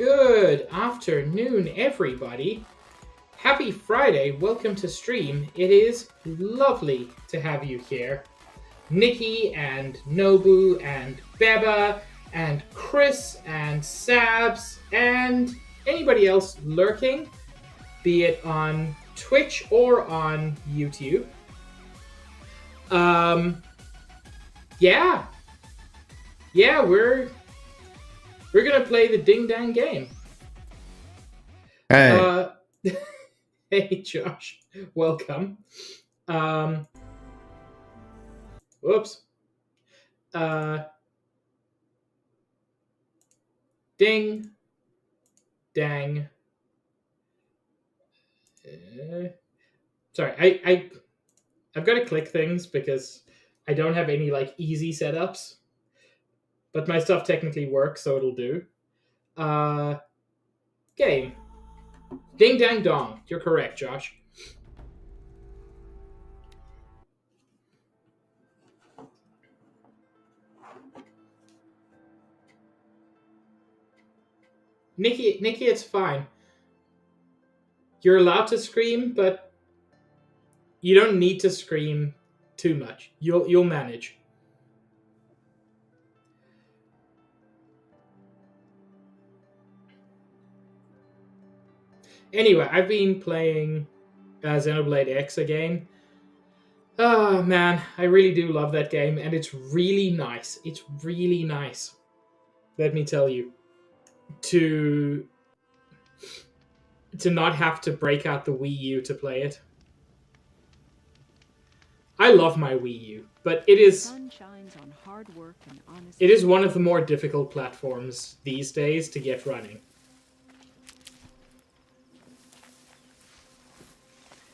Good afternoon, everybody. Happy Friday. Welcome to stream. It is lovely to have you here. Nikki and Nobu and Beba and Chris and Sabs and anybody else lurking, be it on Twitch or on YouTube. Yeah, we're gonna play the Ding Dang game. Hey. Hey, Josh. Welcome. Whoops. Ding. Dang. Sorry, I've got to click things because I don't have any like easy setups. But my stuff technically works, so it'll do. Game. Ding Dang Dong. You're correct, Josh. Nikki, it's fine. You're allowed to scream, but you don't need to scream too much. You'll manage. Anyway, I've been playing Xenoblade X again. Oh man, I really do love that game, and it's really nice. It's really nice. Let me tell you, to not have to break out the Wii U to play it. I love my Wii U, but it is one of the more difficult platforms these days to get running.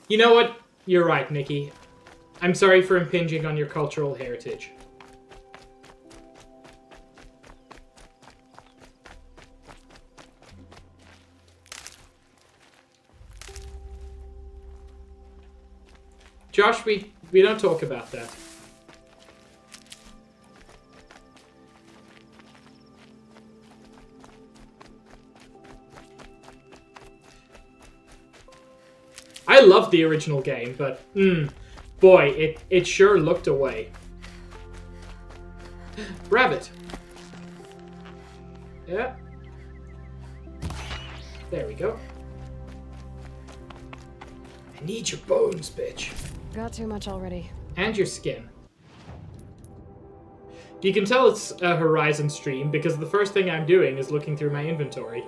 You know what? You're right, Nikki. I'm sorry for impinging on your cultural heritage. Josh, we don't talk about that. I love the original game, but boy, it sure looked away. Rabbit. Yeah. There we go. I need your bones, bitch. Got too much already. And your skin. You can tell it's a Horizon stream because the first thing I'm doing is looking through my inventory.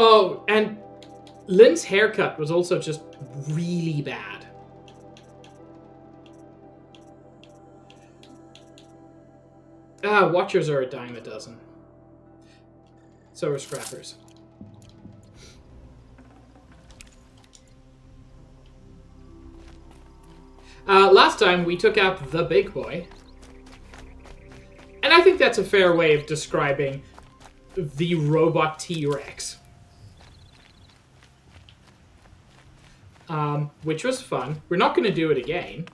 Oh, and Lynn's haircut was also just really bad. Watchers are a dime a dozen. So are scrappers. Last time we took out the big boy. And I think that's a fair way of describing the robot T-Rex. Which was fun. We're not going to do it again.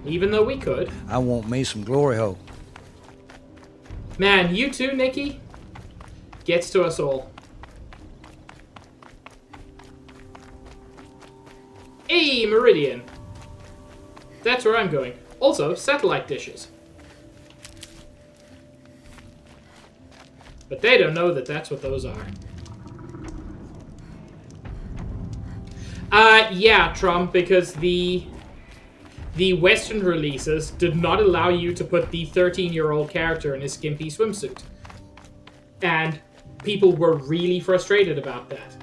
Even though we could. I want me some glory hole. Man, you too, Nikki? Gets to us all. Hey, Meridian. That's where I'm going. Also, satellite dishes. But they don't know that that's what those are. Yeah, Trump, because the Western releases did not allow you to put the 13-year-old character in a skimpy swimsuit. And people were really frustrated about that.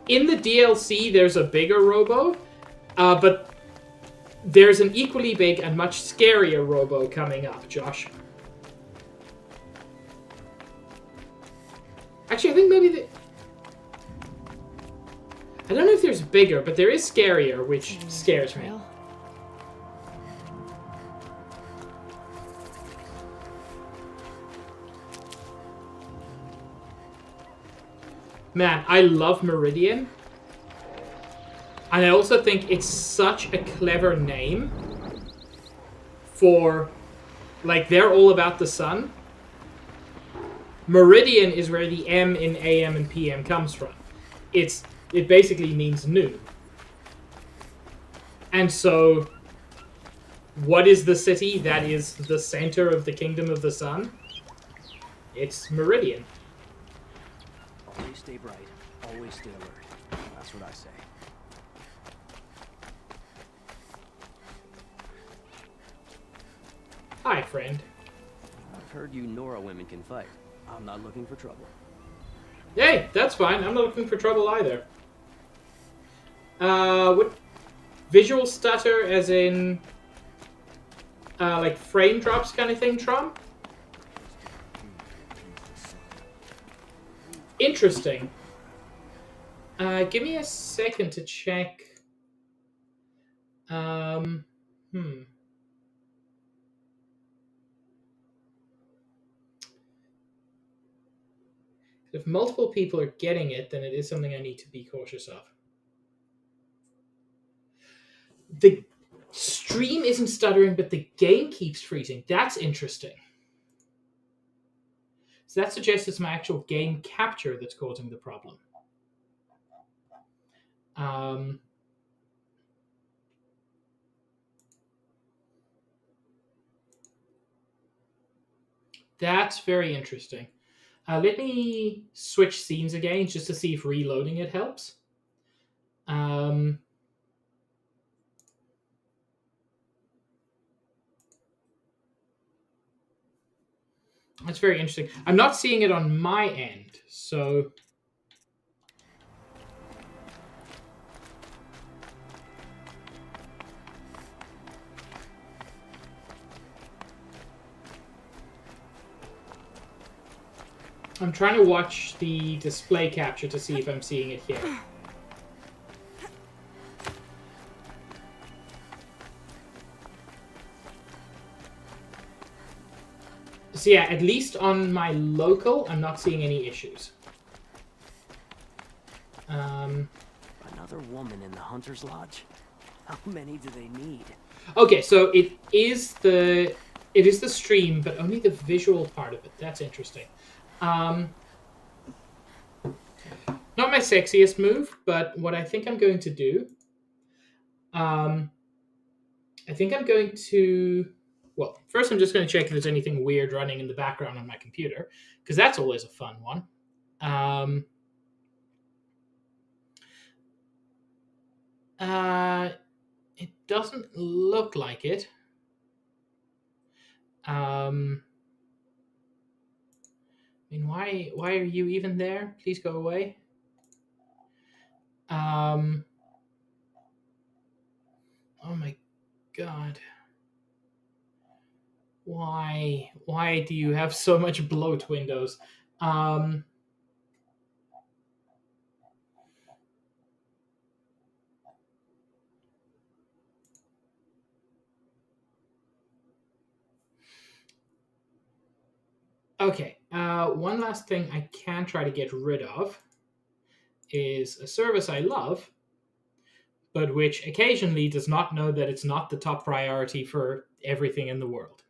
In the DLC, there's a bigger Robo, but there's an equally big and much scarier Robo coming up, Josh. Actually, I think maybe I don't know if there's bigger, but there is scarier, which scares me. Man, I love Meridian. And I also think it's such a clever name for, like, they're all about the sun. Meridian is where the M in AM and PM comes from. It basically means noon. And so, what is the city that is the center of the kingdom of the sun? It's Meridian. Always stay bright. Always stay alert. That's what I say. Hi, friend. I've heard you Nora women can fight. I'm not looking for trouble. Hey, that's fine. I'm not looking for trouble either. What? Visual stutter as in... like frame drops kind of thing, Trom? Interesting. Give me a second to check. If multiple people are getting it, then it is something I need to be cautious of. The stream isn't stuttering, but the game keeps freezing. That's interesting. So that suggests it's my actual game capture that's causing the problem. That's very interesting. Let me switch scenes again just to see if reloading it helps. That's very interesting. I'm not seeing it on my end, so... I'm trying to watch the display capture to see if I'm seeing it here. So yeah, at least on my local, I'm not seeing any issues. Another woman in the Hunter's Lodge? How many do they need? Okay, so it is the stream, but only the visual part of it. That's interesting. Not my sexiest move, but what I think I'm going to do... I think I'm going to... Well, first I'm just going to check if there's anything weird running in the background on my computer, because that's always a fun one. It doesn't look like it. I mean, why are you even there? Please go away. Oh my god. Why do you have so much bloat, Windows? Okay, one last thing I can try to get rid of is a service I love, but which occasionally does not know that it's not the top priority for everything in the world.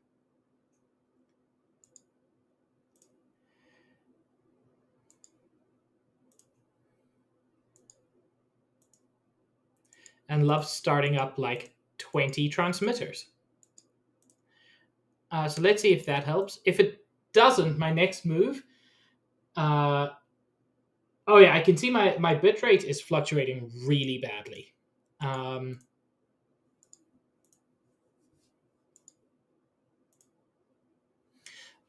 And loves starting up like 20 transmitters. So let's see if that helps. If it doesn't, my next move... oh yeah, I can see my bitrate is fluctuating really badly.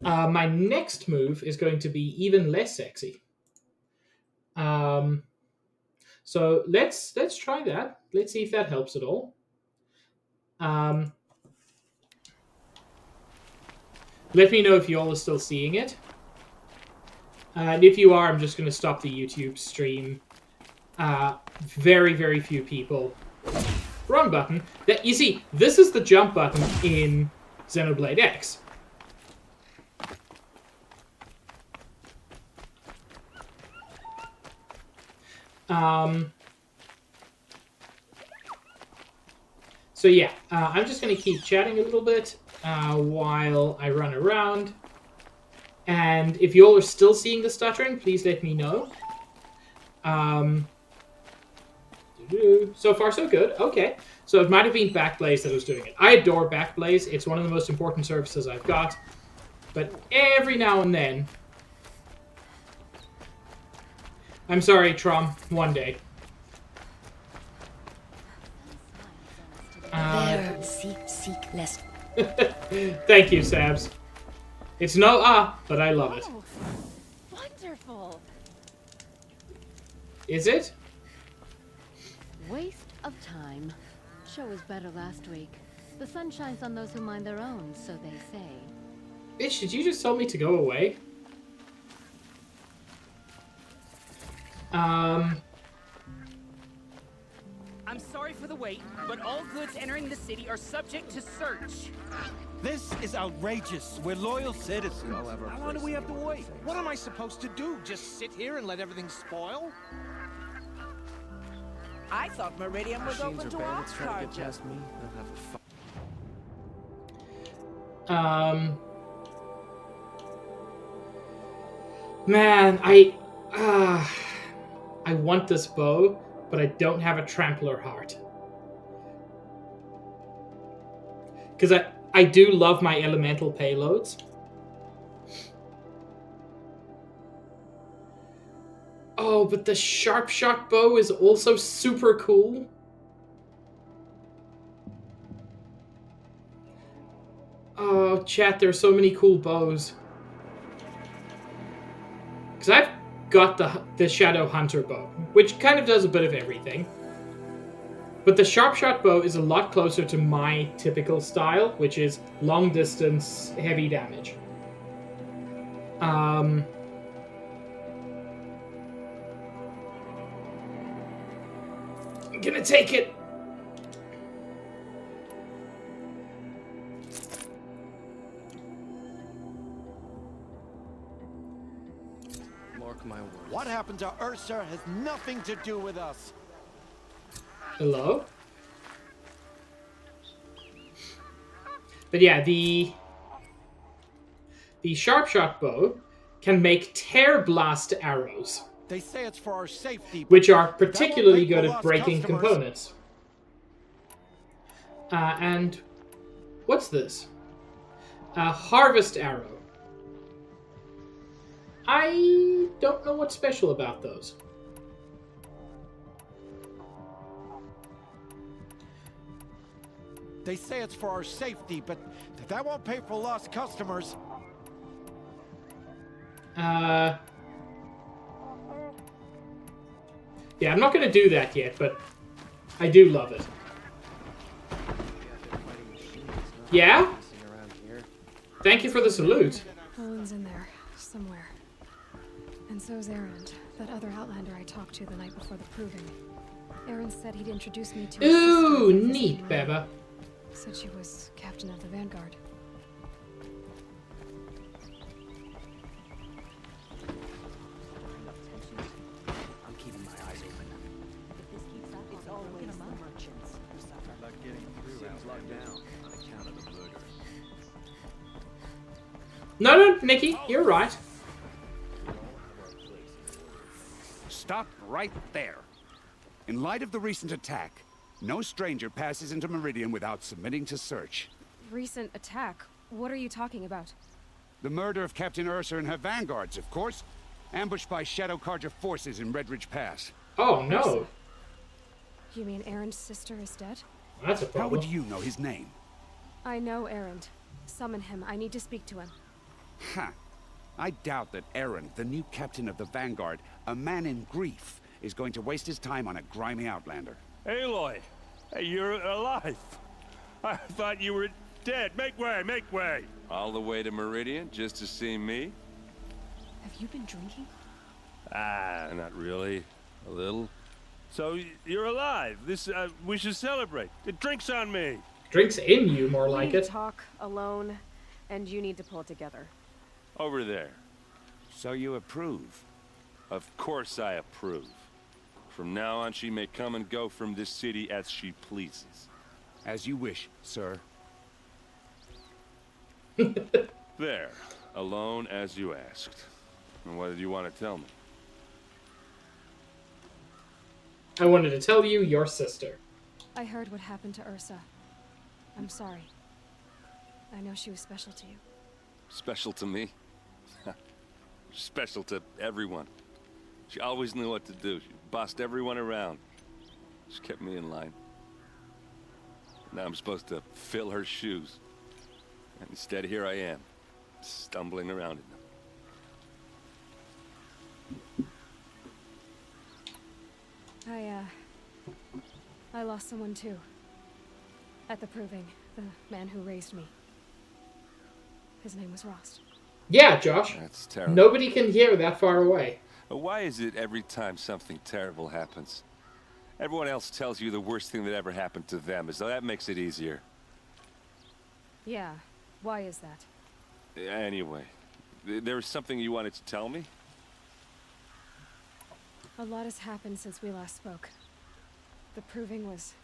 My next move is going to be even less sexy. So let's try that. Let's see if that helps at all. Let me know if you all are still seeing it. And if you are, I'm just going to stop the YouTube stream. Very, very few people. Wrong button. You see, this is the jump button in Xenoblade X. So yeah, I'm just going to keep chatting a little bit while I run around. And if you all are still seeing the stuttering, please let me know. So far, so good. Okay. So it might have been Backblaze that was doing it. I adore Backblaze. It's one of the most important services I've got. But every now and then... I'm sorry, Trom. One day. There, seek less. Thank you, Sabs. It's no but I love it. Oh, wonderful. Is it? Waste of time. Show was better last week. The sun shines on those who mind their own, so they say. Bitch, did you just tell me to go away? I'm sorry for the wait, but all goods entering the city are subject to search. This is outrageous. We're loyal citizens. How long do we have to wait? What am I supposed to do? Just sit here and let everything spoil? I thought Meridian was Machines open or to bandits trying to get off-charge. past me. They'll have a fight. Man, I want this bow, but I don't have a trampler heart. Because I do love my elemental payloads. Oh, but the sharp shot bow is also super cool. Oh, chat, there's so many cool bows. Because I've got the Shadow Hunter bow, which kind of does a bit of everything. But the sharp shot bow is a lot closer to my typical style, which is long distance, heavy damage. I'm gonna take it. Mark my words. What happened to Ursa has nothing to do with us. Hello? But yeah, the sharp shot bow can make tear blast arrows, They say it's for our safety, but which are that won't particularly pay for good at lost breaking customers. components. And what's this? A harvest arrow. I don't know what's special about those. They say it's for our safety, but that won't pay for lost customers. Yeah, I'm not going to do that yet, but I do love it. Yeah? Thank you for the salute. Owen's in there, somewhere. And so's Erend, that other Outlander I talked to the night before the proving. Erend said he'd introduce me to his Ooh, sister. neat, Beba. Said she was captain of the Vanguard. I'm keeping my eyes open. If this keeps up, it's always the merchants who suffer. About getting through out locked down on account of the murder. No, Nikki, you're right. Stop right there. In light of the recent attack, no stranger passes into Meridian without submitting to search. Recent attack? What are you talking about? The murder of Captain Ursa and her vanguards, of course. Ambushed by Shadow Carja forces in Redridge Pass. Oh, no. You mean Erend's sister is dead? That's a How problem. would you know his name? I know Erend. Summon him. I need to speak to him. Ha! I doubt that Aaron, the new captain of the Vanguard, a man in grief, is going to waste his time on a grimy outlander. Aloy, hey, you're alive. I thought you were dead. Make way, make way. All the way to Meridian just to see me? Have you been drinking? Ah, not really. A little. So you're alive. This we should celebrate. The drink's on me. Drinks in you, more like we need it. to talk alone, and you need to pull it together. Over there. So you approve? Of course I approve. From now on, she may come and go from this city as she pleases. As you wish, sir. There. Alone as you asked. And what did you want to tell me? I wanted to tell you your sister. I heard what happened to Ursa. I'm sorry. I know she was special to you. Special to me? Special to everyone. She always knew what to do. She bossed everyone around. She kept me in line. Now I'm supposed to fill her shoes. And instead, here I am, stumbling around in them. I lost someone too. At the proving, the man who raised me. His name was Rost. Yeah, Josh. That's terrible. Nobody can hear that far away. But why is it every time something terrible happens, everyone else tells you the worst thing that ever happened to them, as though that makes it easier? Yeah, why is that? Anyway, there was something you wanted to tell me? A lot has happened since we last spoke. The proving was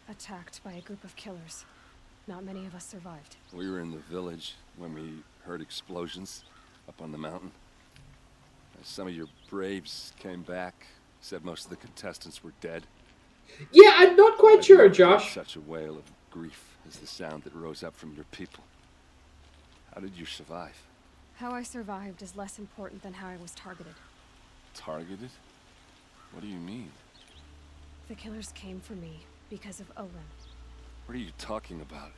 attacked by a group of killers. Not many of us survived. We were in the village when we heard explosions up on the mountain. Some of your braves came back, said most of the contestants were dead. Yeah, I'm not quite sure, Josh. Such a wail of grief as the sound that rose up from your people. How did you survive? How I survived is less important than how I was targeted. Targeted? What do you mean? The killers came for me because of Olin. What are you talking about?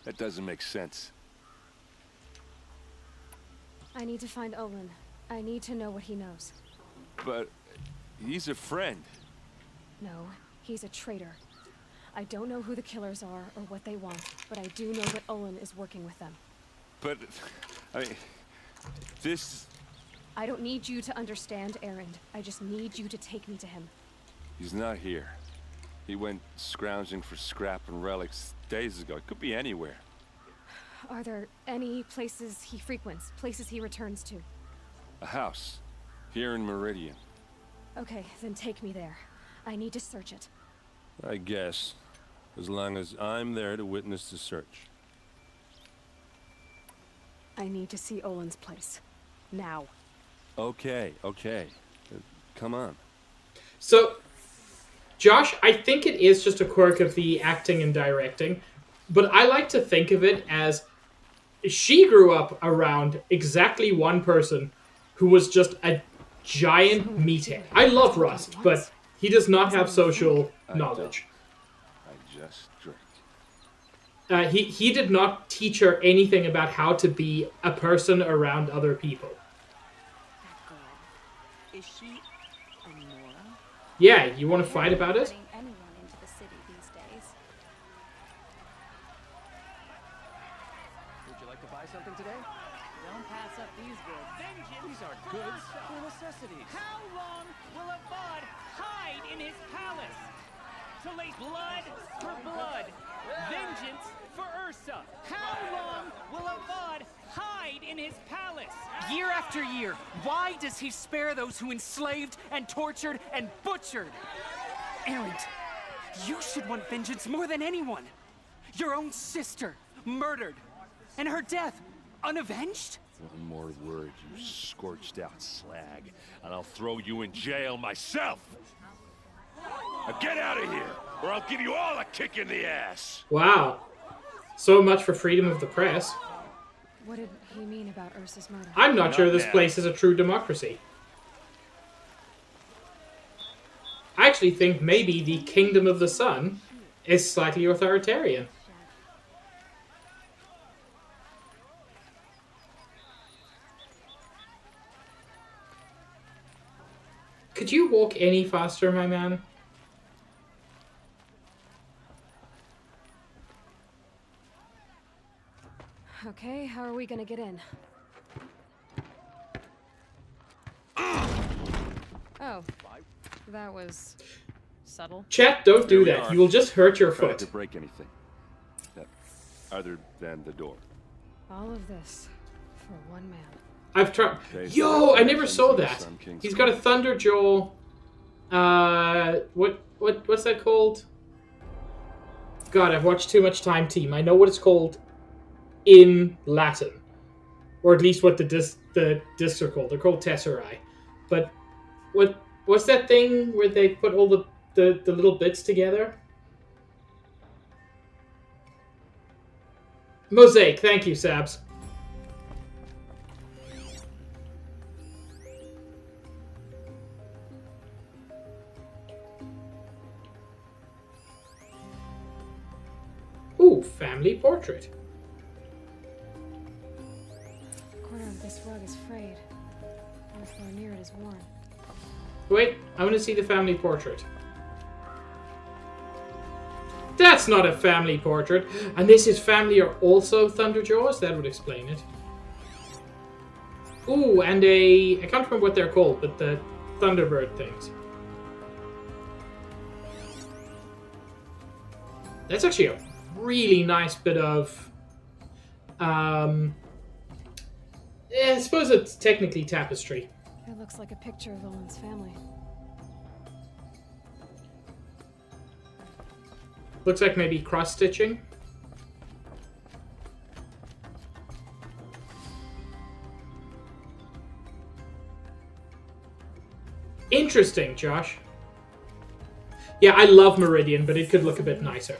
That doesn't make sense. I need to find Olin. I need to know what he knows. But he's a friend. No, he's a traitor. I don't know who the killers are or what they want, but I do know that Olin is working with them. But, I mean, this... I don't need you to understand, Erend. I just need you to take me to him. He's not here. He went scrounging for scrap and relics days ago. It could be anywhere. Are there any places he frequents? Places he returns to? A house. Here in Meridian. Okay, then take me there. I need to search it. I guess. As long as I'm there to witness the search. I need to see Olin's place. Now. Okay. Come on. So, Josh, I think it is just a quirk of the acting and directing, but I like to think of it as she grew up around exactly one person who was just a giant meathead. I love Rust, but he does not have social knowledge. I just drink. He did not teach her anything about how to be a person around other people. Is she Amora? Yeah, you want to fight about it? Anyone into the city these days. Would you like to buy something today? Don't pass up these goods. Vengeance! These aren't goods, they're necessities. How long will a bud hide in his palace? To lay blood for blood. Vengeance for Ursa. How long will a bud hide in his palace? Year after year, why does he spare those who enslaved and tortured and butchered? Erend, you should want vengeance more than anyone. Your own sister, murdered, and her death, unavenged? One more word, you scorched out slag, and I'll throw you in jail myself! Now get out of here, or I'll give you all a kick in the ass! Wow. So much for freedom of the press. What did he mean about Ursa's murder? I'm not sure this place is a true democracy. I actually think maybe the Kingdom of the Sun is slightly authoritarian. Could you walk any faster, my man? Okay, how are we gonna get in? Oh, that was subtle. Chat, don't do Here we that. are. You will just hurt your Try foot. to break anything. Other than the door. All of this for one man. I've tried. Okay, Yo, so I never saw Sun that. King's He's got a Thunder Jaw What's that called? God, I've watched too much Time Team. I know what it's called in Latin, or at least what the discs are called. They're called tesserae. But what's that thing where they put all the little bits together? Mosaic. Thank you, Sabs. Ooh, family portrait. The corner of this rug is frayed, and the floor near it is worn. Wait, I want to see the family portrait. That's not a family portrait. And this is family are also Thunderjaws? That would explain it. Ooh, and I can't remember what they're called, but the Thunderbird things. That's actually a really nice bit of... I suppose it's technically tapestry. It looks like a picture of Owen's family. Looks like maybe cross-stitching. Interesting, Josh. Yeah, I love Meridian, but it could look a bit nicer.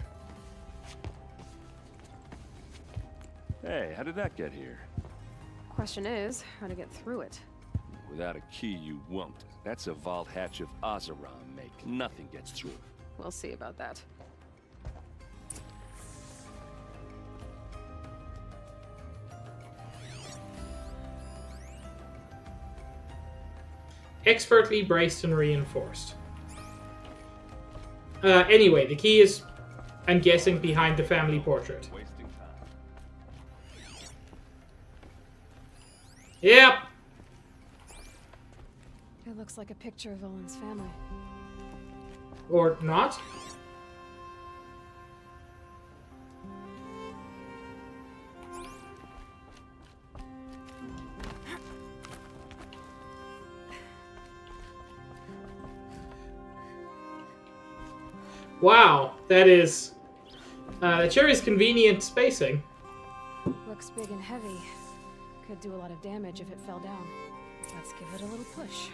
Hey, how did that get here? Question is, how to get through it. Without a key, you won't. That's a vault hatch of Ozeron make. Nothing gets through. We'll see about that. Expertly braced and reinforced. Anyway, the key is, I'm guessing, behind the family portrait. Wasting time. Yep. It looks like a picture of Owen's family. Or not. Wow, that is... that sure is convenient spacing. Looks big and heavy. Could do a lot of damage if it fell down. Let's give it a little push.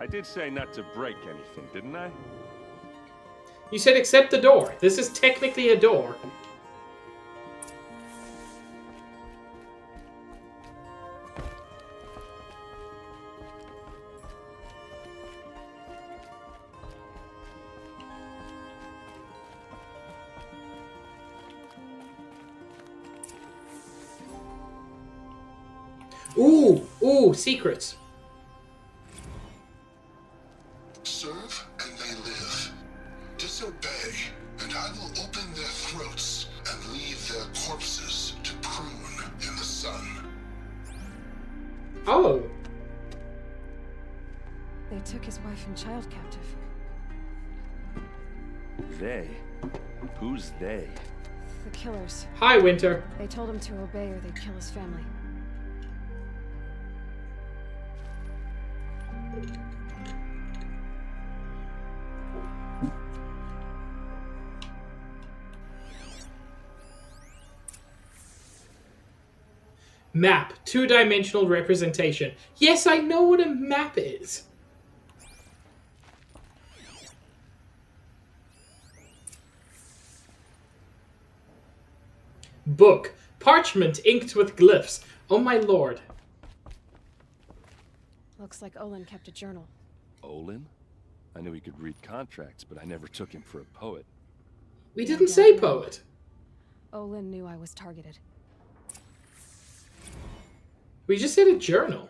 I did say not to break anything, didn't I? You said accept the door. This is technically a door. Ooh, secrets. Serve and they live. Disobey, and I will open their throats and leave their corpses to prune in the sun. Oh. They took his wife and child captive. They? Who's they? The killers. Hi, Winter. They told him to obey or they'd kill his family. Map. Two-dimensional representation. Yes, I know what a map is. Book. Parchment inked with glyphs. Oh my lord. Looks like Olin kept a journal. Olin? I knew he could read contracts, but I never took him for a poet. We didn't say poet. Olin knew I was targeted. We just said a journal.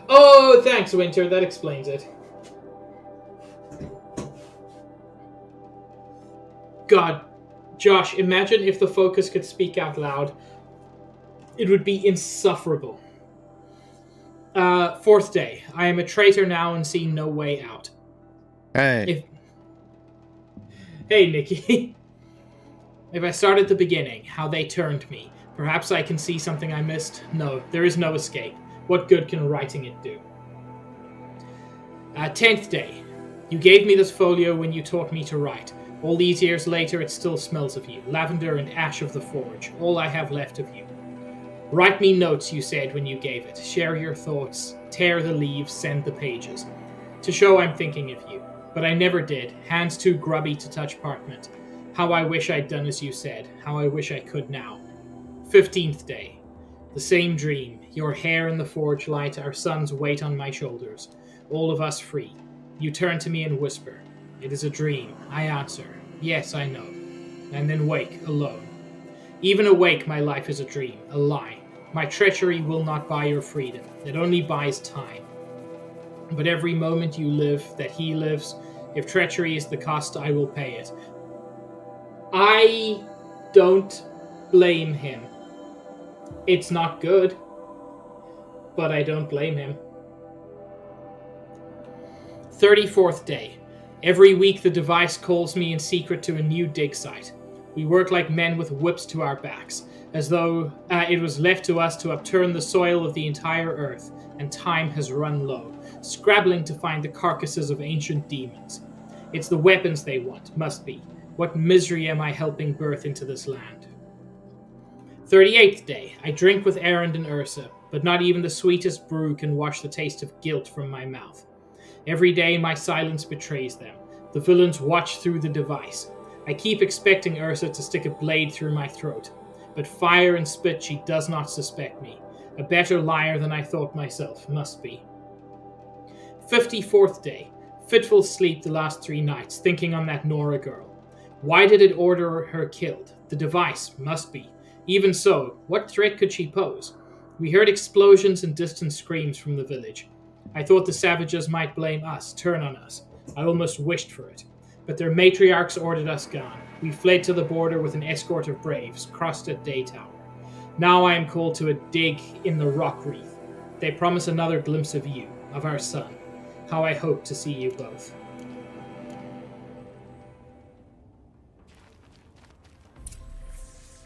Oh, thanks, Winter. That explains it. God, Josh, imagine if the Focus could speak out loud. It would be insufferable. Fourth day. I am a traitor now and see no way out. Hey. Hey, Nikki. If I start at the beginning, how they turned me, perhaps I can see something I missed. No, there is no escape. What good can writing it do? 10th day. You gave me this folio when you taught me to write. All these years later, it still smells of you. Lavender and ash of the forge. All I have left of you. Write me notes, you said when you gave it. Share your thoughts. Tear the leaves. Send the pages. To show I'm thinking of you. But I never did. Hands too grubby to touch parchment. How I wish I'd done as you said. How I wish I could now. 15th day. The same dream. Your hair in the forge light. Our sons wait on my shoulders. All of us free. You turn to me and whisper. It is a dream. I answer. Yes, I know. And then wake, alone. Even awake, my life is a dream, a lie. My treachery will not buy your freedom. It only buys time. But every moment you live, that he lives, if treachery is the cost, I will pay it. I don't blame him. It's not good, but I don't blame him. 34th day. Every week the device calls me in secret to a new dig site. We work like men with whips to our backs, as though it was left to us to upturn the soil of the entire earth, and time has run low, scrabbling to find the carcasses of ancient demons. It's the weapons they want, must be. What misery am I helping birth into this land? 38th day. I drink with Erend and Ursa, but not even the sweetest brew can wash the taste of guilt from my mouth. Every day my silence betrays them. The villains watch through the device. I keep expecting Ursa to stick a blade through my throat, but fire and spit she does not suspect me. A better liar than I thought myself, must be. 54th day. Fitful sleep the last 3 nights, thinking on that Nora girl. Why did it order her killed? The device, must be. Even so, what threat could she pose? We heard explosions and distant screams from the village. I thought the savages might blame us, turn on us. I almost wished for it. But their matriarchs ordered us gone. We fled to the border with an escort of braves, crossed at Day Tower. Now I am called to a dig in the rock wreath. They promise another glimpse of you, of our son. How I hope to see you both.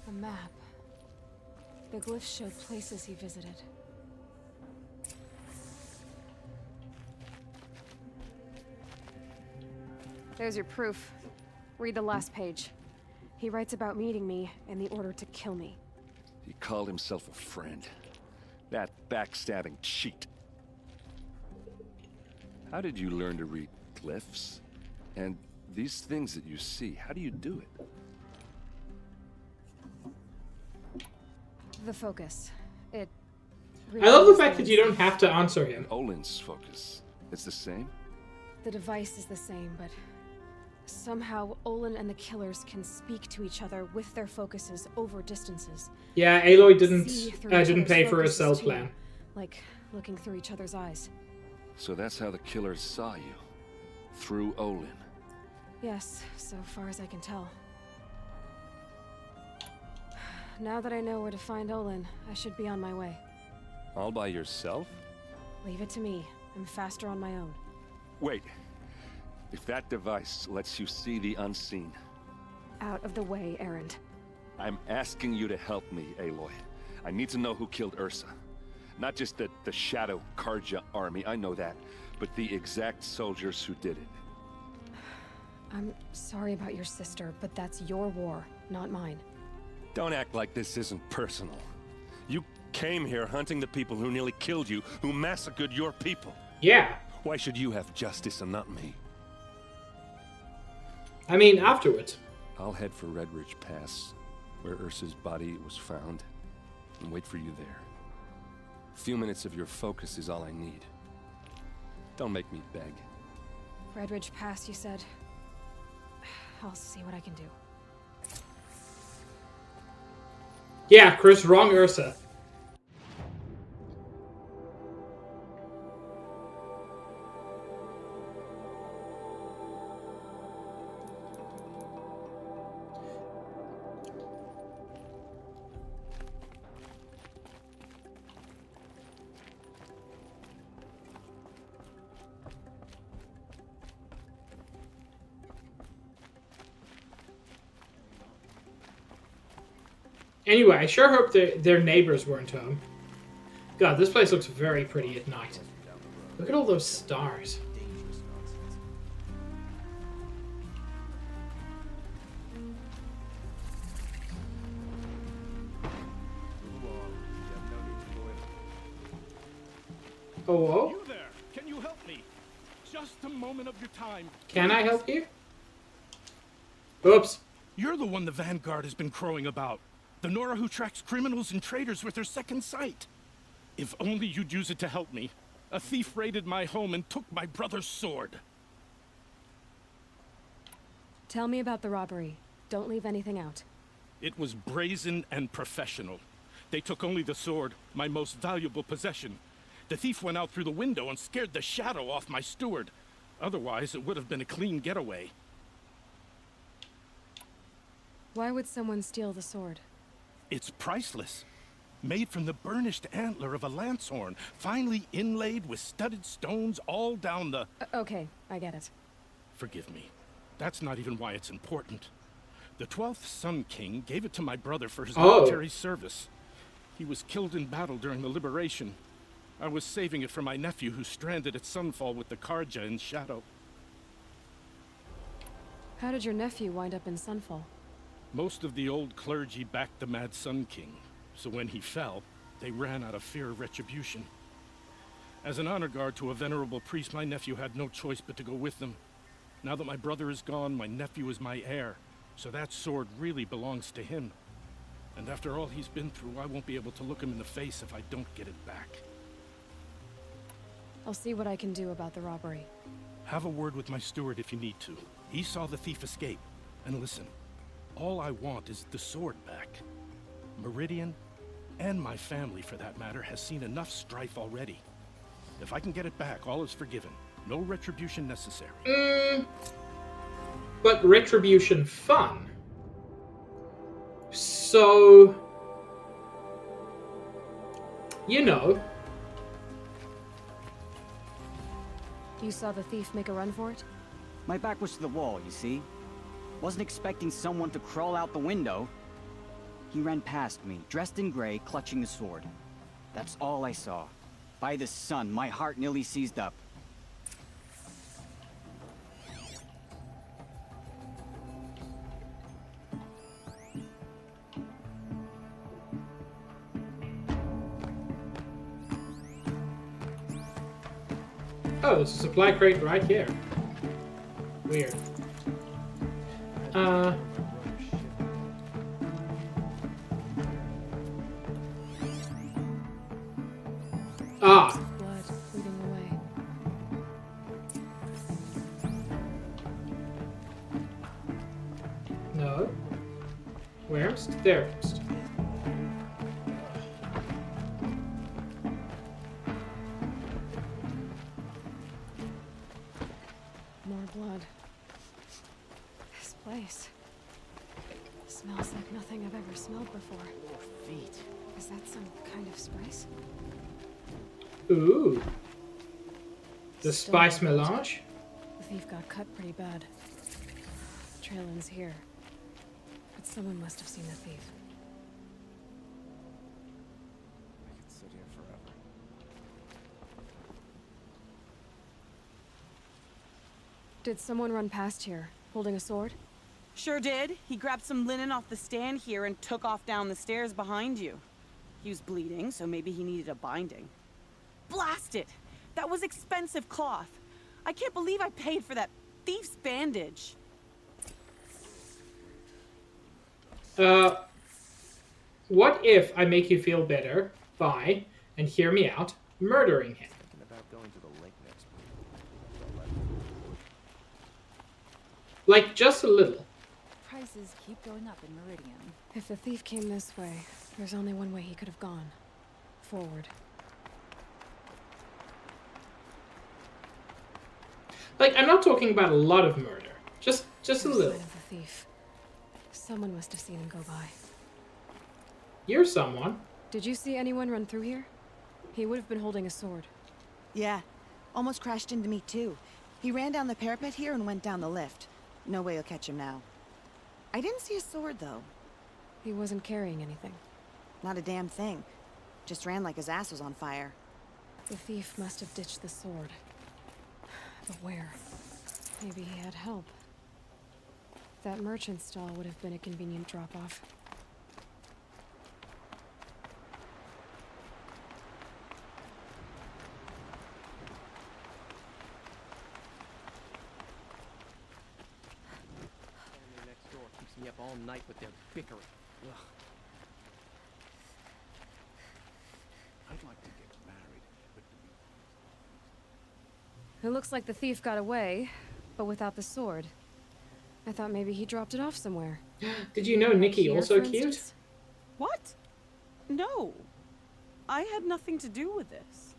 A map. The glyphs showed places he visited. There's your proof. Read the last page. He writes about meeting me and the order to kill me. He called himself a friend. That backstabbing cheat. How did you learn to read glyphs? And these things that you see, how do you do it? The focus. It... I love the fact that you don't have to answer him. Olin's focus. It's the same? The device is the same, but... somehow, Olin and the killers can speak to each other with their focuses over distances. Yeah, Aloy didn't pay for a cell plan. Like looking through each other's eyes. So that's how the killers saw you. Through Olin. Yes, so far as I can tell. Now that I know where to find Olin, I should be on my way. All by yourself? Leave it to me. I'm faster on my own. Wait. If that device lets you see the unseen... Out of the way, Erend. I'm asking you to help me, Aloy. I need to know who killed Ursa. Not just the Shadow Karja army, I know that, but the exact soldiers who did it. I'm sorry about your sister, but that's your war, not mine. Don't act like this isn't personal. You came here hunting the people who nearly killed you, who massacred your people. Yeah. Why should you have justice and not me? I mean, afterwards. I'll head for Red Ridge Pass, where Ursa's body was found, and wait for you there. A few minutes of your focus is all I need. Don't make me beg. Red Ridge Pass, you said? I'll see what I can do. Yeah, Chris, wrong Ursa. Anyway, I sure hope their neighbors weren't home. God, this place looks very pretty at night. Look at all those stars. Oh, whoa. You there? Can you help me? Just a moment of your time. Can I help you? Oops. You're the one the Vanguard has been crowing about. The Nora who tracks criminals and traitors with her second sight. If only you'd use it to help me. A thief raided my home and took my brother's sword. Tell me about the robbery. Don't leave anything out. It was brazen and professional. They took only the sword, my most valuable possession. The thief went out through the window and scared the shadow off my steward. Otherwise, it would have been a clean getaway. Why would someone steal the sword? It's priceless. Made from the burnished antler of a lancehorn, finely inlaid with studded stones all down the... Okay, I get it. Forgive me. That's not even why it's important. The 12th Sun King gave it to my brother for his military service. He was killed in battle during the liberation. I was saving it for my nephew who's stranded at Sunfall with the Karja in Shadow. How did your nephew wind up in Sunfall? Most of the old clergy backed the Mad Sun King, so when he fell, they ran out of fear of retribution. As an honor guard to a venerable priest, my nephew had no choice but to go with them. Now that my brother is gone, my nephew is my heir, so that sword really belongs to him. And after all he's been through, I won't be able to look him in the face if I don't get it back. I'll see what I can do about the robbery. Have a word with my steward if you need to. He saw the thief escape. And listen, all I want is the sword back. Meridian, and my family for that matter, has seen enough strife already. If I can get it back, all is forgiven. No retribution necessary. But retribution fun. So... You know... You saw the thief make a run for it? My back was to the wall, you see? Wasn't expecting someone to crawl out the window. He ran past me, dressed in gray, clutching a sword. That's all I saw. By the sun, my heart nearly seized up. Oh, there's a supply crate right here. Weird. Blood leading the way. No. Where's? There it is. More blood. This place smells like nothing I've ever smelled before. Feet. Is that some kind of spice? Ooh. The Still spice no blood. melange? The thief got cut pretty bad. The trail ends here. But someone must have seen the thief. I could sit here forever. Did someone run past here, holding a sword? Sure did. He grabbed some linen off the stand here and took off down the stairs behind you. He was bleeding, so maybe he needed a binding. Blast it! That was expensive cloth. I can't believe I paid for that thief's bandage. What if I make you feel better by, and hear me out, murdering him? Thinking about going to the lake next week. Like, just a little. Prices keep going up in Meridian. If the thief came this way, there's only one way he could have gone. Forward. Like, I'm not talking about a lot of murder. Just a There's little. sign of the thief. Someone must have seen him go by. You're someone. Did you see anyone run through here? He would have been holding a sword. Yeah. Almost crashed into me, too. He ran down the parapet here and went down the lift. No way you'll catch him now. I didn't see a sword, though. He wasn't carrying anything. Not a damn thing. Just ran like his ass was on fire. The thief must have ditched the sword. But where? Maybe he had help. That merchant stall would have been a convenient drop-off. Family next door keeps me up all night with their bickering. Ugh. I'd like to get married, but It looks like the thief got away, but without the sword. I thought maybe he dropped it off somewhere. Did you know Nikki Here, also for cute? instance? What? No. I had nothing to do with this.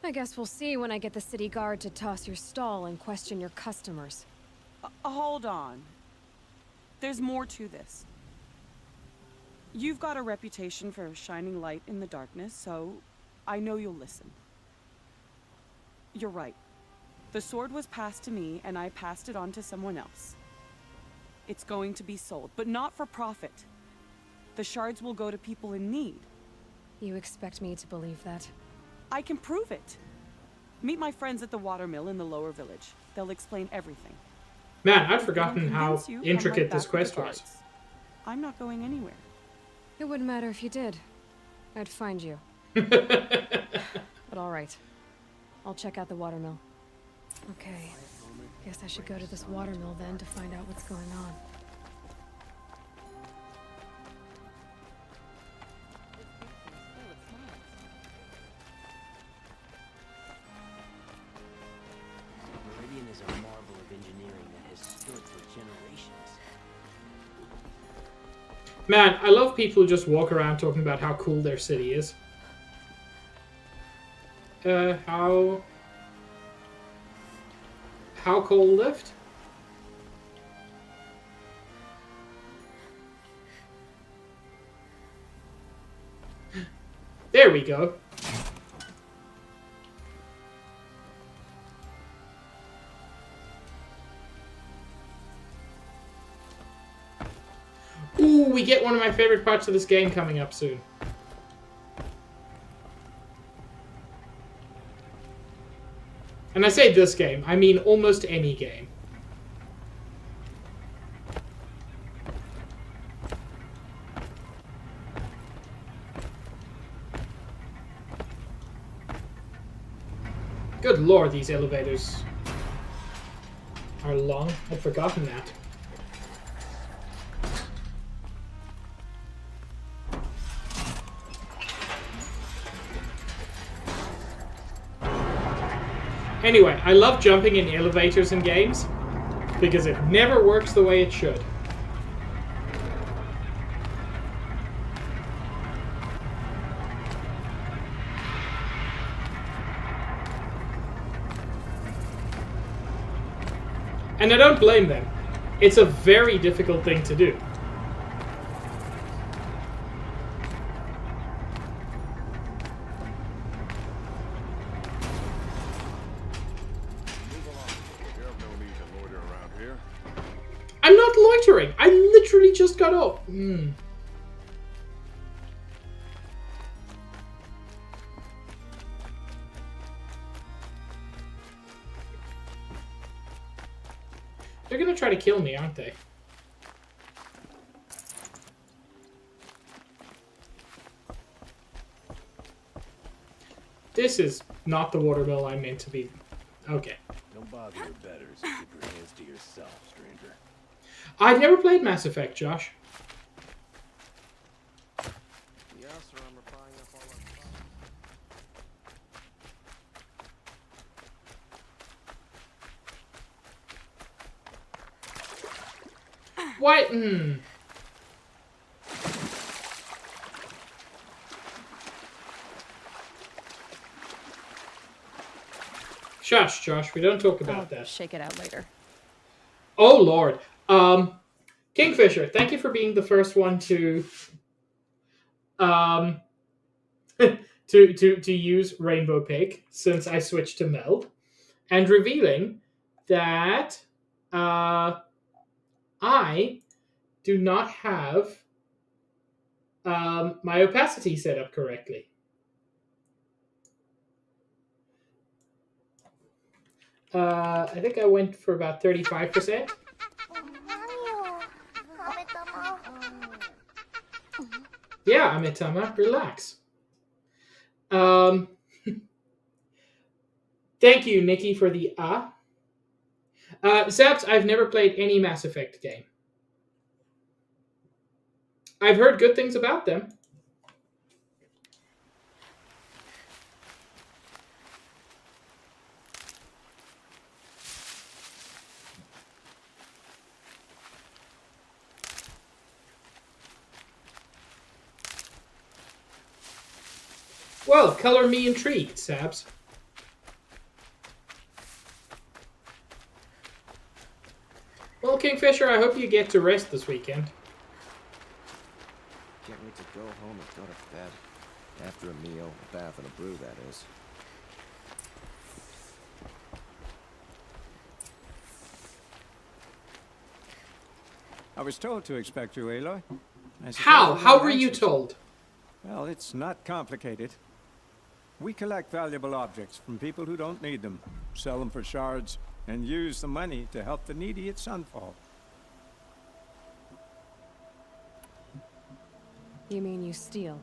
I guess we'll see when I get the city guard to toss your stall and question your customers. Hold on. There's more to this. You've got a reputation for shining light in the darkness, so I know you'll listen. You're right. The sword was passed to me, and I passed it on to someone else. It's going to be sold, but not for profit. The shards will go to people in need. You expect me to believe that? I can prove it. Meet my friends at the watermill in the lower village. They'll explain everything. Man, I'd If they forgotten don't how convince you, come intricate right this back with quest the was. cards. I'm not going anywhere. It wouldn't matter if you did. I'd find you. But all right. I'll check out the watermill. Okay. Guess I should go to this watermill then to find out what's going on. Meridian is a marvel of engineering that has stood for generations. Man, I love people who just walk around talking about how cool their city is. How cold lift? There we go. Ooh, we get one of my favorite parts of this game coming up soon. And I say this game, I mean almost any game. Good lord, these elevators are long. I'd forgotten that. Anyway, I love jumping in elevators in games because it never works the way it should. And I don't blame them. It's a very difficult thing to do. I'm not loitering. I literally just got up. They're gonna try to kill me, aren't they? This is not the watermill I meant to be. Okay. Don't bother your betters. Keep your hands to yourself, stranger. I've never played Mass Effect, Josh. Yes, sir, I'm replying up all our What? Shush, Josh. We don't talk about that. Shake it out later. Oh Lord. Kingfisher, thank you for being the first one to to use Rainbow Pig since I switched to Meld, and revealing that I do not have my opacity set up correctly. I think I went for about 35%. Yeah, Amitama, relax. Thank you, Nikki, for the Zaps, I've never played any Mass Effect game. I've heard good things about them. Well, color me intrigued, Sabs. Well, Kingfisher, I hope you get to rest this weekend. Can't wait to go home and go to bed. After a meal, a bath, and a brew, that is. I was told to expect you, Aloy. How? How were you told? Well, it's not complicated. We collect valuable objects from people who don't need them, sell them for shards, and use the money to help the needy at Sunfall. You mean you steal?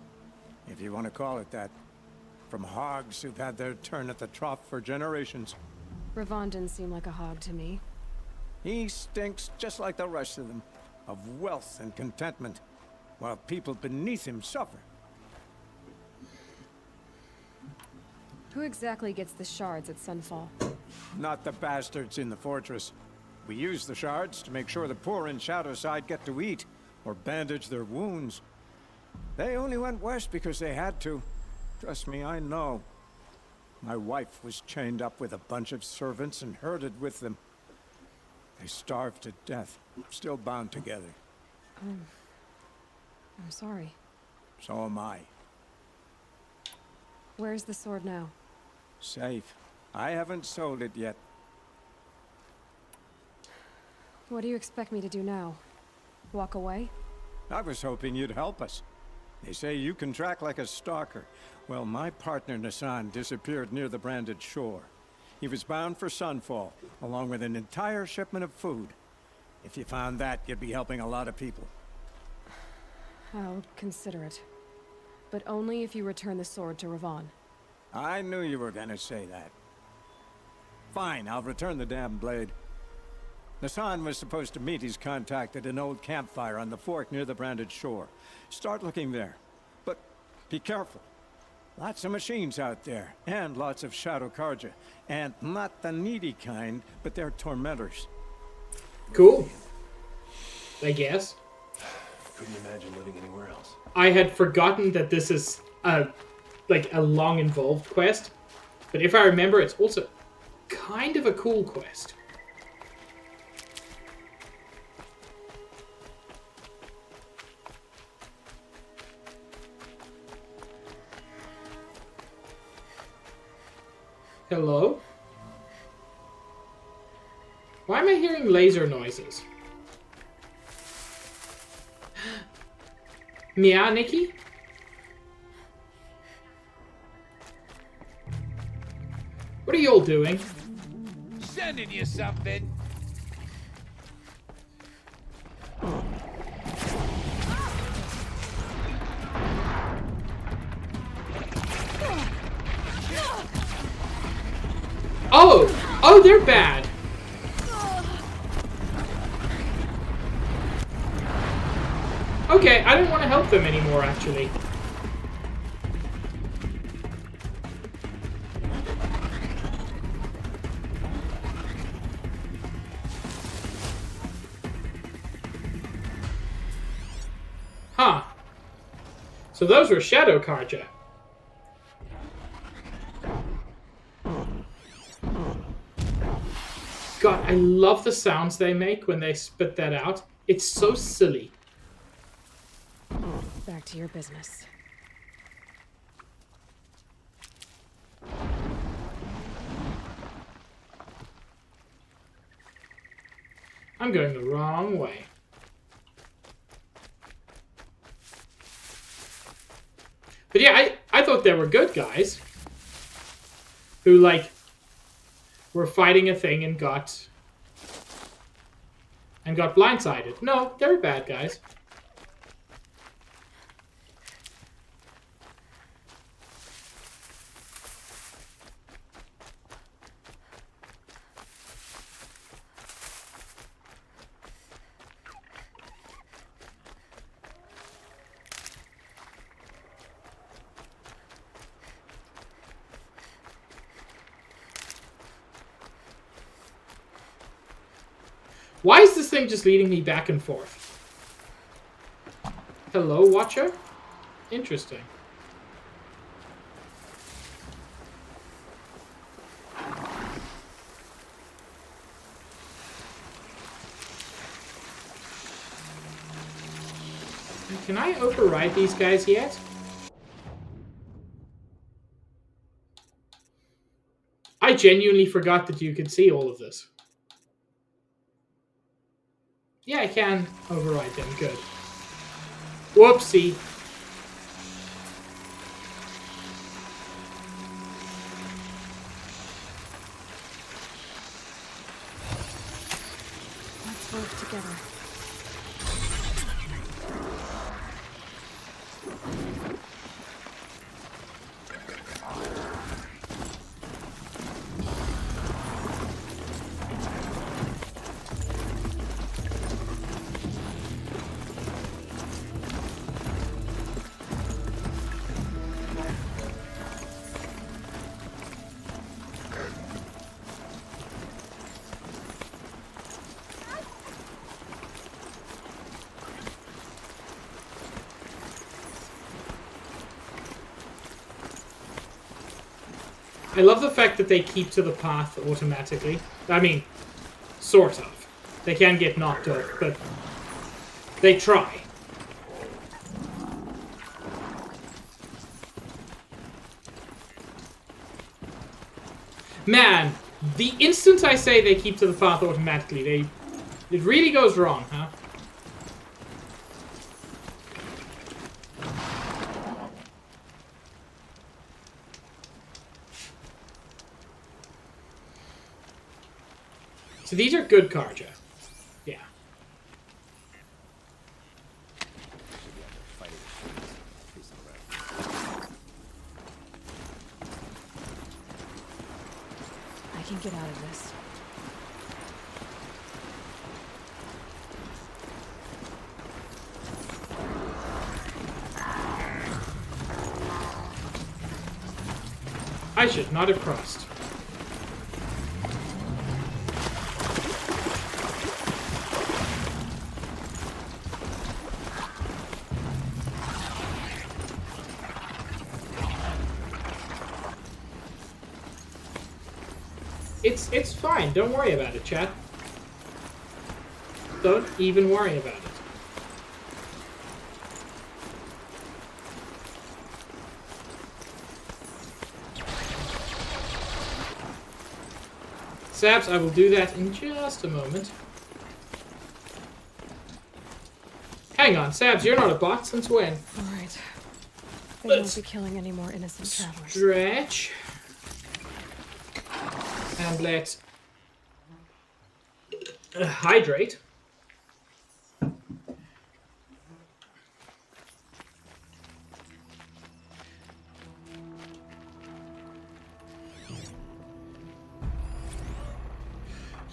If you want to call it that. From hogs who've had their turn at the trough for generations. Ravon didn't seem like a hog to me. He stinks just like the rest of them, of wealth and contentment, while people beneath him suffer. Who exactly gets the shards at Sunfall? Not the bastards in the fortress. We use the shards to make sure the poor in Shadowside get to eat, or bandage their wounds. They only went west because they had to. Trust me, I know. My wife was chained up with a bunch of servants and herded with them. They starved to death, still bound together. I'm sorry. So am I. Where's the sword now? Safe. I haven't sold it yet. What do you expect me to do now? Walk away? I was hoping you'd help us. They say you can track like a stalker. Well, my partner Nassan disappeared near the branded shore. He was bound for Sunfall, along with an entire shipment of food. If you found that, you'd be helping a lot of people. I'll consider it. But only if you return the sword to Ravon. I knew you were gonna say that. Fine, I'll return the damn blade. Nassan was supposed to meet his contact at an old campfire on the fork near the branded shore. Start looking there. But be careful. Lots of machines out there, and lots of Shadow Karja. And not the needy kind, but they're tormentors. Cool. I guess. Couldn't imagine living anywhere else. I had forgotten that this is a long involved quest, but if I remember, it's also kind of a cool quest. Hello? Why am I hearing laser noises? Meow, Nikki? What are you all doing? Sending you something. Oh, they're bad. Okay, I don't want to help them anymore, actually. Huh. So those were Shadow Karja. God, I love the sounds they make when they spit that out. It's so silly. Back to your business. I'm going the wrong way. yeah, I thought they were good guys. Who, like, were fighting a thing and got blindsided. No, they're bad guys. Why is this thing just leading me back and forth? Hello, Watcher? Interesting. Can I override these guys yet? I genuinely forgot that you could see all of this. Yeah, I can override them. Good. Whoopsie. Let's work together. I love the fact that they keep to the path automatically. I mean, sort of. They can get knocked off, but they try. Man, the instant I say they keep to the path automatically, it really goes wrong, huh? So these are good Karja. Yeah. I can get out of this. I should not have crossed. It's fine. Don't worry about it, chat. Don't even worry about it. Sabs, I will do that in just a moment. Hang on, Sabs, you're not a bot since when? Alright. They won't be killing any more innocent travelers. Stretch. And let's hydrate.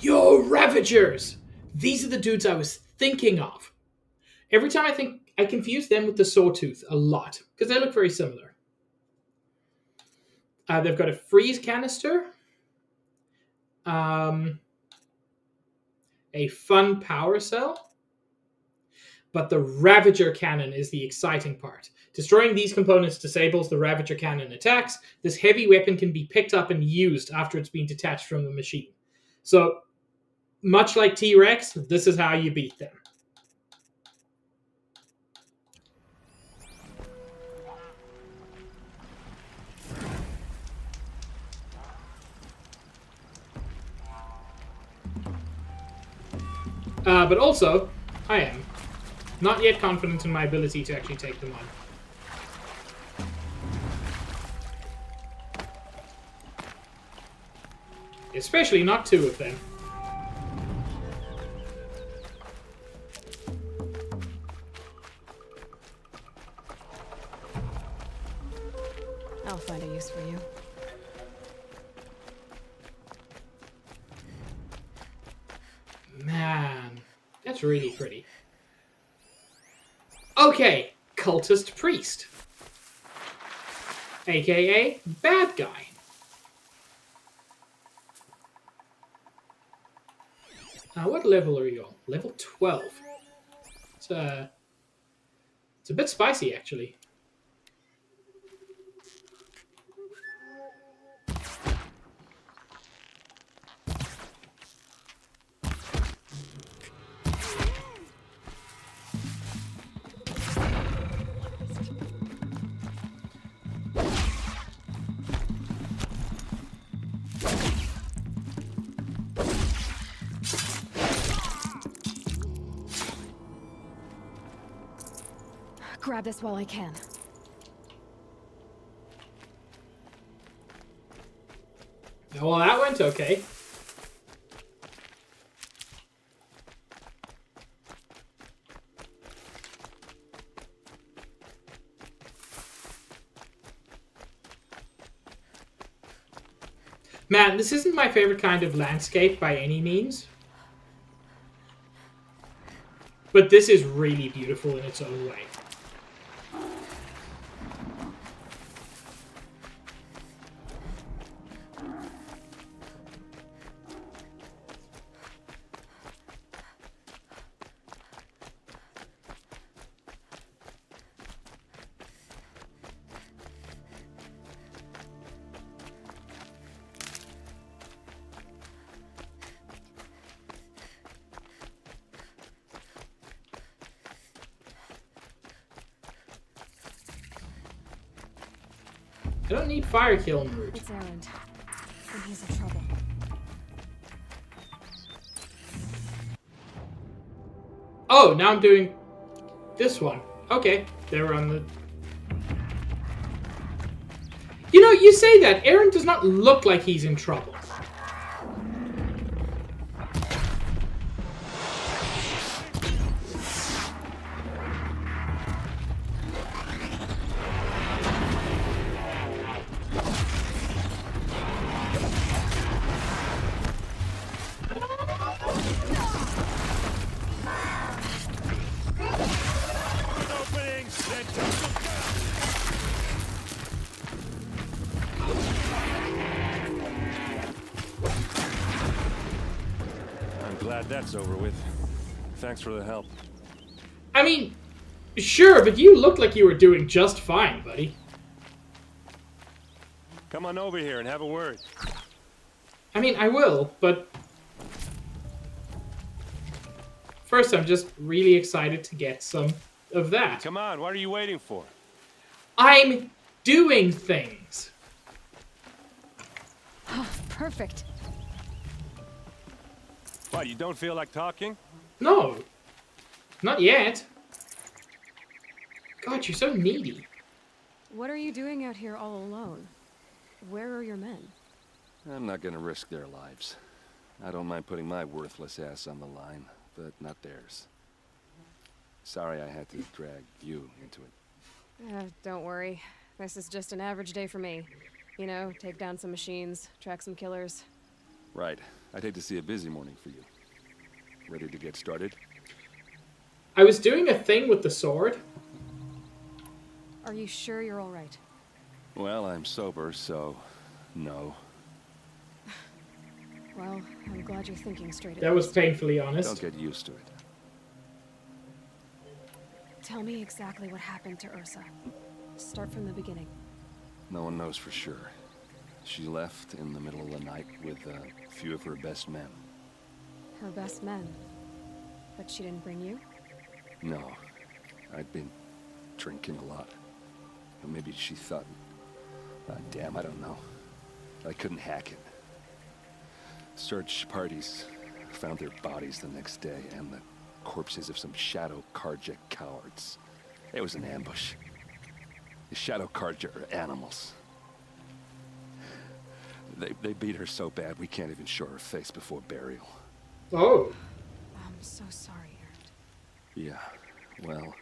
Yo, Ravagers! These are the dudes I was thinking of. Every time I confuse them with the Sawtooth a lot, because they look very similar. They've got a freeze canister. A fun power cell. But the Ravager cannon is the exciting part. Destroying these components disables the Ravager cannon attacks. This heavy weapon can be picked up and used after it's been detached from the machine. So, much like T-Rex, this is how you beat them. But also, I am not yet confident in my ability to actually take them on. Especially not two of them. I'll find a use for you. Man, that's really pretty. Okay, cultist priest. AKA bad guy. What level are you on? Level 12. It's a bit spicy, actually. Grab this while I can. Well, that went okay. Man, this isn't my favorite kind of landscape by any means. But this is really beautiful in its own way. I don't need fire kiln root. It's Erend. And he's in trouble. Oh, now I'm doing this one. Okay, they were on the... You know, you say that. Aaron does not look like he's in trouble. Glad that's over with. Thanks for the help. I mean, sure, but you look like you were doing just fine, buddy. Come on over here and have a word. I mean, I will, but... First, I'm just really excited to get some of that. Come on, what are you waiting for? I'm doing things. Oh, perfect. What, you don't feel like talking? No. Not yet. God, you're so needy. What are you doing out here all alone? Where are your men? I'm not gonna risk their lives. I don't mind putting my worthless ass on the line, but not theirs. Sorry I had to drag you into it. Don't worry. This is just an average day for me. You know, take down some machines, track some killers. Right. I'd hate to see a busy morning for you. Ready to get started? I was doing a thing with the sword. Are you sure you're all right? Well, I'm sober, so no. Well, I'm glad you're thinking straight. That was painfully honest. Don't get used to it. Tell me exactly what happened to Ursa. Start from the beginning. No one knows for sure. She left in the middle of the night with a few of her best men. Her best men? But she didn't bring you? No. I'd been drinking a lot. Or maybe she thought... damn, I don't know. I couldn't hack it. Search parties found their bodies the next day, and the corpses of some Shadow Karja cowards. It was an ambush. The Shadow Karja are animals. They beat her so bad we can't even show her face before burial. Oh. I'm so sorry, Aaron. Yeah, well,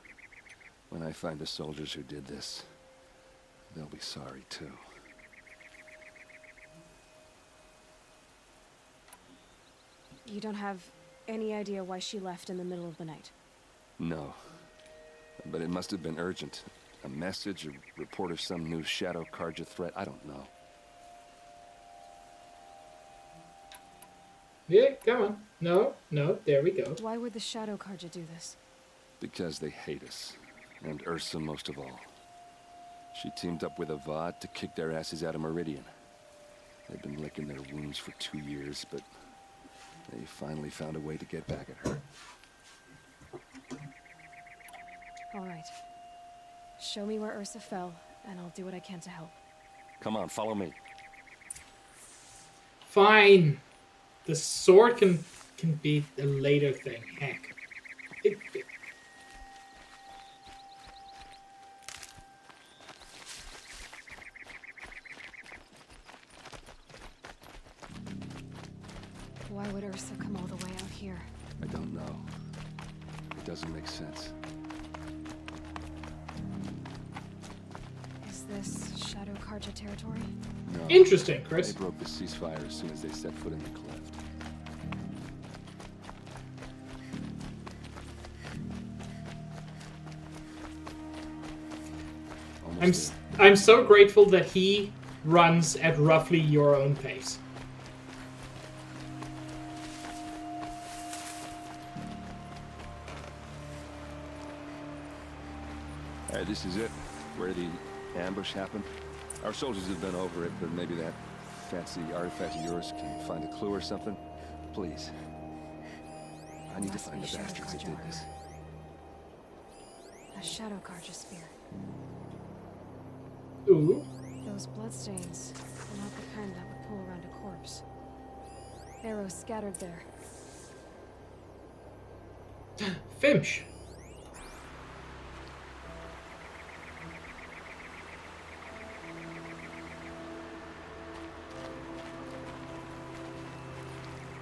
when I find the soldiers who did this, they'll be sorry too. You don't have any idea why she left in the middle of the night? No. But it must have been urgent. A message, a report of some new Shadow Karja threat, I don't know. Yeah, come on. No, there we go. Why would the Shadow Karja do this? Because they hate us. And Ursa most of all. She teamed up with Avad to kick their asses out of Meridian. They've been licking their wounds for 2 years, but they finally found a way to get back at her. All right. Show me where Ursa fell, and I'll do what I can to help. Come on, follow me. Fine. The sword can be a later thing. Heck. Why would Ursa come all the way out here? I don't know. It doesn't make sense. Is this Shadow Karja territory? No. Interesting, Chris. They broke the ceasefire as soon as they set foot in the cleft. I'm so grateful that he runs at roughly your own pace. This is it, where the ambush happened. Our soldiers have been over it, but maybe that fancy artifact of yours can find a clue or something. Please. I need to find the bastards that did this. A Shadow Karja spear. Ooh. Those bloodstains are not the kind that would pull around a corpse. Arrows scattered there. Finch.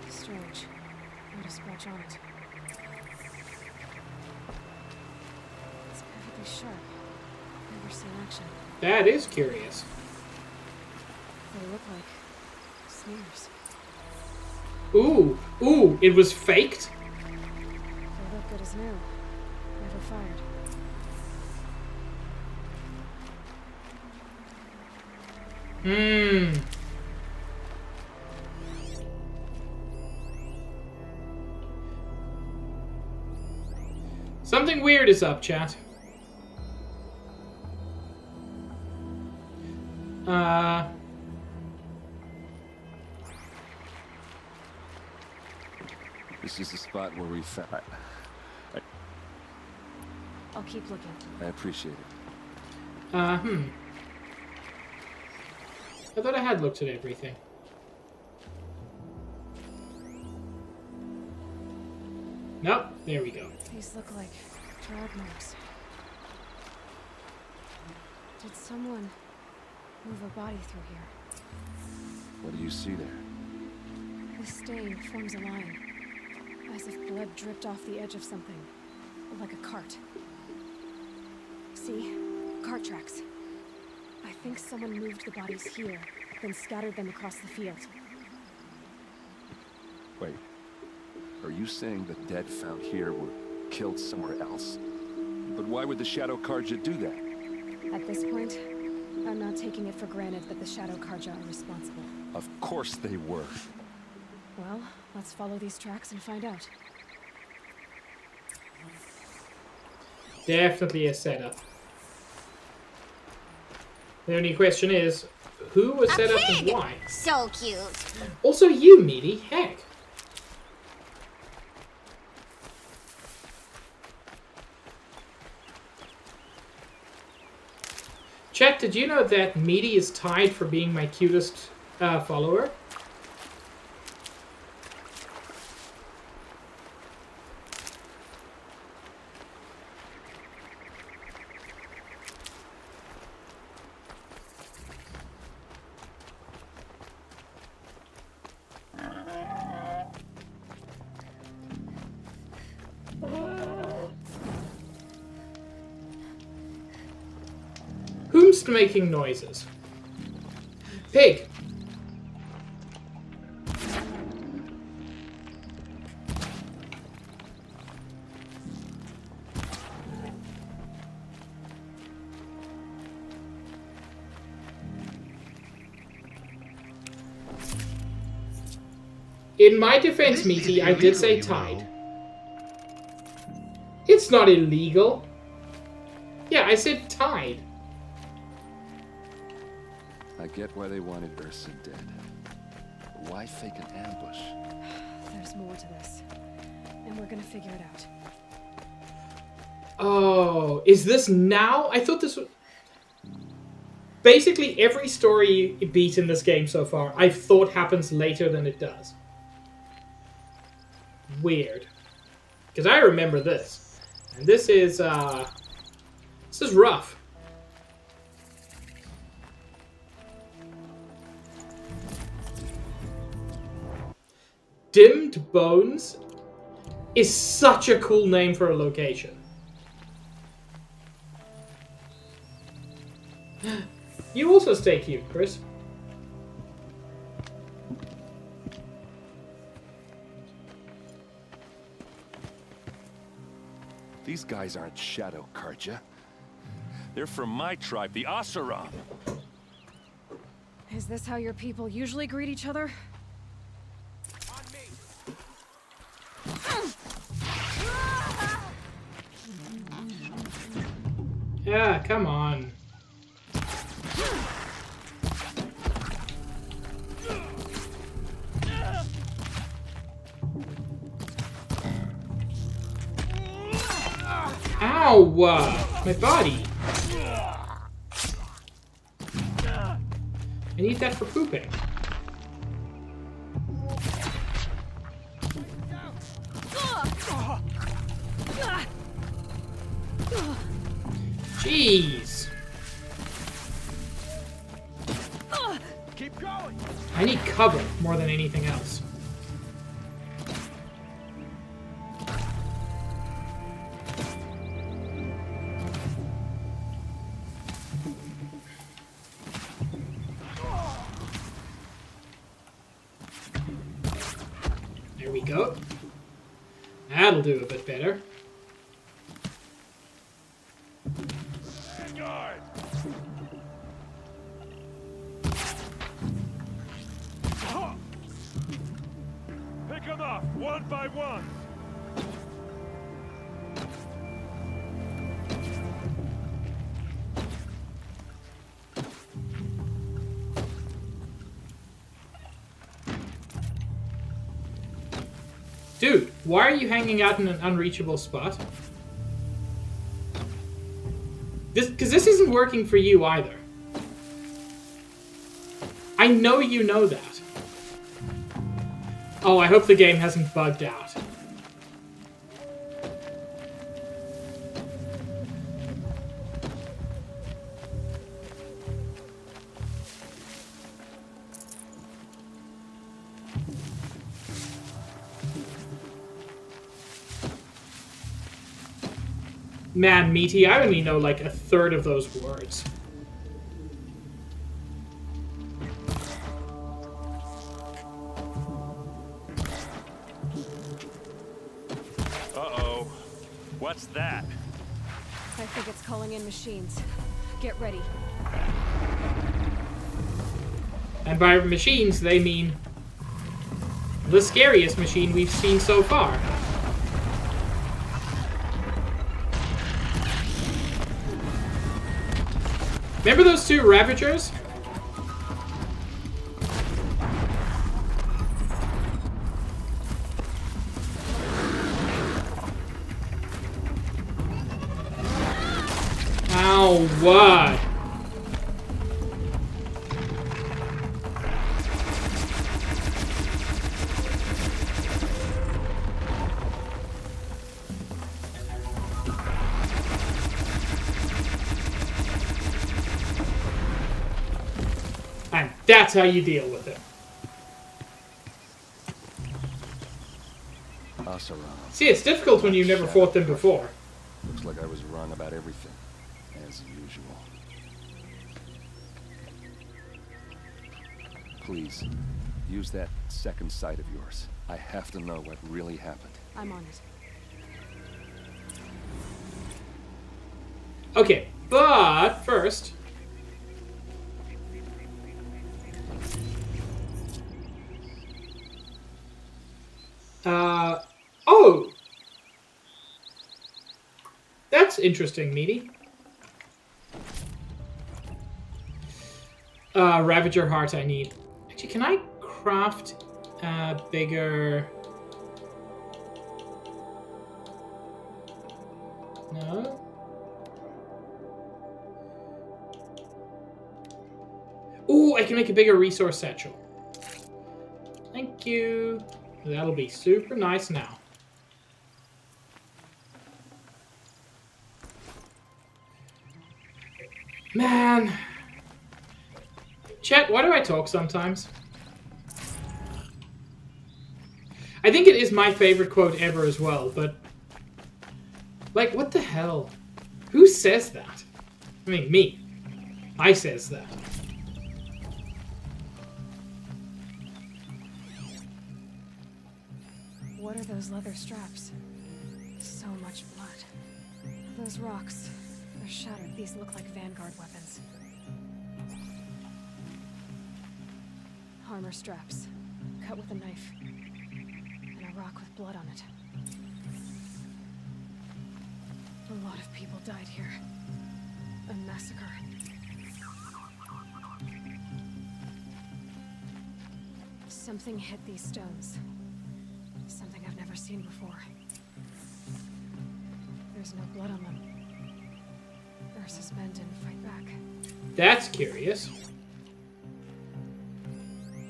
Strange. Not a scratch on it. It's perfectly sharp. Never seen action. That is curious. They look like sneers. Ooh, it was faked? They look good as new. Never fired. Something weird is up, chat. This is the spot where we found... I'll keep looking. I appreciate it. I thought I had looked at everything. Nope, there we go. These look like drag marks. Did someone move a body through here? What do you see there? The stain forms a line, as if blood dripped off the edge of something, like a cart. See? Cart tracks. I think someone moved the bodies here, then scattered them across the field. Wait. Are you saying the dead found here were killed somewhere else? But why would the Shadow Karja do that? At this point, I'm not taking it for granted that the Shadow Karja are responsible. Of course they were. Well, let's follow these tracks and find out. Definitely a setup. The only question is, who was set up and why? So cute. Also you, Meaty. Heck. Chat, did you know that Meaty is tied for being my cutest follower? just making noises. Pig! In my defense, Meaty, I did say tide. It's not illegal. Yeah, I said tide. I get why they wanted Ursa dead. But why fake an ambush? There's more to this. And we're gonna figure it out. Oh, is this now? I thought this was... Basically, every story beat in this game so far, I've thought happens later than it does. Weird. Because I remember this. And this is rough. Dimmed Bones is such a cool name for a location. You also stay cute, Chris. These guys aren't Shadow Karja. They're from my tribe, the Oseram. Is this how your people usually greet each other? Yeah, come on. Ow! My body. I need that for pooping. Jeez. Keep going. I need cover more than anything else. There we go. That'll do a bit better. Guard. Pick them off one by one. Dude, why are you hanging out in an unreachable spot? Because this isn't working for you either. I know you know that. Oh, I hope the game hasn't bugged out. Man, Meaty, I only know like a third of those words. Uh-oh. What's that? I think it's calling in machines. Get ready. And by machines, they mean the scariest machine we've seen so far. Remember those two Ravagers? Ow, what? And that's how you deal with it. Oseram. See, it's difficult when you've never fought them before. Looks like I was wrong about everything, as usual. Please, use that second sight of yours. I have to know what really happened. I'm on it. Okay, but first... oh! That's interesting, Meaty. Ravager Heart I need. Actually, can I craft bigger... No? Ooh, I can make a bigger resource satchel. Thank you. That'll be super nice now. Man. Chat, why do I talk sometimes? I think it is my favorite quote ever as well, but... like, what the hell? Who says that? I mean, me. I says that. What are those leather straps? So much blood. Those rocks. They're shattered. These look like Vanguard weapons. Armor straps. Cut with a knife. And a rock with blood on it. A lot of people died here. A massacre. Something hit these stones. Something I've never seen before. There's no blood on them. Ursa's men didn't fight back. That's curious.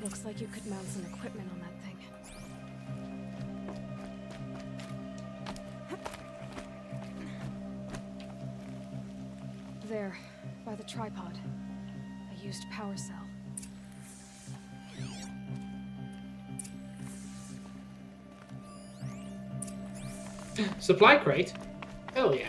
Looks like you could mount some equipment on that thing. There, by the tripod. A used power cell. Supply crate? Hell yeah.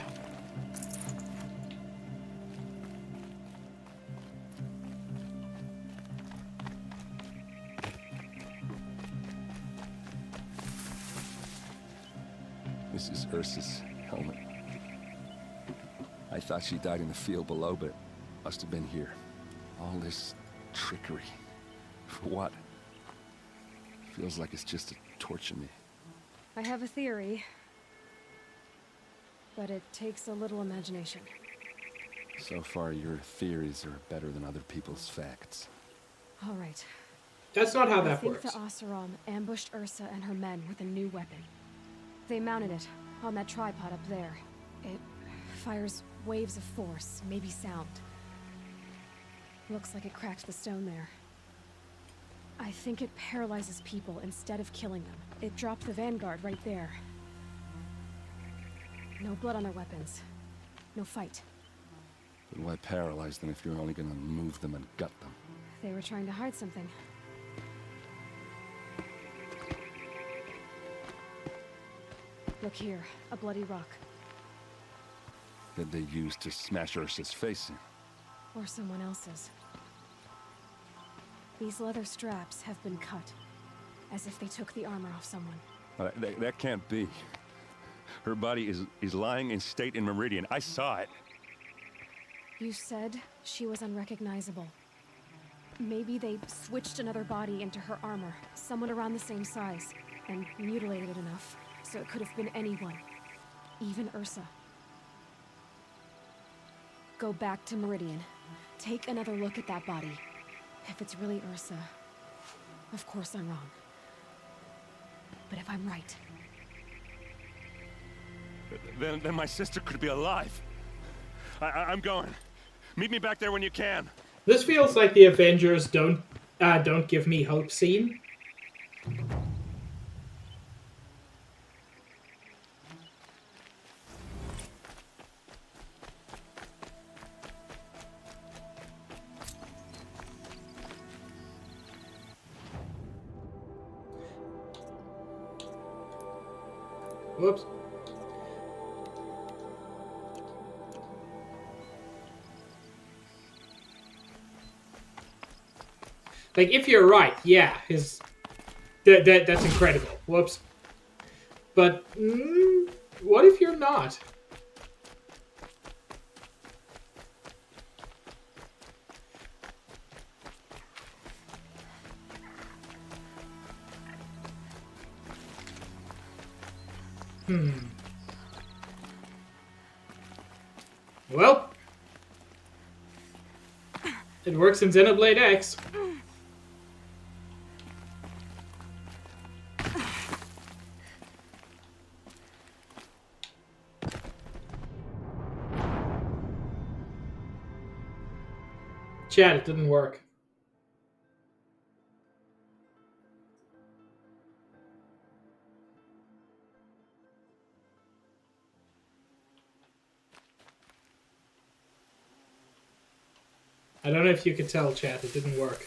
This is Ursa's helmet. I thought she died in the field below, but must have been here. All this trickery. For what? Feels like it's just to torture me. I have a theory. But it takes a little imagination. So far, your theories are better than other people's facts. All right. That's not how that I works. think the Oseram ambushed Ursa and her men with a new weapon. They mounted it on that tripod up there. It fires waves of force, maybe sound. Looks like it cracked the stone there. I think it paralyzes people instead of killing them. It dropped the Vanguard right there. No blood on their weapons. No fight. But why paralyze them if you're only gonna move them and gut them? They were trying to hide something. Look here, a bloody rock. That they used to smash Ursa's face in. Or someone else's. These leather straps have been cut. As if they took the armor off someone. That can't be. Her body is lying in state in Meridian. I saw it. You said she was unrecognizable. Maybe they switched another body into her armor, someone around the same size, and mutilated it enough, so it could have been anyone. Even Ursa. Go back to Meridian. Take another look at that body. If it's really Ursa, of course I'm wrong. But if I'm right... Then my sister could be alive. I'm going. Meet me back there when you can. This feels like the Avengers don't give me hope scene. Whoops. Like, if you're right, yeah, that's incredible. Whoops. But what if you're not? Well, it works in Xenoblade X. Chat, it didn't work. I don't know if you could tell, chat, it didn't work.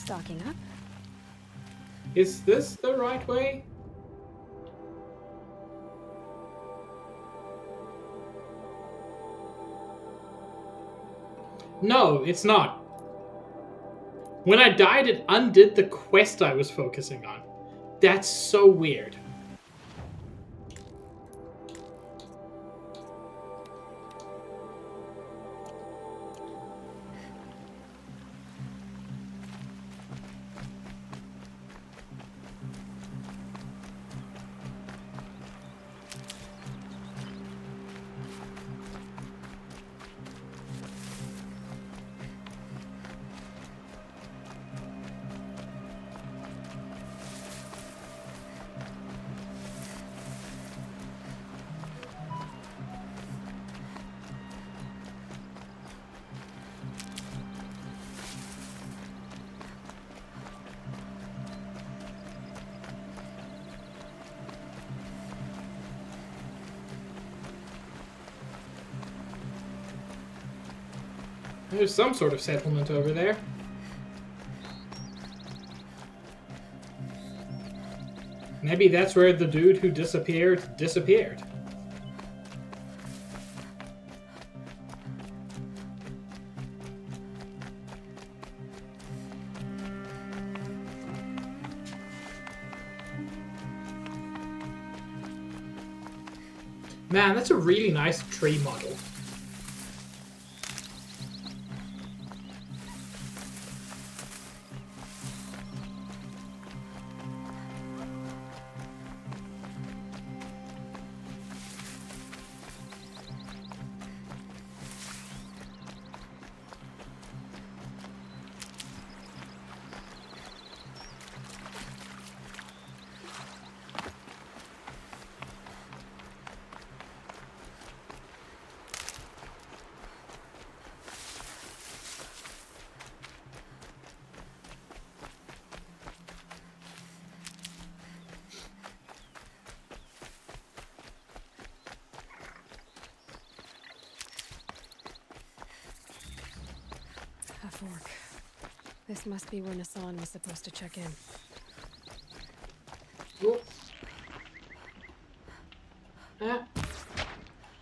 Stocking up. Is this the right way? No, it's not. When I died, it undid the quest I was focusing on. That's so weird. There's some sort of settlement over there. Maybe that's where the dude who disappeared. Man, that's a really nice tree model. A fork. This must be where Nassan was supposed to check in. Oh.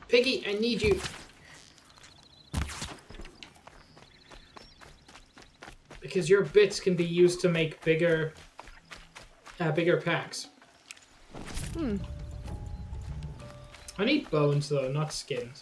Piggy, I need you. Because your bits can be used to make bigger packs. I need bones though, not skins.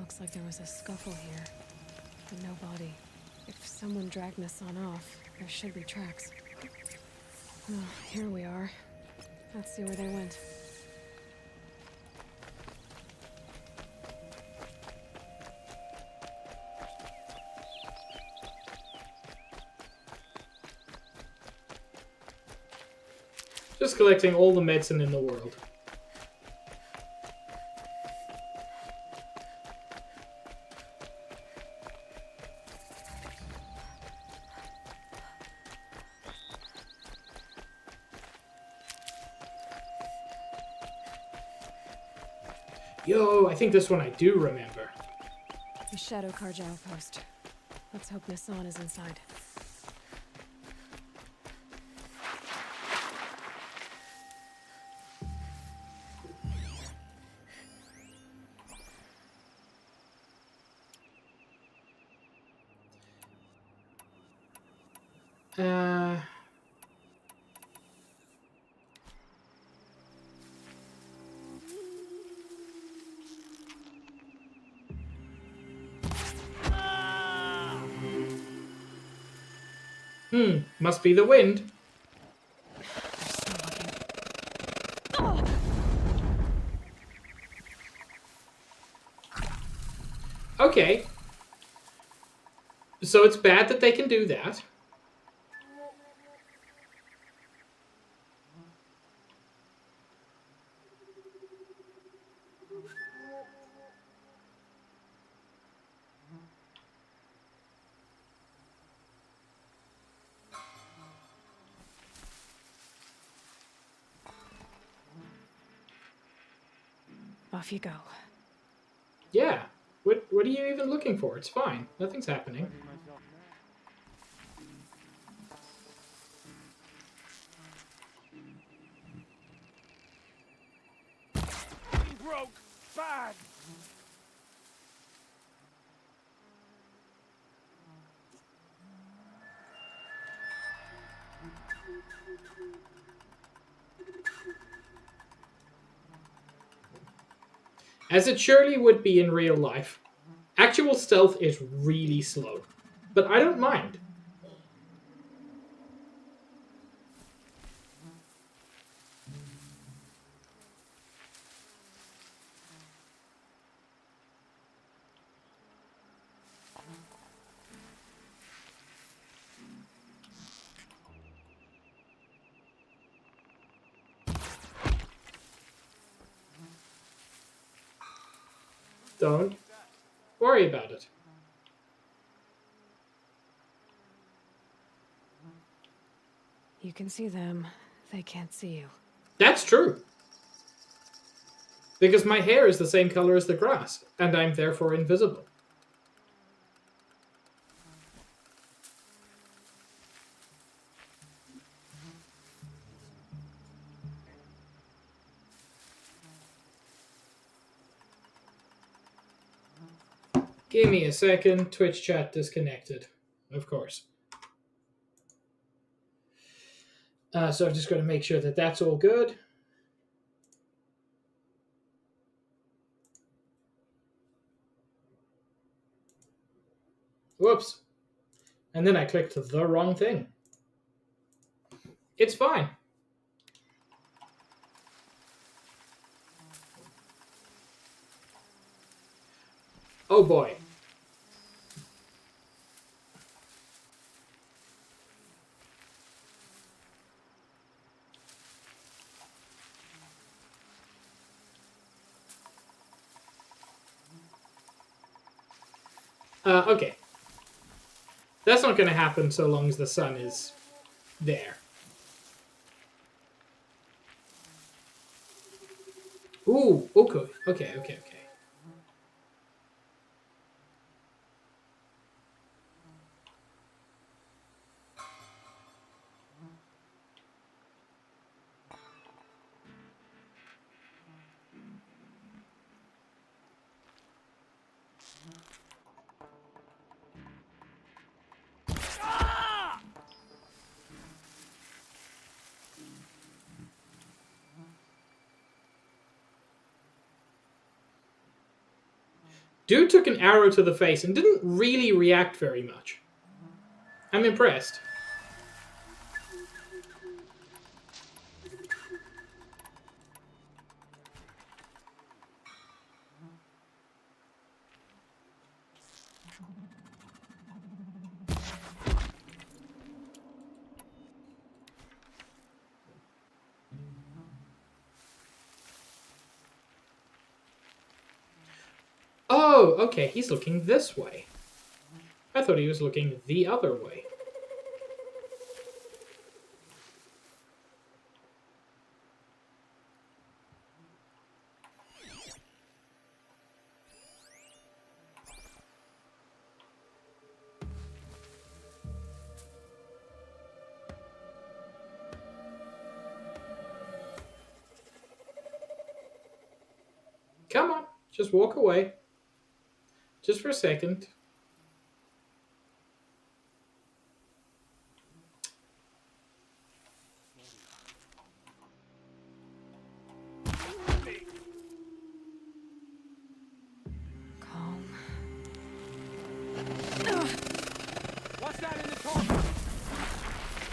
Looks like there was a scuffle here, but no body. If someone dragged Nassan off, there should be tracks. Well, here we are. Let's see where they went. Just collecting all the medicine in the world. Yo, I think this one I do remember. The Shadow Karja outpost. Let's hope Nassan is inside. Must be the wind. Okay. So it's bad that they can do that. Off you go. Yeah. What are you even looking for? It's fine. Nothing's happening. Broke. Bad. As it surely would be in real life, actual stealth is really slow. But I don't mind. Don't worry about it. You can see them. They can't see you. That's true. Because my hair is the same color as the grass, and I'm therefore invisible. Give me a second. Twitch chat disconnected. Of course. So I've just got to make sure that that's all good. Whoops. And then I clicked the wrong thing. It's fine. Oh boy. Okay. That's not going to happen so long as the sun is there. Ooh, okay, okay. Dude took an arrow to the face and didn't really react very much. I'm impressed. Oh, okay, he's looking this way. I thought he was looking the other way. Come on, just walk away. Just for a second. Calm. What's that in the toilet?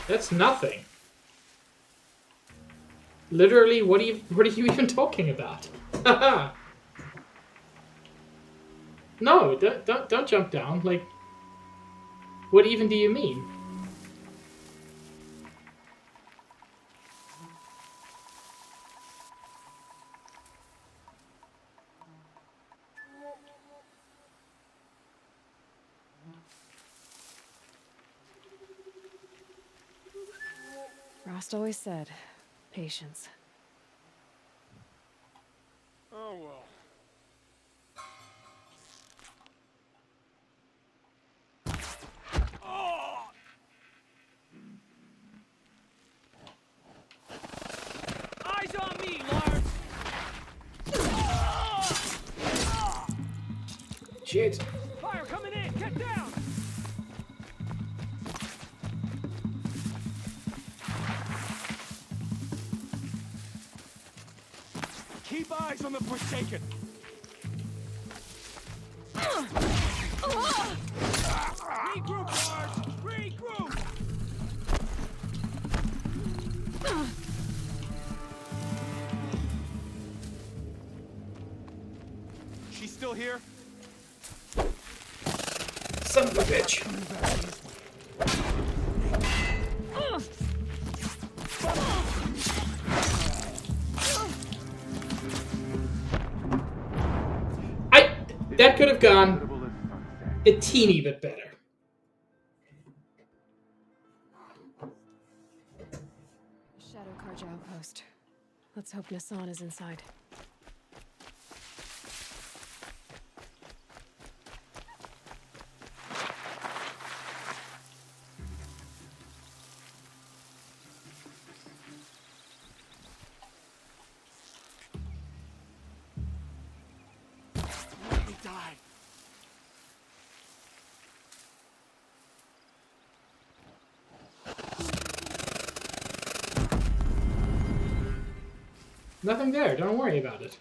That's nothing. Literally, what are you even talking about? Haha. No, don't jump down. Like, what even do you mean? Rost always said, patience. Oh well. Oh! Eyes on me, Lars! Shit. Fire coming in! Get down! Keep eyes on the Forsaken. Regroup, Lars! Regroup! She's still here? Son of a bitch. That could have gone a teeny bit better. Shadow Karja outpost. Let's hope Nassan is inside. Let me die. Nothing there. Don't worry about it.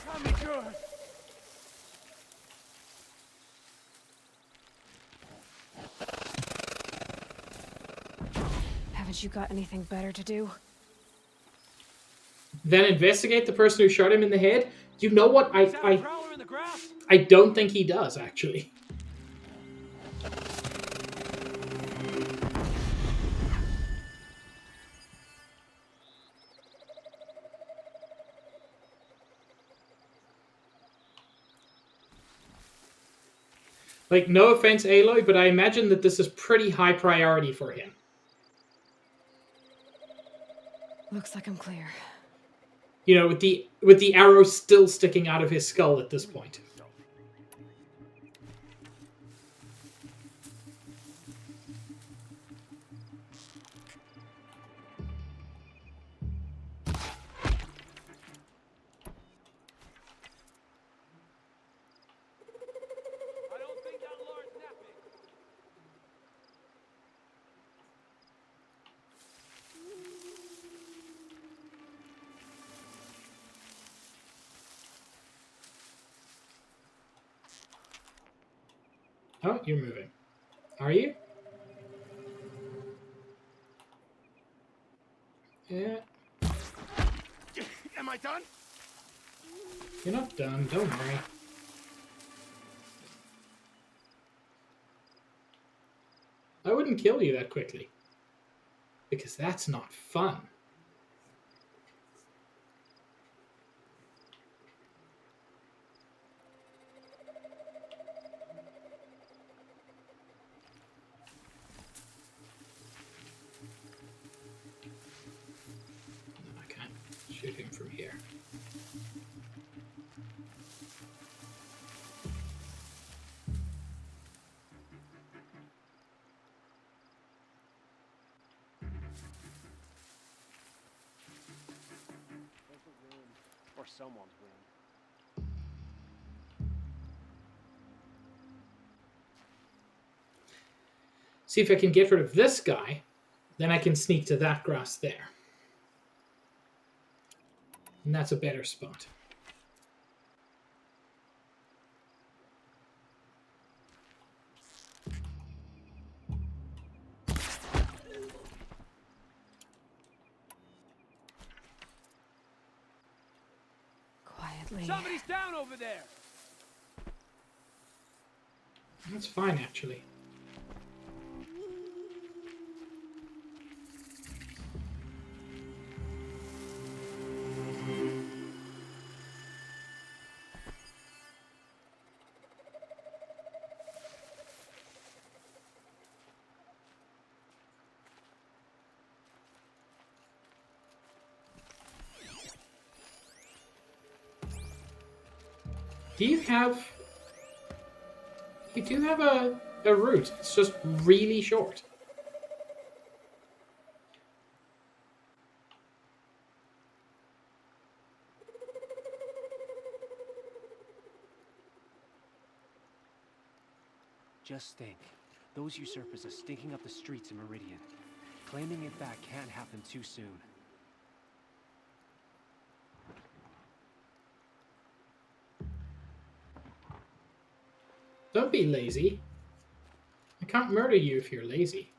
Got me good. Haven't you got anything better to do? Then investigate the person who shot him in the head. You know what? Is that a prowler in the grass? I don't think he does, actually. Like, no offense, Aloy, but I imagine that this is pretty high priority for him. Looks like I'm clear. You know, with the arrow still sticking out of his skull at this point. Oh, you're moving. Are you? Yeah. Am I done? You're not done, don't worry. I wouldn't kill you that quickly. Because that's not fun. No, I can't shoot him from here. Or someone's room. See if I can get rid of this guy, then I can sneak to that grass there. And that's a better spot. Quietly. Somebody's down over there. That's fine, actually. Do you have... You do have a route. It's just really short. Just think. Those usurpers are stinking up the streets in Meridian. Claiming it back can't happen too soon. Don't be lazy. I can't murder you if you're lazy.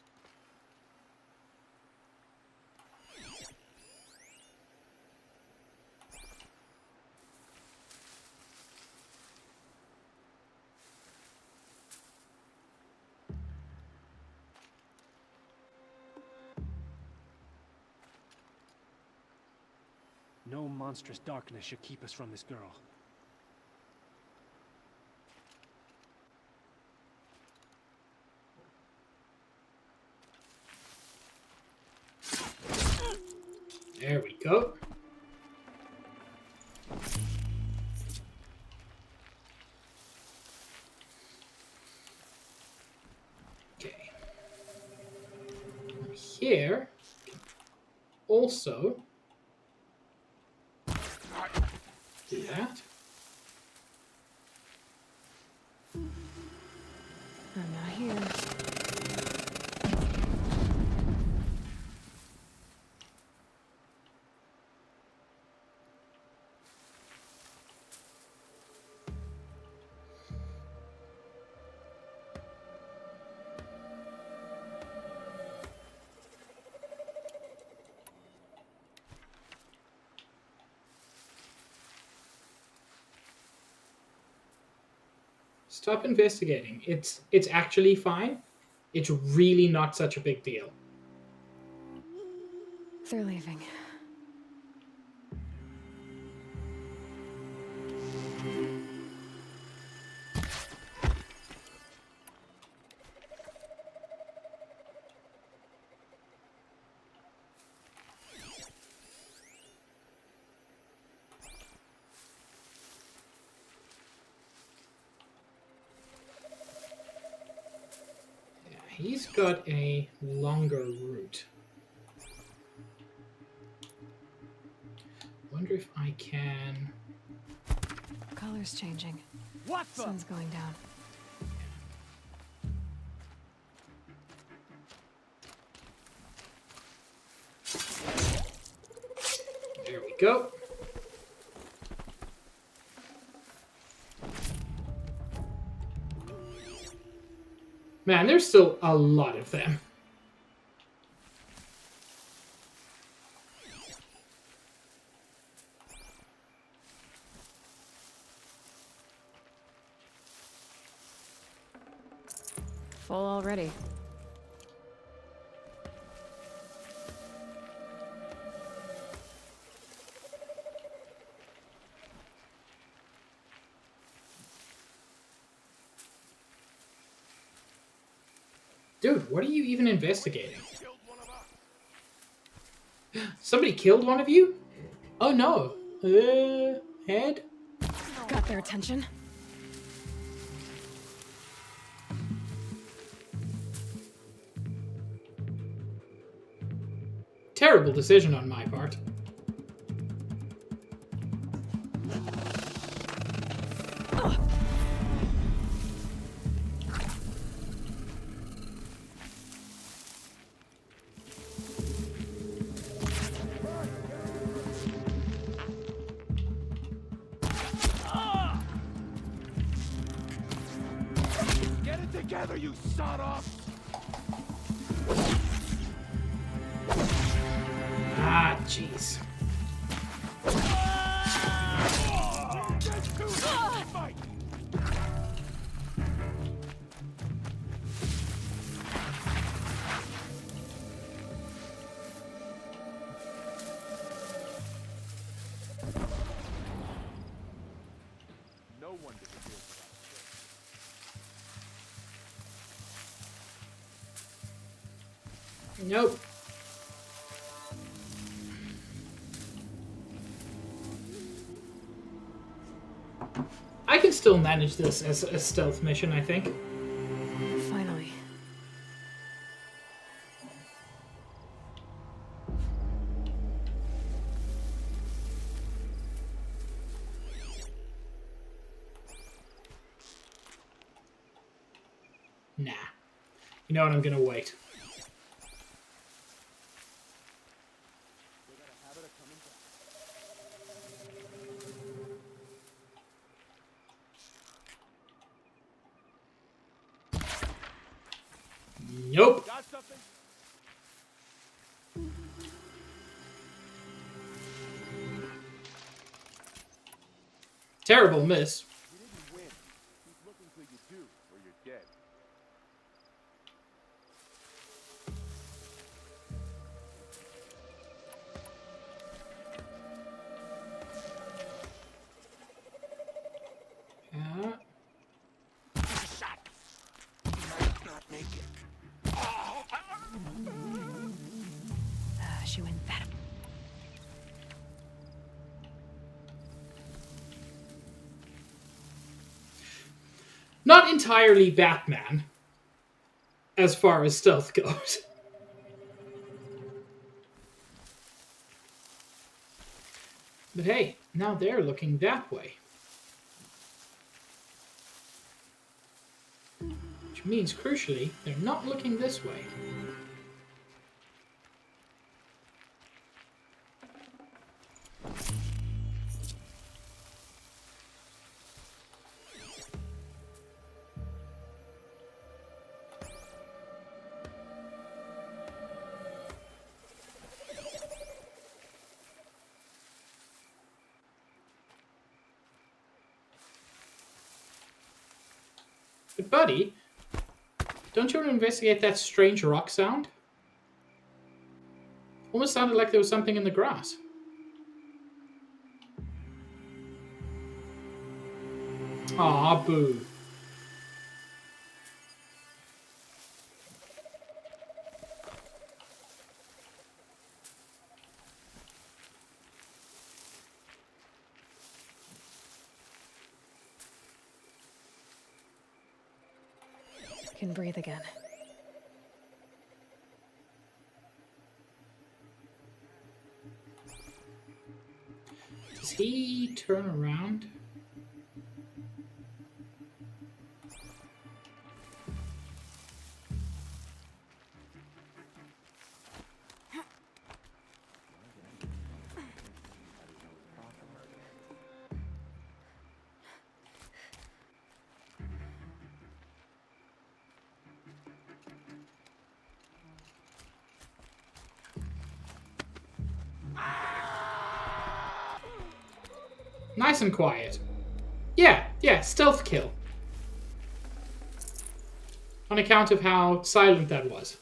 No monstrous darkness should keep us from this girl. There we go. Okay. Here, also do that. I'm not here. Stop investigating. It's actually fine. It's really not such a big deal. They're leaving. He's got a longer route. Wonder if I can... Color's changing. What the? Sun's going down. There we go. Man, there's still a lot of them. Full already. Dude, what are you even investigating? Somebody killed one of you? Oh no. Head? Got their attention. Terrible decision on my part. Get it together, you sawed-off! Ah, jeez. No one disappears without Nope. I can still manage this as a stealth mission, I think. Finally. Nah. You know what? I'm gonna wait. Nope. Got something? Terrible miss. You didn't win. Keep looking till you do, or you're dead. Yeah. Shot. Might not make it. She went that. Not entirely Batman, as far as stealth goes. But hey, now they're looking that way. Which means, crucially, they're not looking this way. But buddy, don't you want to investigate that strange rock sound? Almost sounded like there was something in the grass. Aw, boo. Can breathe again. Does he turn around? Nice and quiet. Yeah, stealth kill. On account of how silent that was.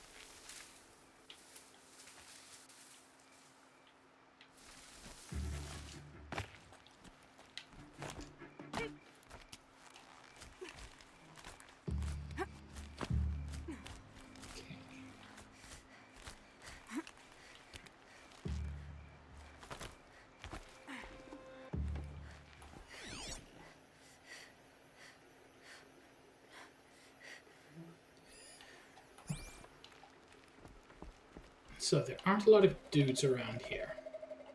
So there aren't a lot of dudes around here.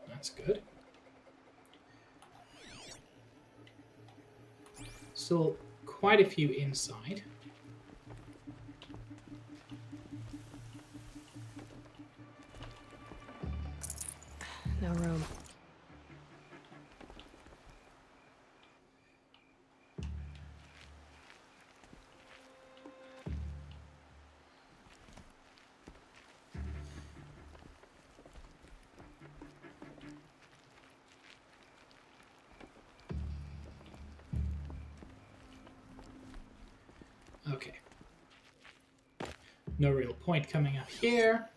That's good. Still quite a few inside. No room. Okay. No real point coming up here.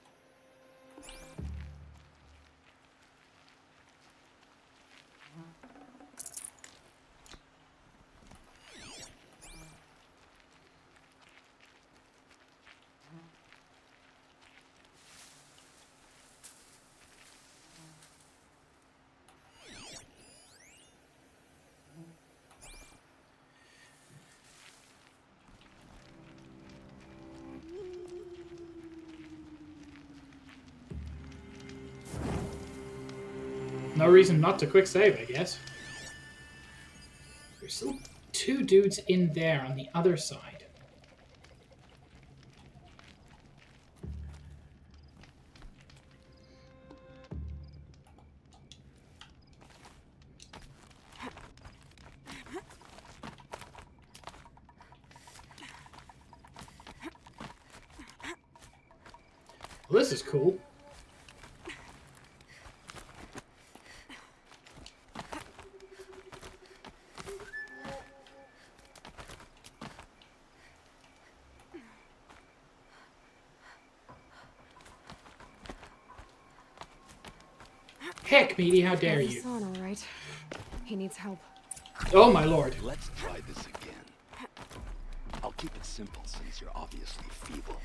No reason not to quick save, I guess. There's still two dudes in there on the other side. Well, this is cool. Heck, Meaty, how dare you? All right. He needs help. Oh my lord. Let's try this again. I'll keep it simple since you're obviously feeble.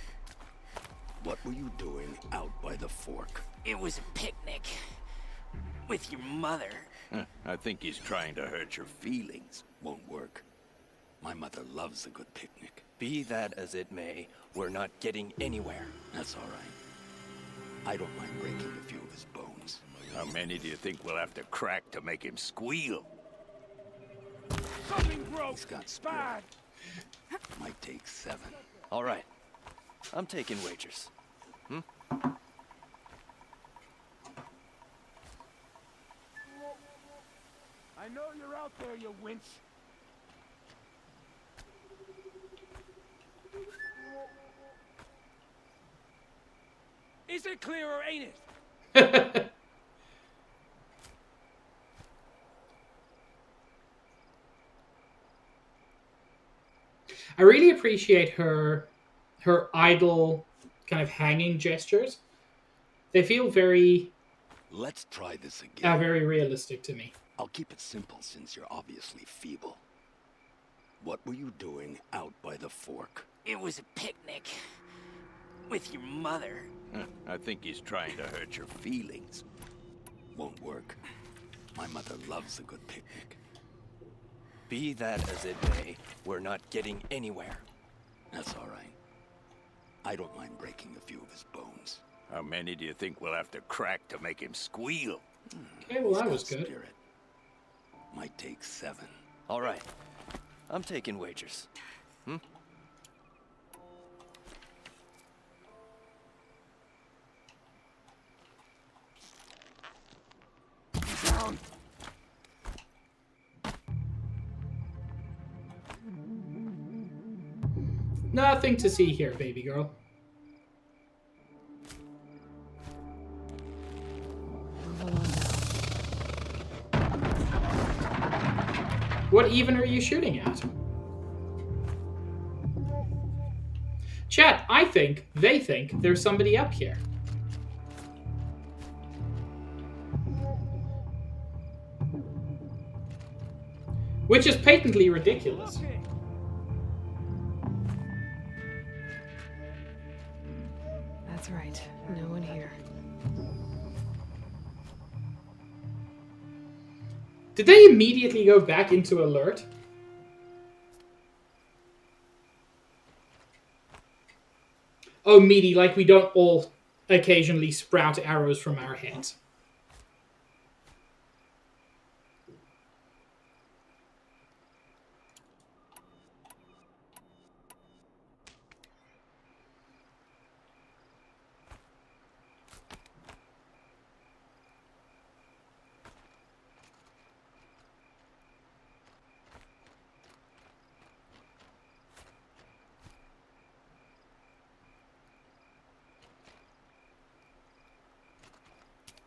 What were you doing out by the fork? It was a picnic. With your mother. I think he's trying to hurt your feelings. Won't work. My mother loves a good picnic. Be that as it may, we're not getting anywhere. That's all right. I don't mind breaking a few of his bones. How many do you think we'll have to crack to make him squeal? Something broke. He's got spirit. Might take 7. All right. I'm taking wagers. I know you're out there, you winch. Is it clear or ain't it? I really appreciate her idle kind of hanging gestures. They feel very Let's try this again. very realistic to me. I'll keep it simple since you're obviously feeble. What were you doing out by the fork? It was a picnic. With your mother. I think he's trying to hurt your feelings. Won't work. My mother loves a good picnic. Be that as it may, we're not getting anywhere. That's all right. I don't mind breaking a few of his bones. How many do you think we'll have to crack to make him squeal? Okay, well, that He's was got good. Spirit. might take 7. All right. I'm taking wagers. Hmm? Down. Nothing to see here, baby girl. What even are you shooting at? Chat, I think, they think, there's somebody up here. Which is patently ridiculous. That's right. No one here. Did they immediately go back into alert? Oh, meaty, like we don't all occasionally sprout arrows from our heads.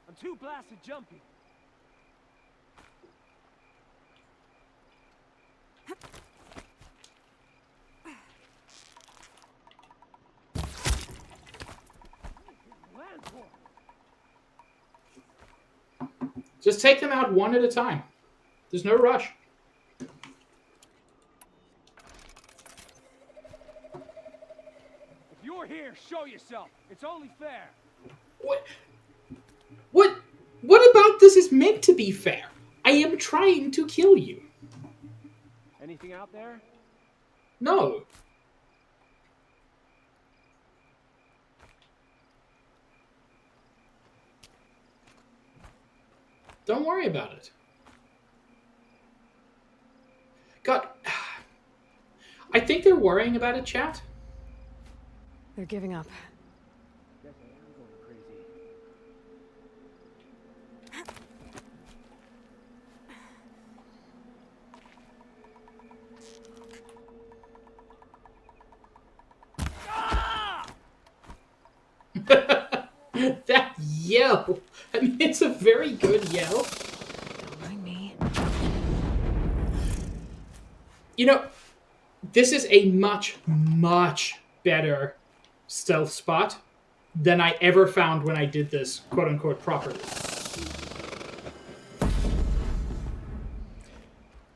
I'm too blasted jumpy. Just take them out one at a time. There's no rush. If you're here, show yourself. It's only fair. What about this is meant to be fair? I am trying to kill you. Anything out there? No. Don't worry about it. God. I think they're worrying about it, chat. They're giving up. Guess I am going crazy. That yell. I mean, it's a very good yell. Don't mind me. You know, this is a much, much better stealth spot than I ever found when I did this, quote-unquote, properly.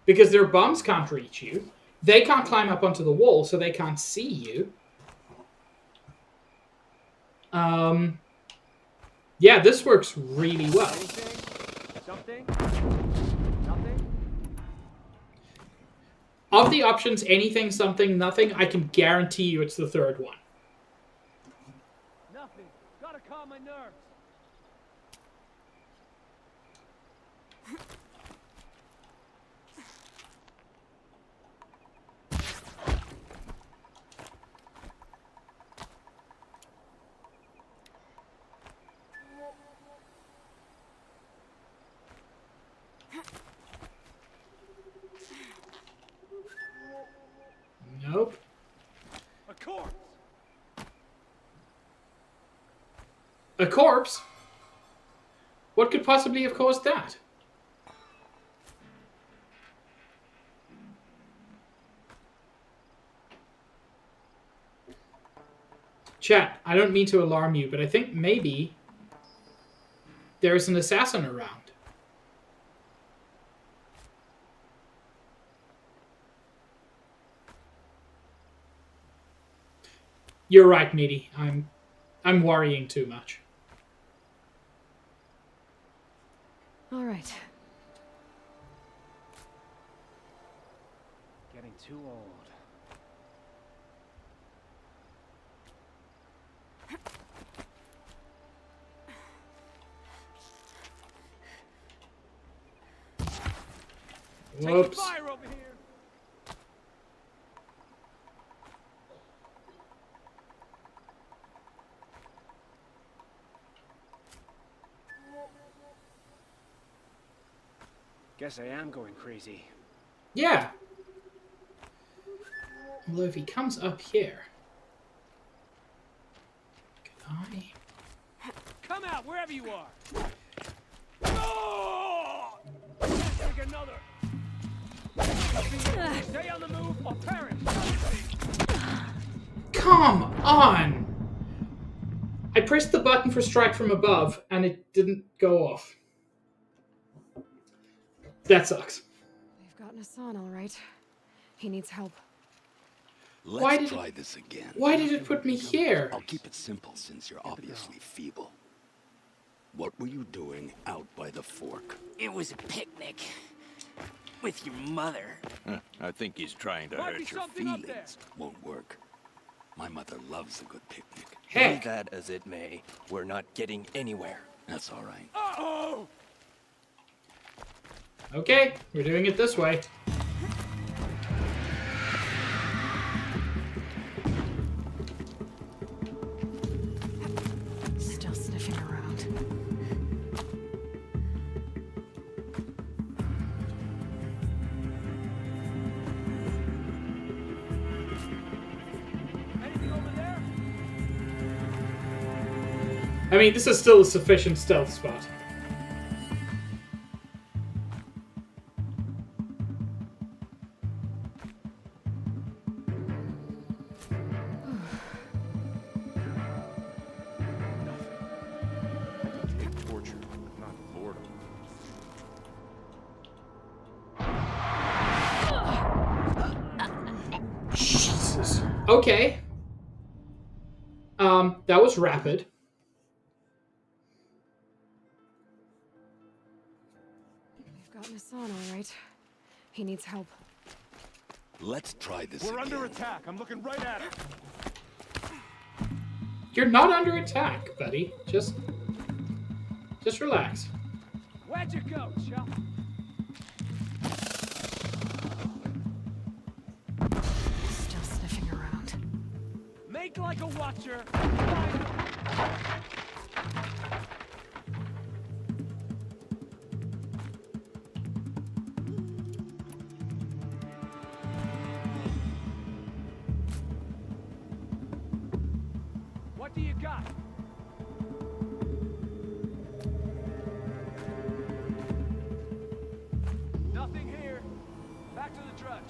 Because their bombs can't reach you. They can't climb up onto the wall, so they can't see you. Yeah, this works really well. Anything? Something? Nothing? Of the options, anything, something, nothing, I can guarantee you it's the third one. Nothing. Gotta calm my nerves. Nope. A corpse. A corpse? What could possibly have caused that? Chat, I don't mean to alarm you, but I think maybe there's an assassin around. You're right, Meaty. I'm worrying too much. All right. Getting too old. Whoops. Fire over here. Guess I am going crazy. Yeah. Although if he comes up here... Can I... Come out, wherever you are. Oh! Take another. Stay on the move or perish. Come on! I pressed the button for strike from above, and it didn't go off. That sucks. They've gotten Hassan, all right. He needs help. Let's try this again. Why did it put me here? I'll keep it simple since you're obviously feeble. What were you doing out by the fork? It was a picnic. With your mother. I think he's trying to Might be hurt your something up there. feelings. Won't work. My mother loves a good picnic. Be that as it may, we're not getting anywhere. That's all right. Uh-oh! Okay, we're doing it this way. Still sniffing around. Anything over there? I mean, this is still a sufficient stealth spot. Torture, not boredom. Jesus. Okay. That was rapid. They've gotten Hassan, all right. He needs help. Let's try this We're again. under attack. I'm looking right at it. You're not under attack, buddy. Just relax. Where'd you go, chump? Still sniffing around. Make like a watcher. What do you got? Nothing here. Back to the drudge.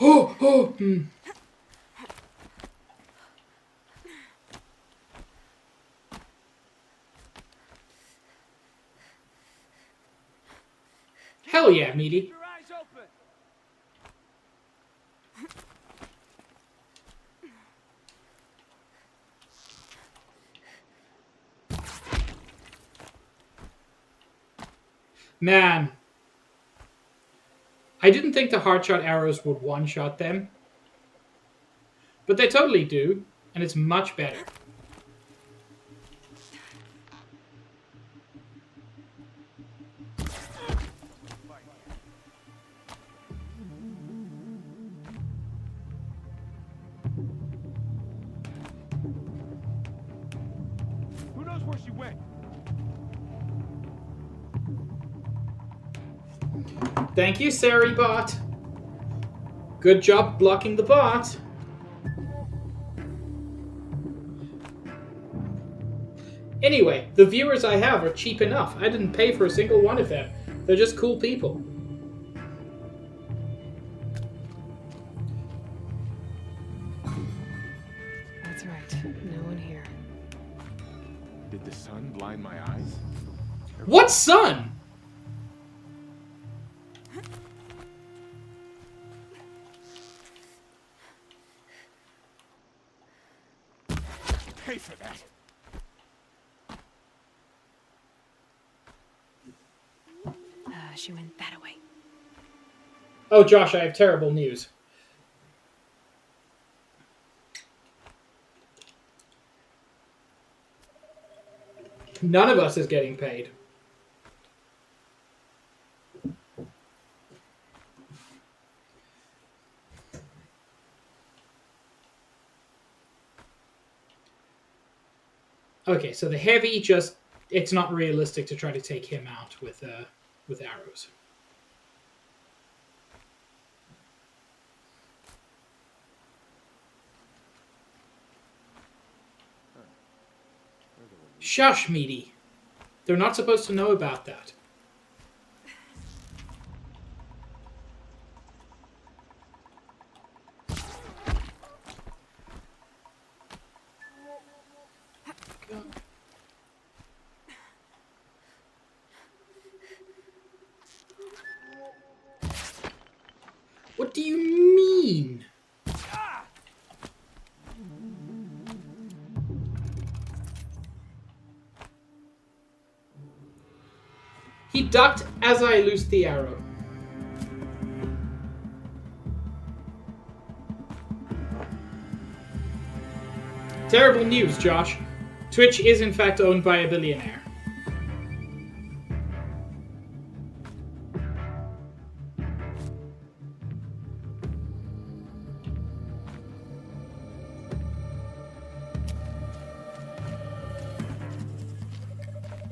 Oh. Hell yeah, meaty. Your eyes open. Man. I didn't think the hardshot arrows would one-shot them. But they totally do, and it's much better. Who knows where she went? Thank you, Saribot. Good job blocking the bot. Anyway, the viewers I have are cheap enough. I didn't pay for a single one of them. They're just cool people. That's right. No one here. Did the sun blind my eyes? What sun? Pay for that. She went that way. Oh, Josh, I have terrible news. None of us is getting paid. Okay, so the heavy just... It's not realistic to try to take him out with arrows. Shush, Meaty. They're not supposed to know about that. What do you mean? He ducked as I loosed the arrow. Terrible news, Josh. Twitch is in fact owned by a billionaire.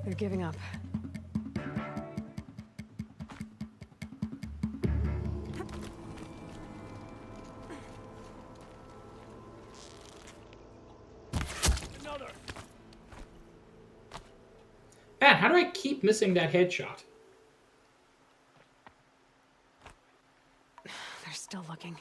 They're giving up. Man, how do I keep missing that headshot? They're still looking.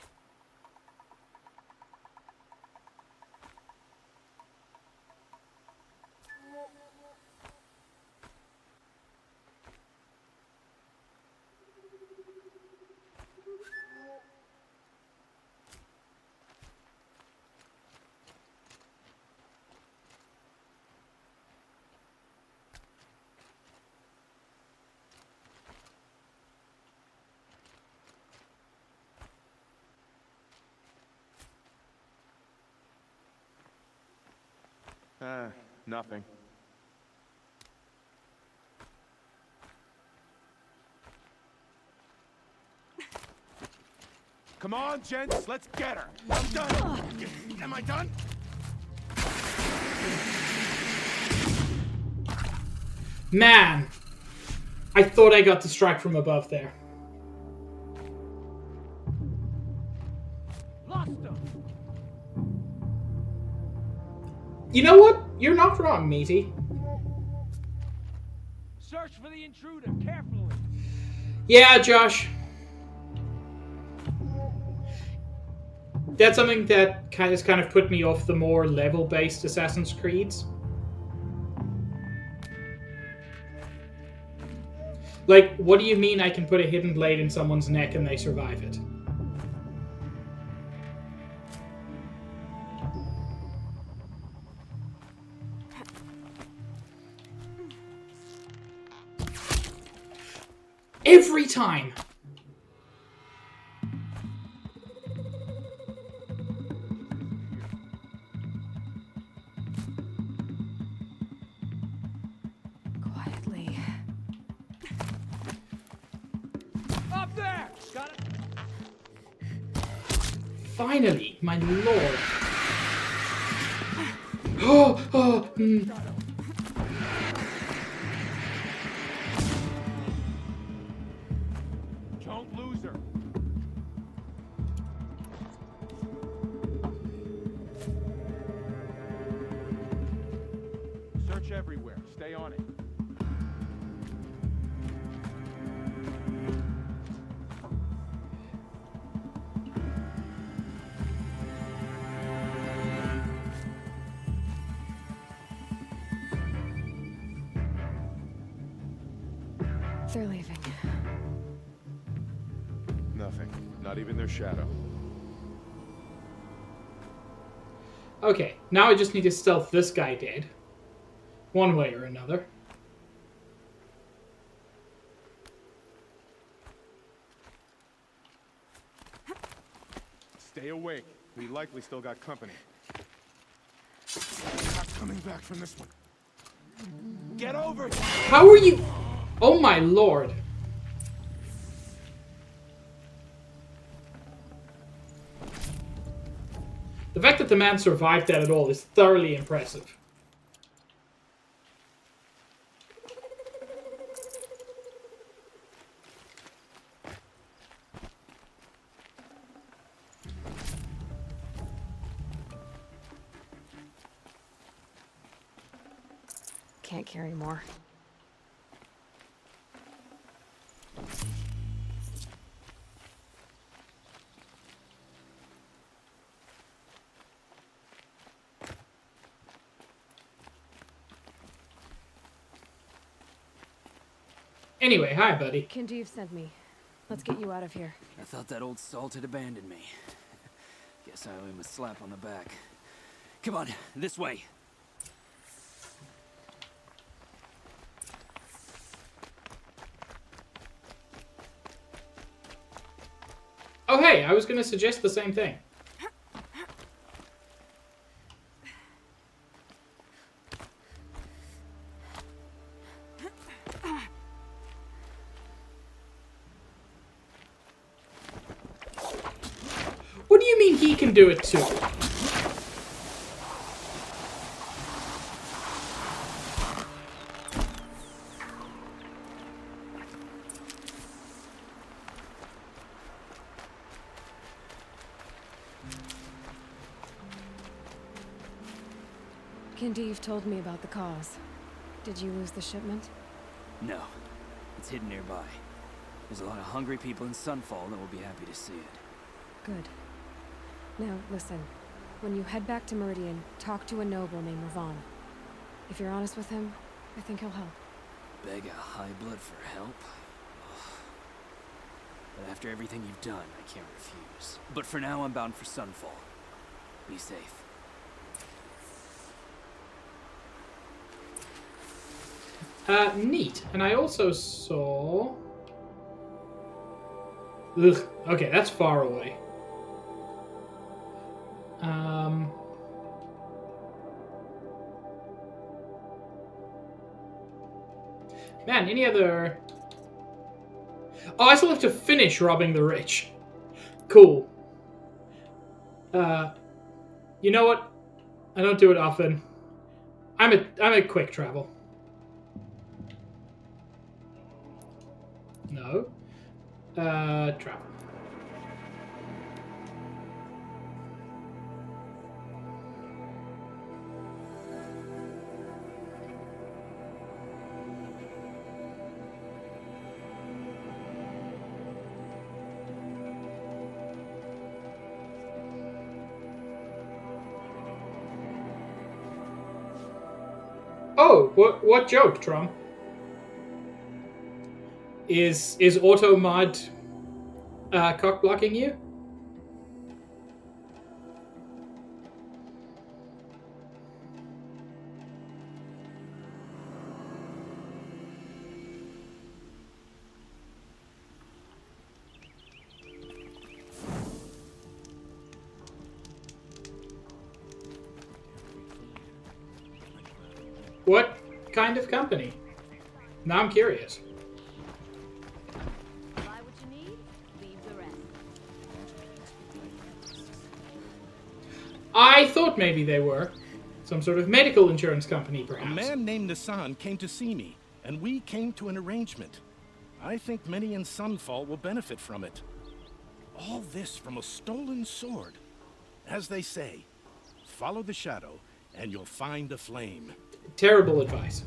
Nothing. Come on, gents, let's get her. I'm done. Am I done? Man, I thought I got the strike from above there. Lost them. You know what? You're not wrong, Meaty. Search for the intruder carefully. Yeah, Josh. That's something that has kind of put me off the more level-based Assassin's Creeds. Like, what do you mean I can put a hidden blade in someone's neck and they survive it? Every time! Quietly. Up there! Got it. Finally, my lord. Oh. Don't lose her. Search everywhere. Stay on it. They're leaving. Nothing. Not even their shadow. Okay, now I just need to stealth this guy dead. One way or another. Stay awake. We likely still got company. We're not coming back from this one. Get over here! How are you? Oh my lord. The fact that the man survived that at all is thoroughly impressive. Can't carry more. Anyway, hi, buddy. Kindeev sent me. Let's get you out of here. I thought that old salt had abandoned me. Guess I owe him a slap on the back. Come on, this way. Oh, hey, I was going to suggest the same thing. What do you mean he can do it too? Kindeev told me about the cause. Did you lose the shipment? No. It's hidden nearby. There's a lot of hungry people in Sunfall that will be happy to see it. Good. Now, listen. When you head back to Meridian, talk to a noble named Ravon. If you're honest with him, I think he'll help. Beg a high blood for help? But after everything you've done, I can't refuse. But for now, I'm bound for Sunfall. Be safe. Neat. And I also saw... Ugh. Okay, that's far away. Man, any other... Oh, I still have to finish robbing the rich. Cool. You know what? I don't do it often. I'm a quick travel. No. Travel. Oh, what joke, Trom? Is auto mod cock blocking you? What kind of company? Now I'm curious. Buy what you need, leave the rest. I thought maybe they were. Some sort of medical insurance company, perhaps. A man named Nassan came to see me, and we came to an arrangement. I think many in Sunfall will benefit from it. All this from a stolen sword. As they say, follow the shadow, and you'll find a flame. Terrible advice.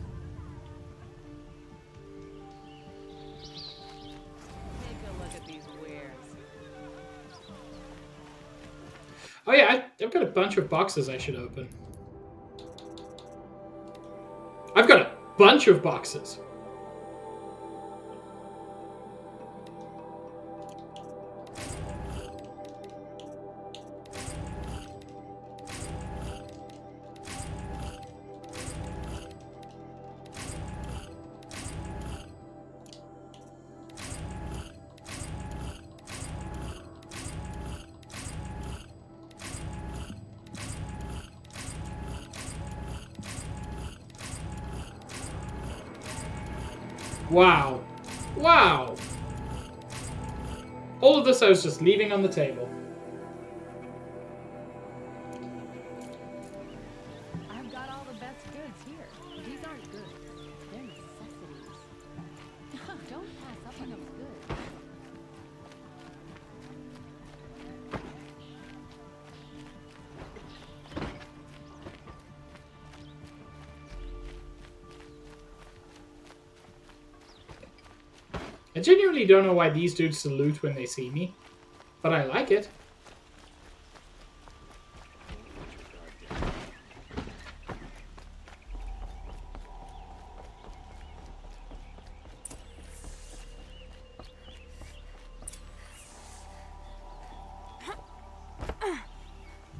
Take a look at these wares. Oh yeah, I've got a bunch of boxes I should open. I've got a bunch of boxes. Wow. Wow. All of this I was just leaving on the table. I've got all the best goods here. These aren't goods. They're necessities. Don't pass up on those goods. I genuinely don't know why these dudes salute when they see me, but I like it.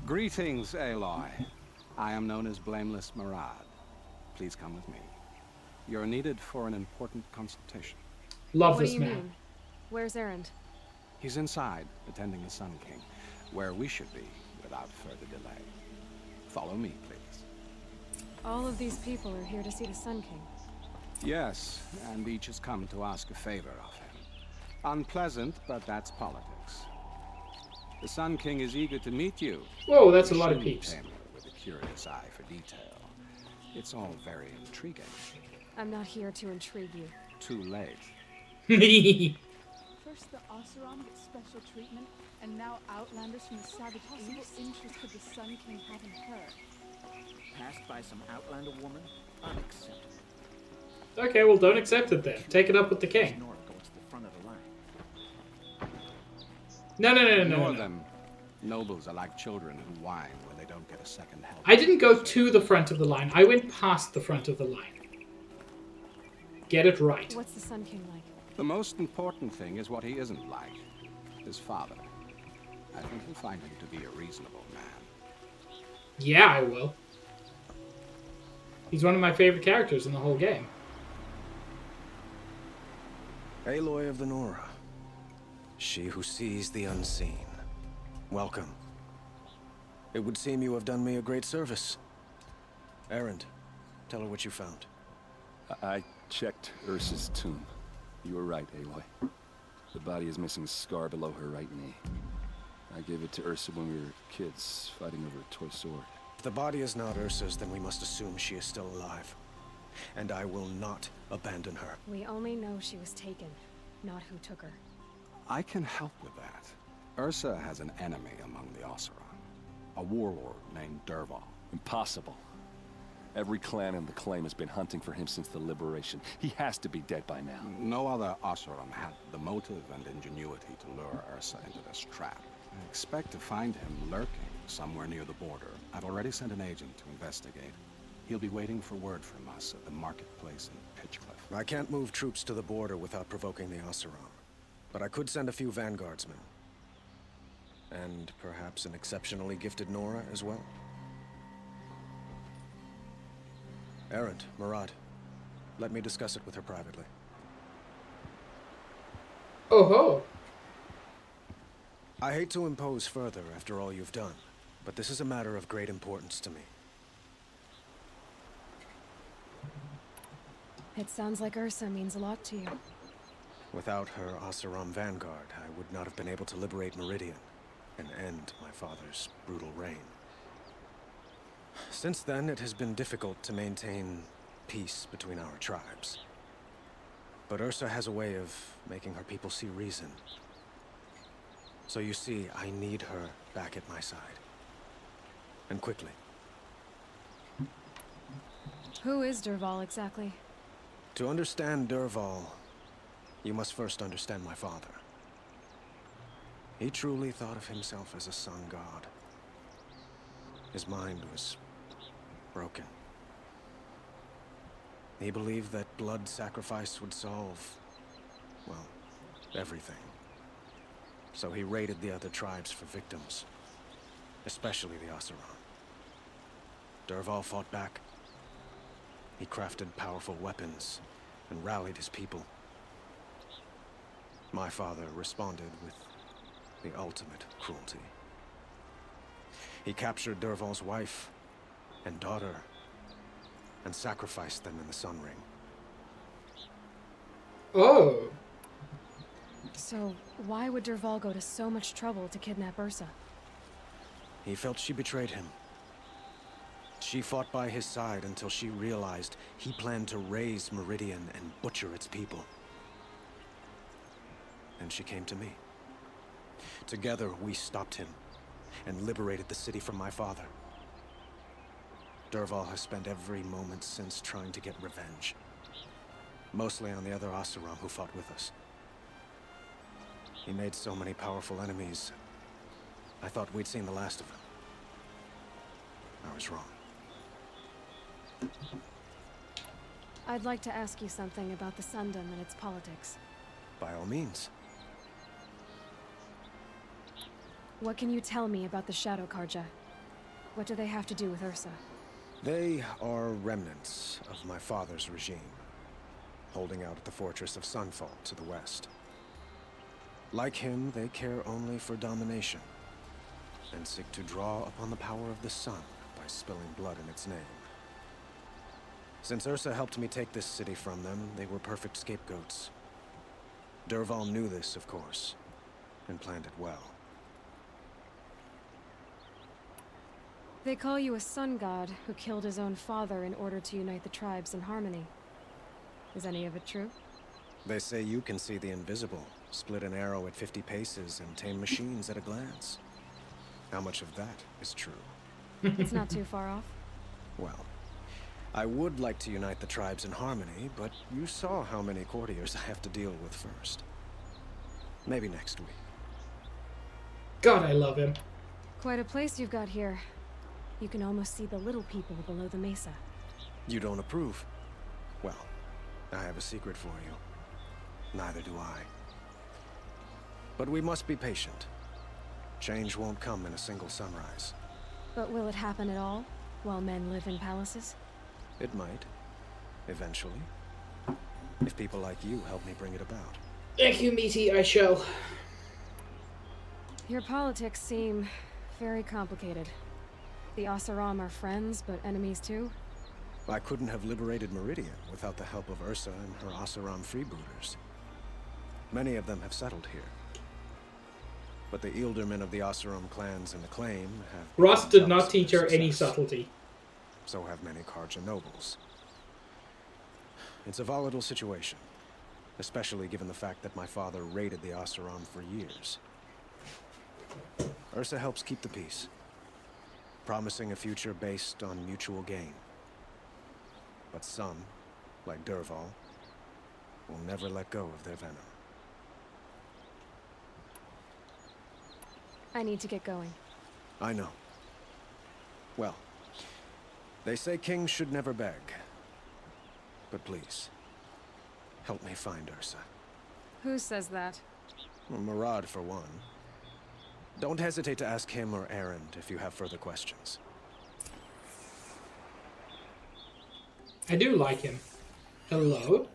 Greetings, Aloy. I am known as Blameless Murad. Please come with me. You're needed for an important consultation. Love what this do you man. mean? Where's Erend? He's inside, attending the Sun King, where we should be without further delay. Follow me, please. All of these people are here to see the Sun King. Yes, and each has come to ask a favor of him. Unpleasant, but that's politics. The Sun King is eager to meet you. Whoa, that's a lot of peeps. Tamer with a curious eye for detail. It's all very intriguing. I'm not here to intrigue you. Too late. First the Oseram get special treatment, and now Outlanders from the Savage East. Interest could the Sun King have in her? Passed by some Outlander woman? Unacceptable. Okay, well, don't accept it then. Take it up with the king. Nora goes to the front of the line. No. Ignore them. Nobles are like children who whine when they don't get a second help. I didn't go to the front of the line. I went past the front of the line. Get it right. What's the Sun King like? The most important thing is what he isn't like. His father. I think you'll find him to be a reasonable man. Yeah, I will. He's one of my favorite characters in the whole game. Aloy of the Nora. She who sees the unseen. Welcome. It would seem you have done me a great service. Erend, tell her what you found. I checked Ursa's tomb. You were right, Aloy. The body is missing a scar below her right knee. I gave it to Ursa when we were kids, fighting over a toy sword. If the body is not Ursa's, then we must assume she is still alive. And I will not abandon her. We only know she was taken, not who took her. I can help with that. Ursa has an enemy among the Oseram. A warlord named Dervahl. Impossible. Every clan in the claim has been hunting for him since the liberation. He has to be dead by now. No other Oseram had the motive and ingenuity to lure Ursa into this trap. I expect to find him lurking somewhere near the border. I've already sent an agent to investigate. He'll be waiting for word from us at the marketplace in Pitchcliff. I can't move troops to the border without provoking the Oseram. But I could send a few vanguardsmen. And perhaps an exceptionally gifted Nora as well. Erend, Murad, let me discuss it with her privately. Oh ho! I hate to impose further after all you've done, but this is a matter of great importance to me. It sounds like Ursa means a lot to you. Without her Oseram vanguard, I would not have been able to liberate Meridian and end my father's brutal reign. Since then, it has been difficult to maintain peace between our tribes. But Ursa has a way of making her people see reason. So you see, I need her back at my side. And quickly. Who is Dervahl exactly? To understand Dervahl, you must first understand my father. He truly thought of himself as a sun god. His mind was broken. He believed that blood sacrifice would solve, well, everything. So he raided the other tribes for victims, especially the Oseram. Dervahl fought back. He crafted powerful weapons and rallied his people. My father responded with the ultimate cruelty. He captured Dervahl's wife and daughter and sacrificed them in the Sun Ring. Oh. So, why would Dervahl go to so much trouble to kidnap Ursa? He felt she betrayed him. She fought by his side until she realized he planned to raise Meridian and butcher its people. And she came to me. Together, we stopped him and liberated the city from my father. Dervahl has spent every moment since trying to get revenge. Mostly on the other Oseram who fought with us. He made so many powerful enemies, I thought we'd seen the last of him. I was wrong. I'd like to ask you something about the Sundom and its politics. By all means. What can you tell me about the Shadow Karja? What do they have to do with Ursa? They are remnants of my father's regime, holding out at the fortress of Sunfall to the west. Like him, they care only for domination, and seek to draw upon the power of the sun by spilling blood in its name. Since Ursa helped me take this city from them, they were perfect scapegoats. Dervahl knew this, of course, and planned it well. They call you a sun god who killed his own father in order to unite the tribes in harmony. Is any of it true? They say you can see the invisible, split an arrow at 50 paces, and tame machines at a glance. How much of that is true? It's not too far off. Well, I would like to unite the tribes in harmony, but you saw how many courtiers I have to deal with first. Maybe next week. God, I love him. Quite a place you've got here. You can almost see the little people below the mesa. You don't approve? Well, I have a secret for you. Neither do I. But we must be patient. Change won't come in a single sunrise. But will it happen at all, while men live in palaces? It might. Eventually. If people like you help me bring it about. Thank you, Meaty, I shall. Your politics seem very complicated. The Oseram are friends, but enemies too? I couldn't have liberated Meridian without the help of Ursa and her Oseram freebooters. Many of them have settled here. But the Ealdormen of the Oseram clans and Acclaim have... Ross did not teach her any subtlety. So have many Karja nobles. It's a volatile situation, especially given the fact that my father raided the Oseram for years. Ursa helps keep the peace, promising a future based on mutual gain. But some, like Dervahl, will never let go of their venom. I need to get going. I know. Well, they say kings should never beg. But please, help me find Ursa. Who says that? Well, Murad, for one. Don't hesitate to ask him or Erend if you have further questions. I do like him. Hello?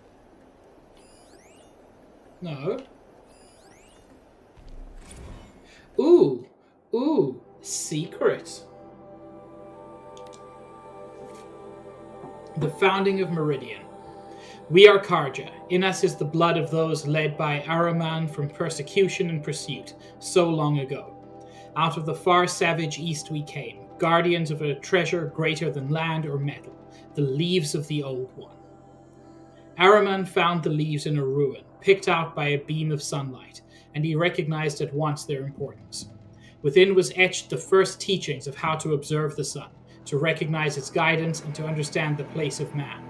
No. Ooh. Ooh. Secret. The founding of Meridian. We are Karja. In us is the blood of those led by Ahriman from persecution and pursuit so long ago. Out of the far savage east we came, guardians of a treasure greater than land or metal, the leaves of the Old One. Ahriman found the leaves in a ruin, picked out by a beam of sunlight, and he recognized at once their importance. Within was etched the first teachings of how to observe the sun, to recognize its guidance, and to understand the place of man.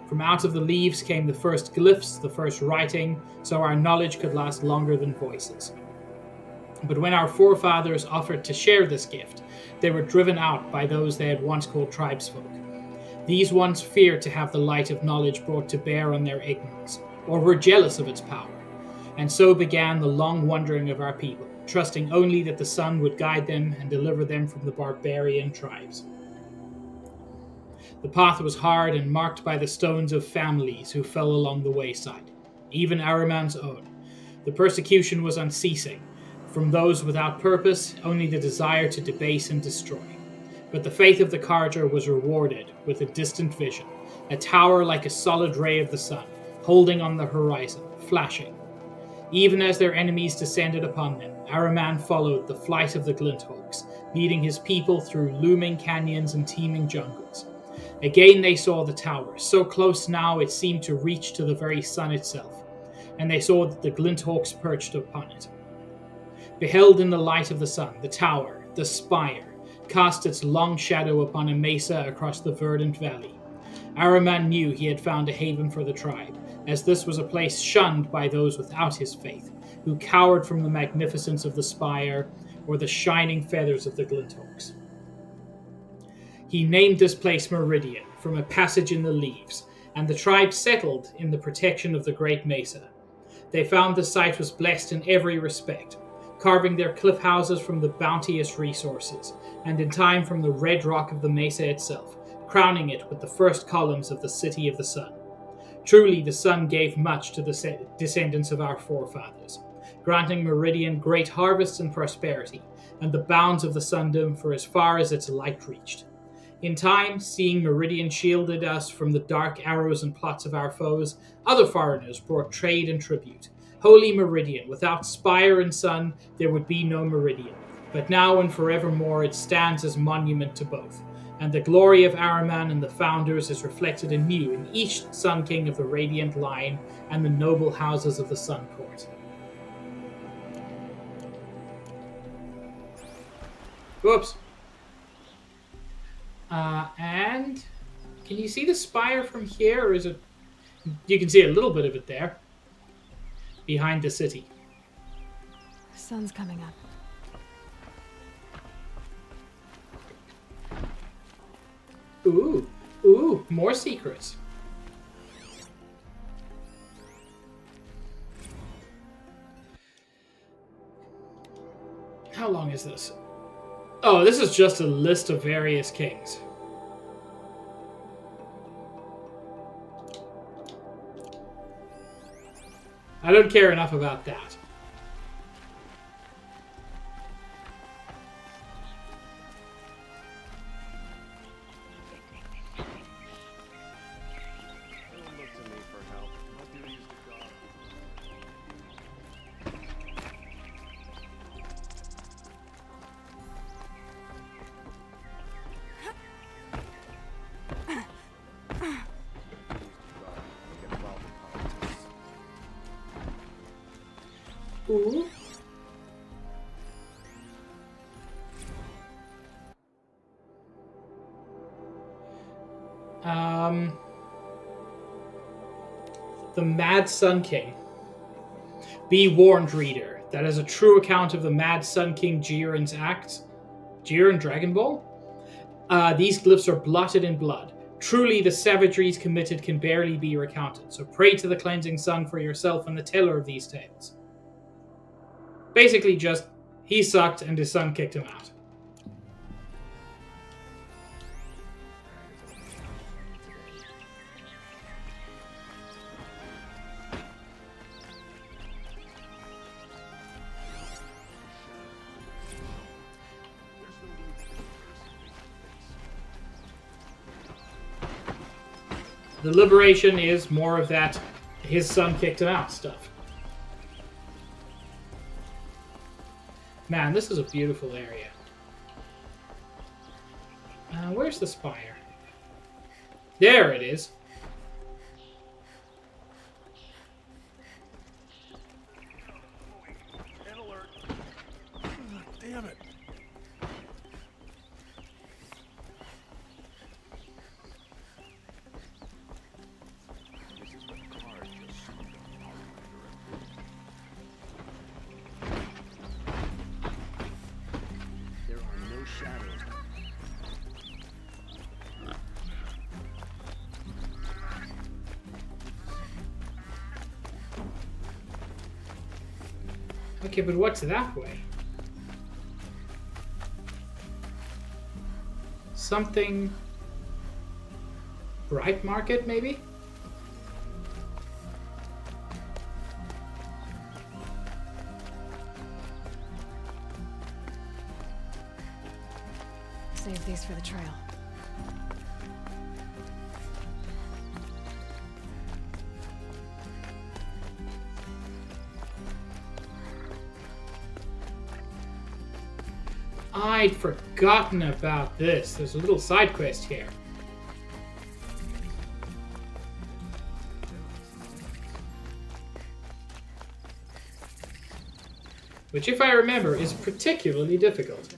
From out of the leaves came the first glyphs, the first writing, so our knowledge could last longer than voices. But when our forefathers offered to share this gift, they were driven out by those they had once called tribesfolk. These ones feared to have the light of knowledge brought to bear on their ignorance, or were jealous of its power. And so began the long wandering of our people, trusting only that the sun would guide them and deliver them from the barbarian tribes. The path was hard and marked by the stones of families who fell along the wayside, even Ahriman's own. The persecution was unceasing. From those without purpose, only the desire to debase and destroy. But the faith of the Karja was rewarded with a distant vision, a tower like a solid ray of the sun, holding on the horizon, flashing. Even as their enemies descended upon them, Araman followed the flight of the Glinthawks, leading his people through looming canyons and teeming jungles. Again they saw the tower, so close now it seemed to reach to the very sun itself, and they saw that the Glinthawks perched upon it. Beheld in the light of the sun, the tower, the spire, cast its long shadow upon a mesa across the verdant valley. Araman knew he had found a haven for the tribe, as this was a place shunned by those without his faith, who cowered from the magnificence of the spire or the shining feathers of the Glinthawks. He named this place Meridian, from a passage in the leaves, and the tribe settled in the protection of the great mesa. They found the site was blessed in every respect, carving their cliff houses from the bounteous resources, and in time from the red rock of the mesa itself, crowning it with the first columns of the City of the Sun. Truly, the sun gave much to the descendants of our forefathers, granting Meridian great harvests and prosperity, and the bounds of the sundom for as far as its light reached. In time, seeing Meridian shielded us from the dark arrows and plots of our foes, other foreigners brought trade and tribute. Holy Meridian, without spire and sun, there would be no Meridian. But now and forevermore it stands as monument to both, and the glory of Araman and the founders is reflected anew in each Sun King of the Radiant line and the noble houses of the Sun Court. Whoops. And can you see the spire from here, or is it... You can see a little bit of it there, behind the city. The sun's coming up. Ooh, more secrets. How long is this? Oh, this is just a list of various kings. I don't care enough about that. Ooh. The Mad Sun King. Be warned, reader, that is a true account of the Mad Sun King Jiren's acts. Jiren Dragon Ball? These glyphs are blotted in blood. Truly, the savageries committed can barely be recounted, so pray to the cleansing sun for yourself and the teller of these tales. Basically just, he sucked and his son kicked him out. The liberation is more of that his son kicked him out stuff. Man, this is a beautiful area. Where's the spire? There it is. Damn it. Okay, but what's that way? Something... Bright Market, maybe? Save these for the trail. I'd forgotten about this. There's a little side quest here. Which, if I remember, is particularly difficult.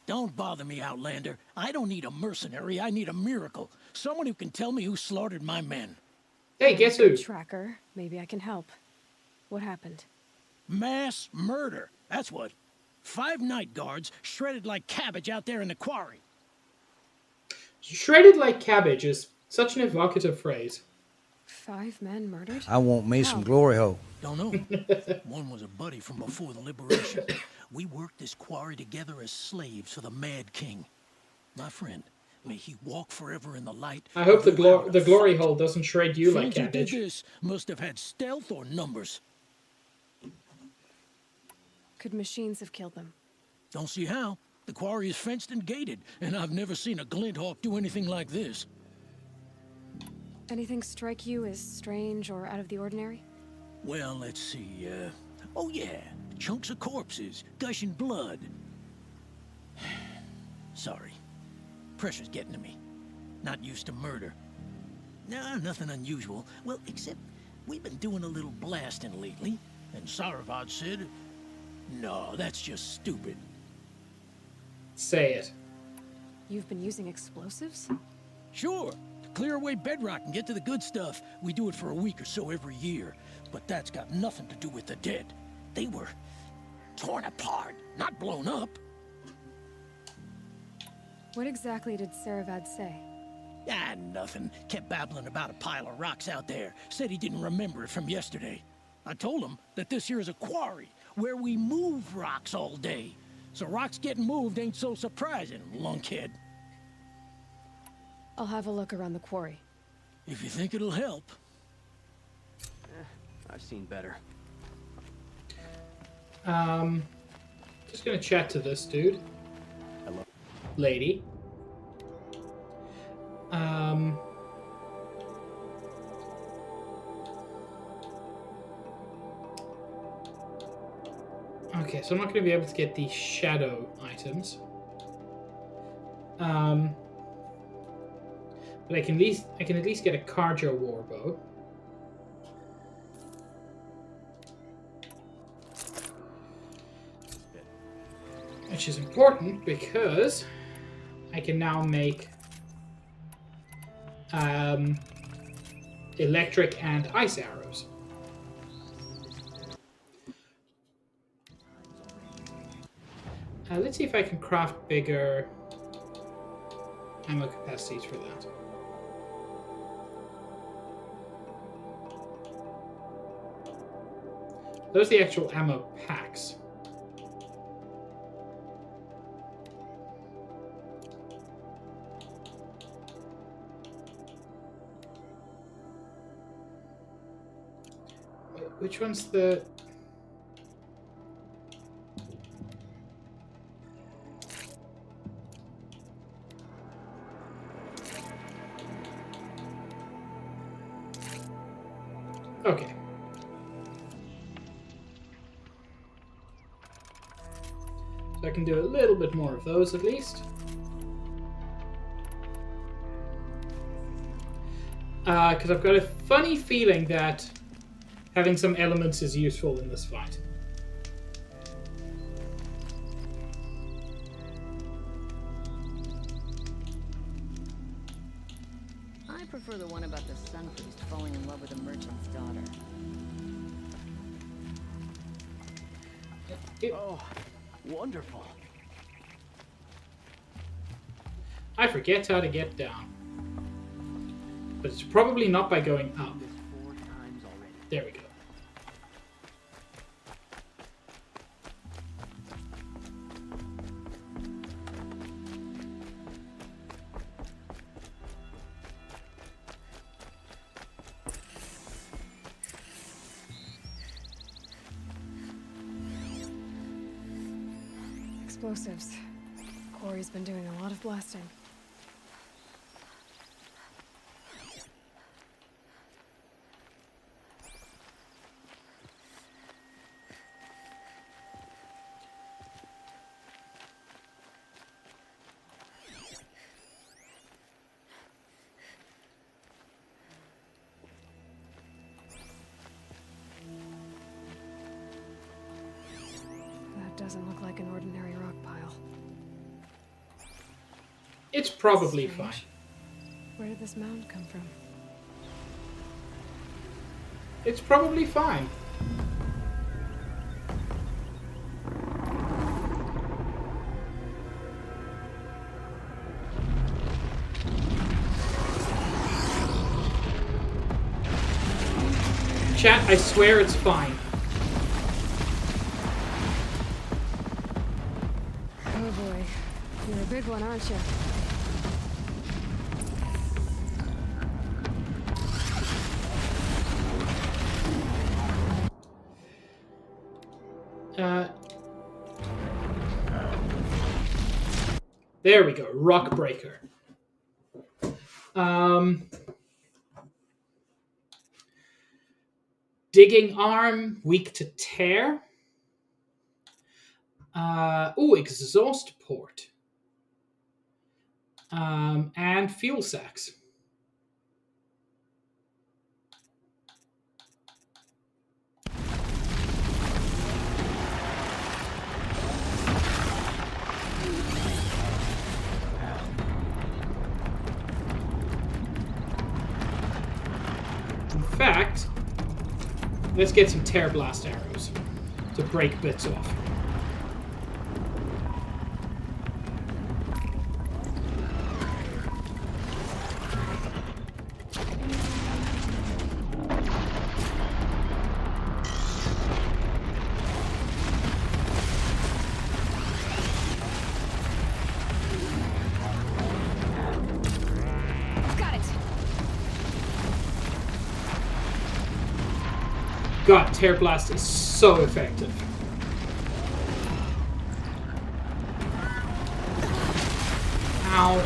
Don't bother me, Outlander. I don't need a mercenary, I need a miracle. Someone who can tell me who slaughtered my men. Hey, guess who? Tracker. Maybe I can help. What happened? Mass murder. That's what. 5 night guards shredded like cabbage out there in the quarry. Shredded like cabbage is such an evocative phrase. 5 men murdered? I want me some glory hole. Don't know. One was a buddy from before the liberation. We worked this quarry together as slaves for the Mad King. My friend, may he walk forever in the light. I hope the glory hole doesn't shred you like Friends who did cabbage. this must have had stealth or numbers. Could machines have killed them? Don't see how. The quarry is fenced and gated, and I've never seen a glint hawk do anything like this. Anything strike you as strange or out of the ordinary? Well, let's see, oh yeah, chunks of corpses, gushing blood. Sorry. Pressure's getting to me. Not used to murder. Nah, nothing unusual. Well, except we've been doing a little blasting lately, and Saravad said, no, that's just stupid. Say it. You've been using explosives? Sure. To clear away bedrock and get to the good stuff. We do it for a week or so every year. But that's got nothing to do with the dead. They were torn apart, not blown up. What exactly did Saravad say? Ah, nothing. Kept babbling about a pile of rocks out there. Said he didn't remember it from yesterday. I told him that this here is a quarry where we move rocks all day. So rocks getting moved ain't so surprising, lunkhead. I'll have a look around the quarry. If you think it'll help. I've seen better. Just gonna chat to this dude. Hello. Lady. Okay, so I'm not going to be able to get the shadow items. But I can at least get a Carjo warbow. Which is important because I can now make electric and ice arrows. Let's see if I can craft bigger ammo capacities for that. Those are the actual ammo packs. Wait, which one's the... Okay. So I can do a little bit more of those at least. Because I've got a funny feeling that having some elements is useful in this fight. I prefer the one about the sun priest falling in love with a merchant's daughter. Oh, wonderful. I forget how to get down. But it's probably not by going up. There we go. Explosives. Quarry's been doing a lot of blasting. doesn't look like an ordinary rock pile. It's probably Strange. fine. Where did this mound come from? It's probably fine. Chat, I swear it's fine. Oh boy. You're a big one, aren't you? There we go. Rock breaker. Digging arm, weak to tear. Exhaust port. And fuel sacks. In fact, let's get some tear blast arrows to break bits off. Got it. God, tear blast is so effective. Ow.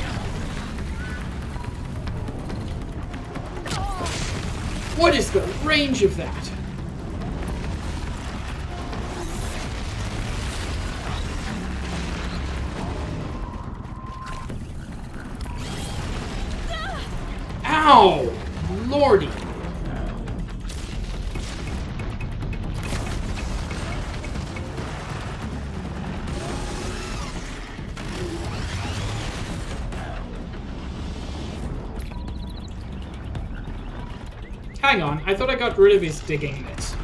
What is the range of that? Ow! Lordy. Hang on, I thought I got rid of his digging mitts.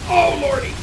Oh, lordy!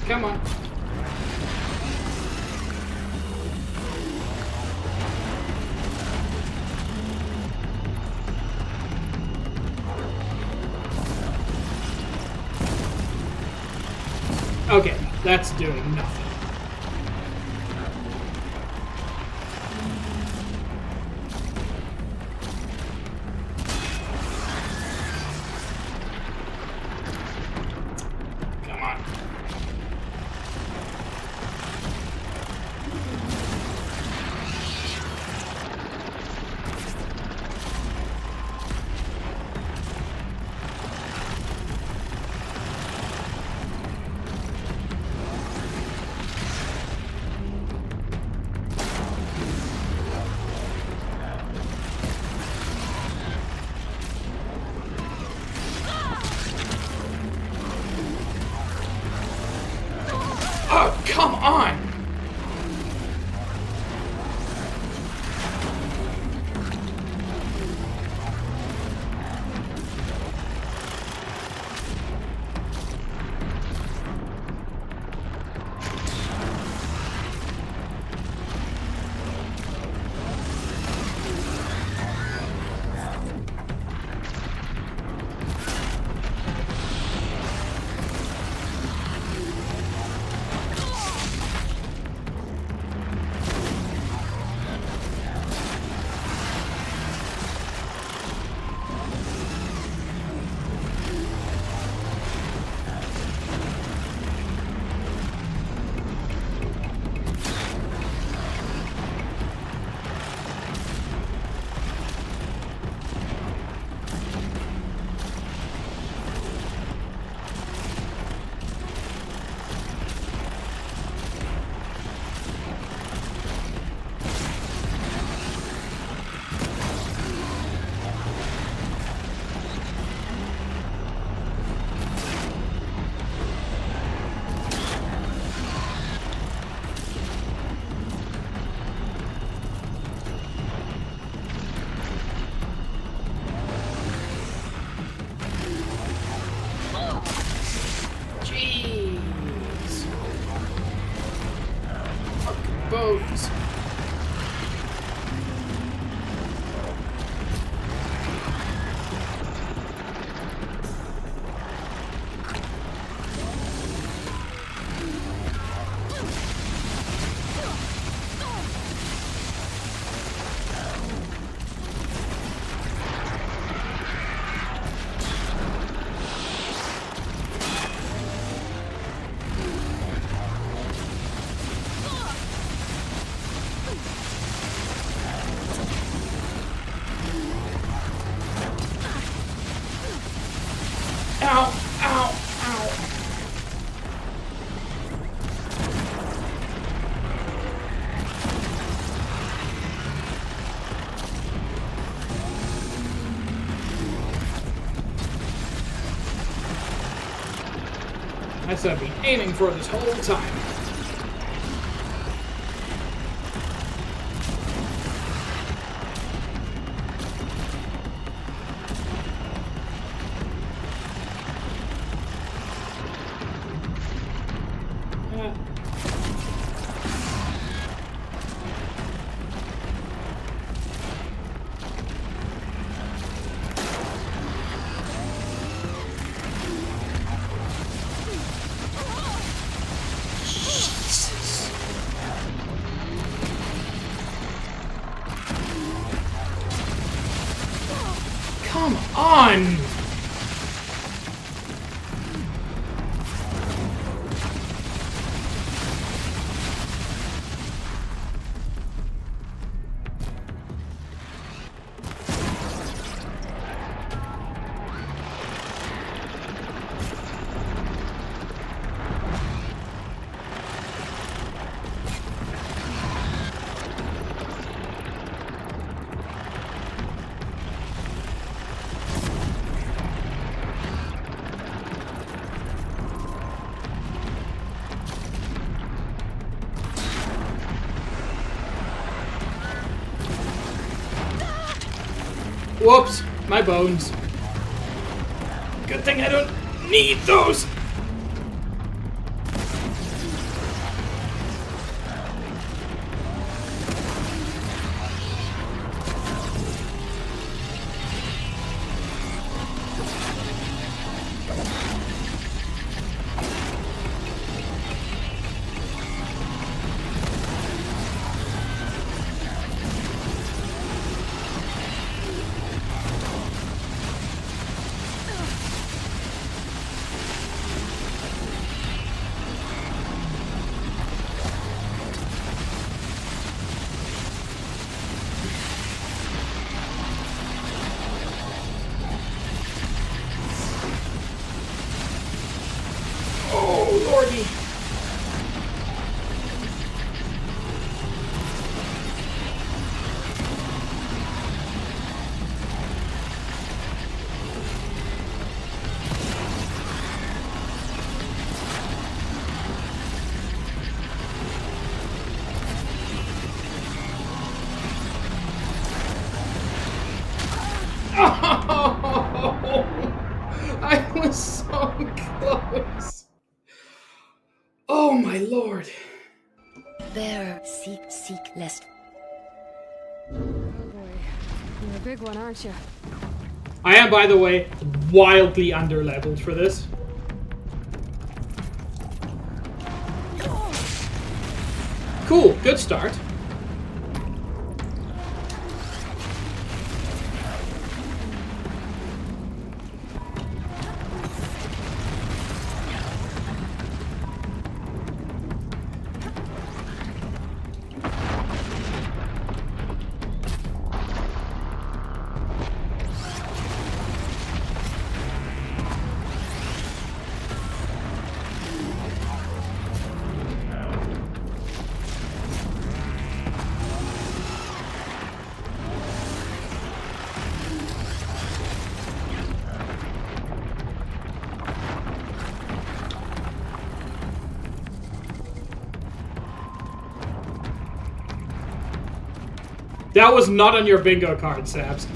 Come on. Okay, that's doing nothing. Come on. Come on! Bones. Ow, ow, ow. That's what I've been aiming for this whole time. Come on! Whoops, my bones. Good thing I don't need those. Oh, lordy. so close. Oh my lord. Bearer, seek lest. Oh boy. You're a big one, aren't you? I am, by the way, wildly underleveled for this. Cool, good start. That was not on your bingo card, Sabs.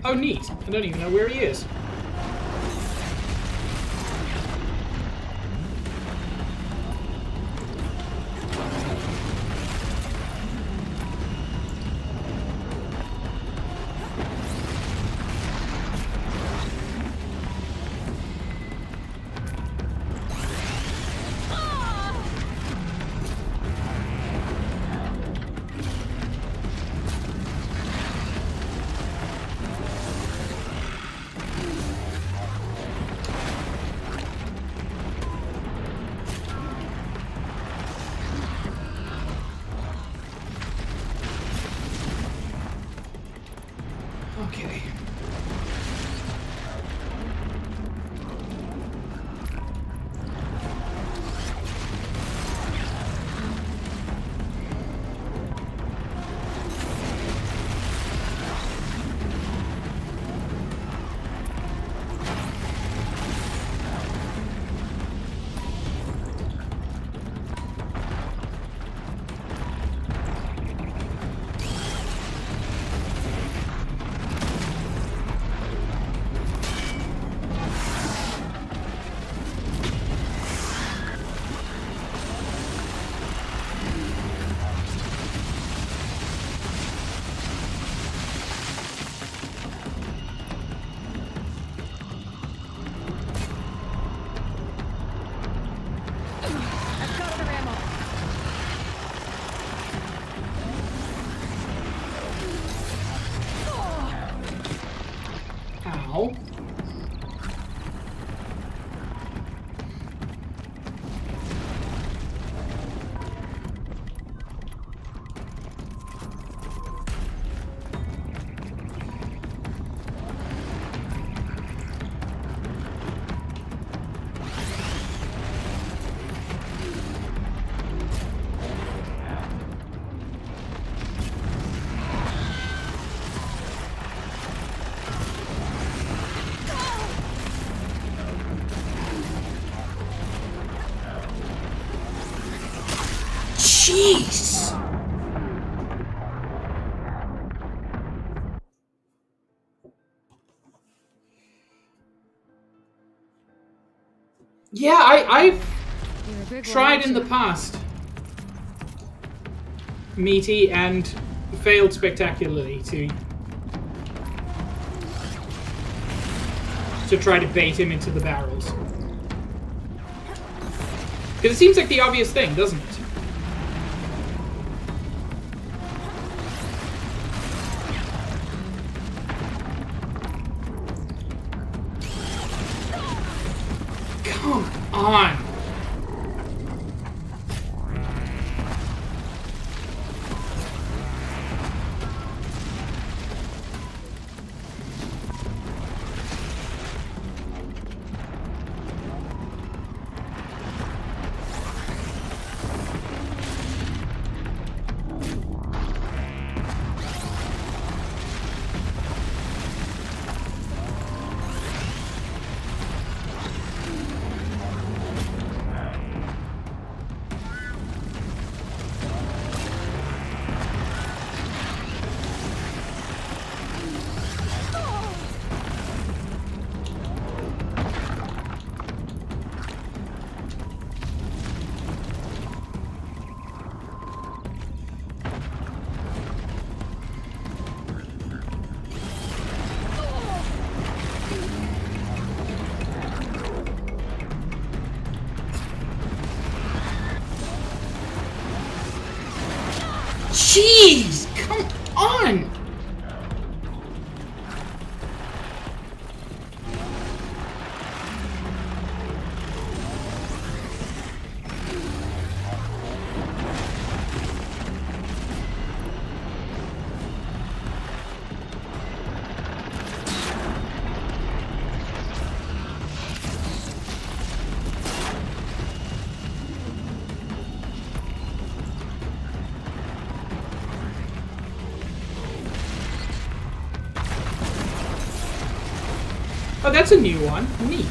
Oh, neat. I don't even know where he is. Okay. Ow. Jeez! Yeah, I've tried in the past, Meaty, and failed spectacularly to try to bait him into the barrels. Because it seems like the obvious thing, doesn't it? Come on! Jeez! Come on! Oh, that's a new one. Neat.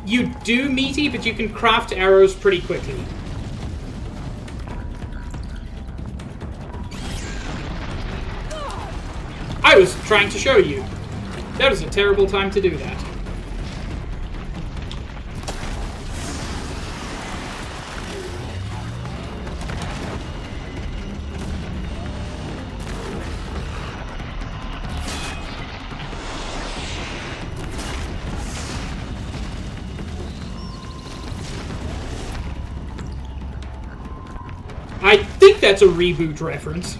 You do, Meaty, but you can craft arrows pretty quickly. I was trying to show you. That was a terrible time to do that. I think that's a reboot reference.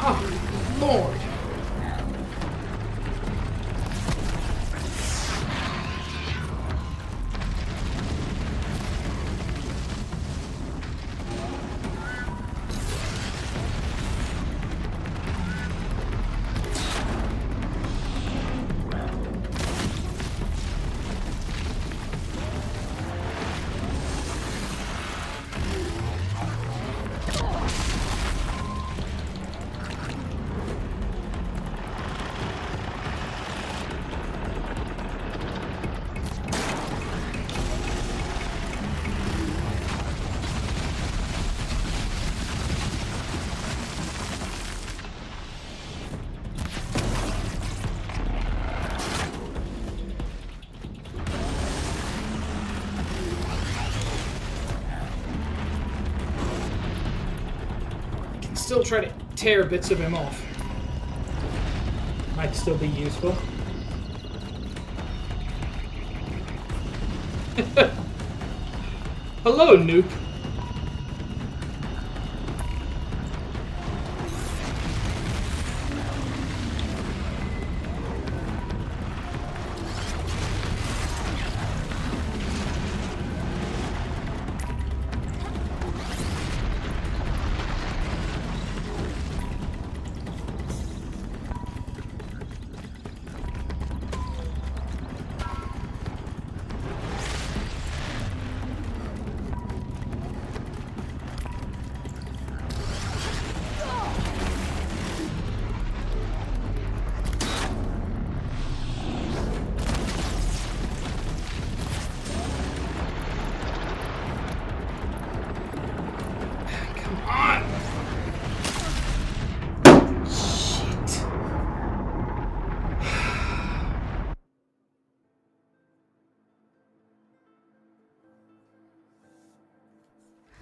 Oh, Lord. Still try to tear bits of him off. Might still be useful. Hello, Noop.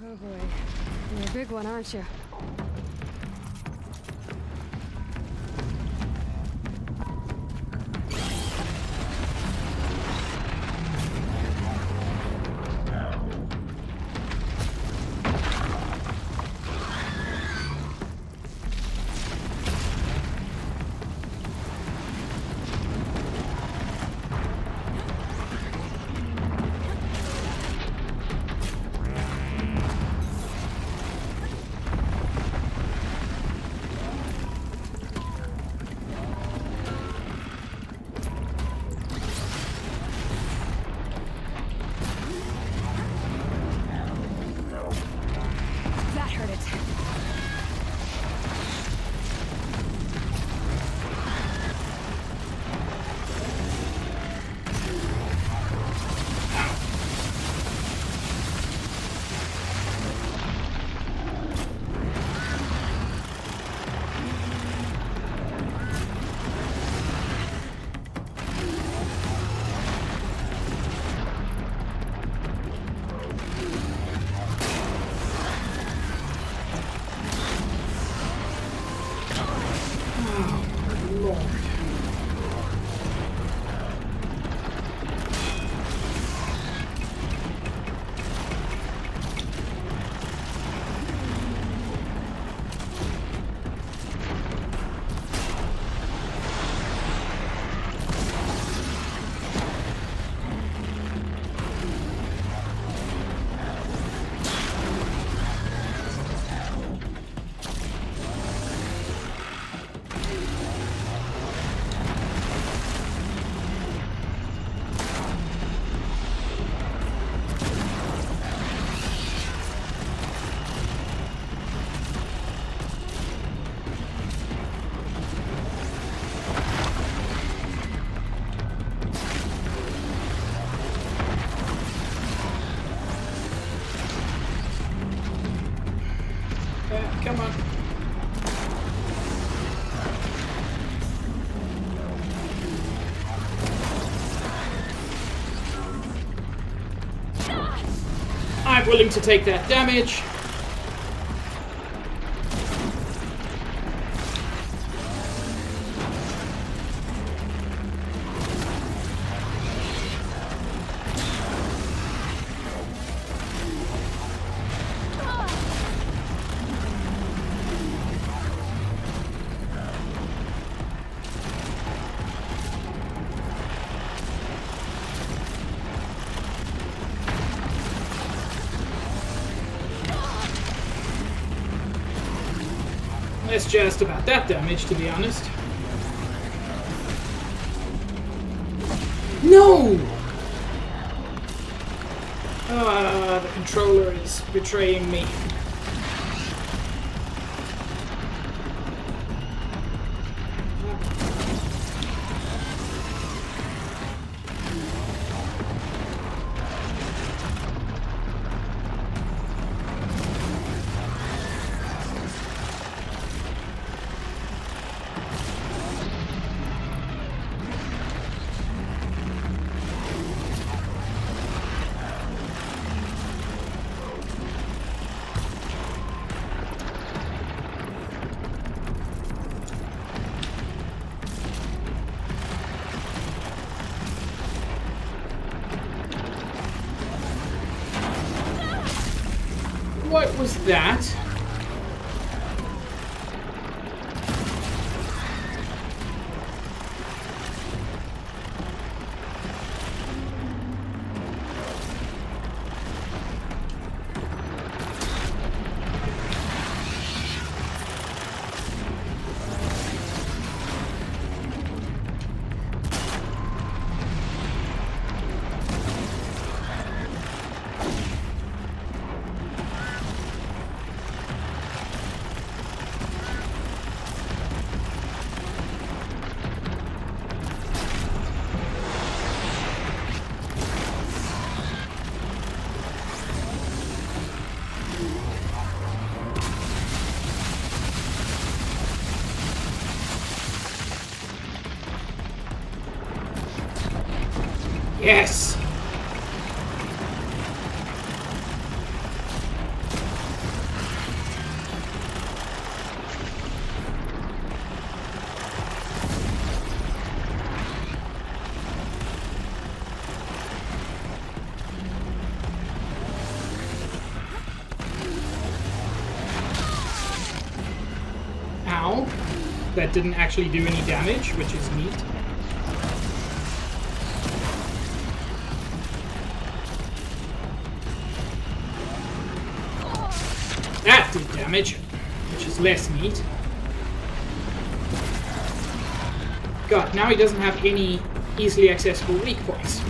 Oh boy. You're a big one, aren't you? That hurt it. Come on. I'm willing to take that damage. That's just about that damage, to be honest. No! Ah, the controller is betraying me. What was that? that didn't actually do any damage, which is neat. That did damage, which is less neat. God, now he doesn't have any easily accessible weak points.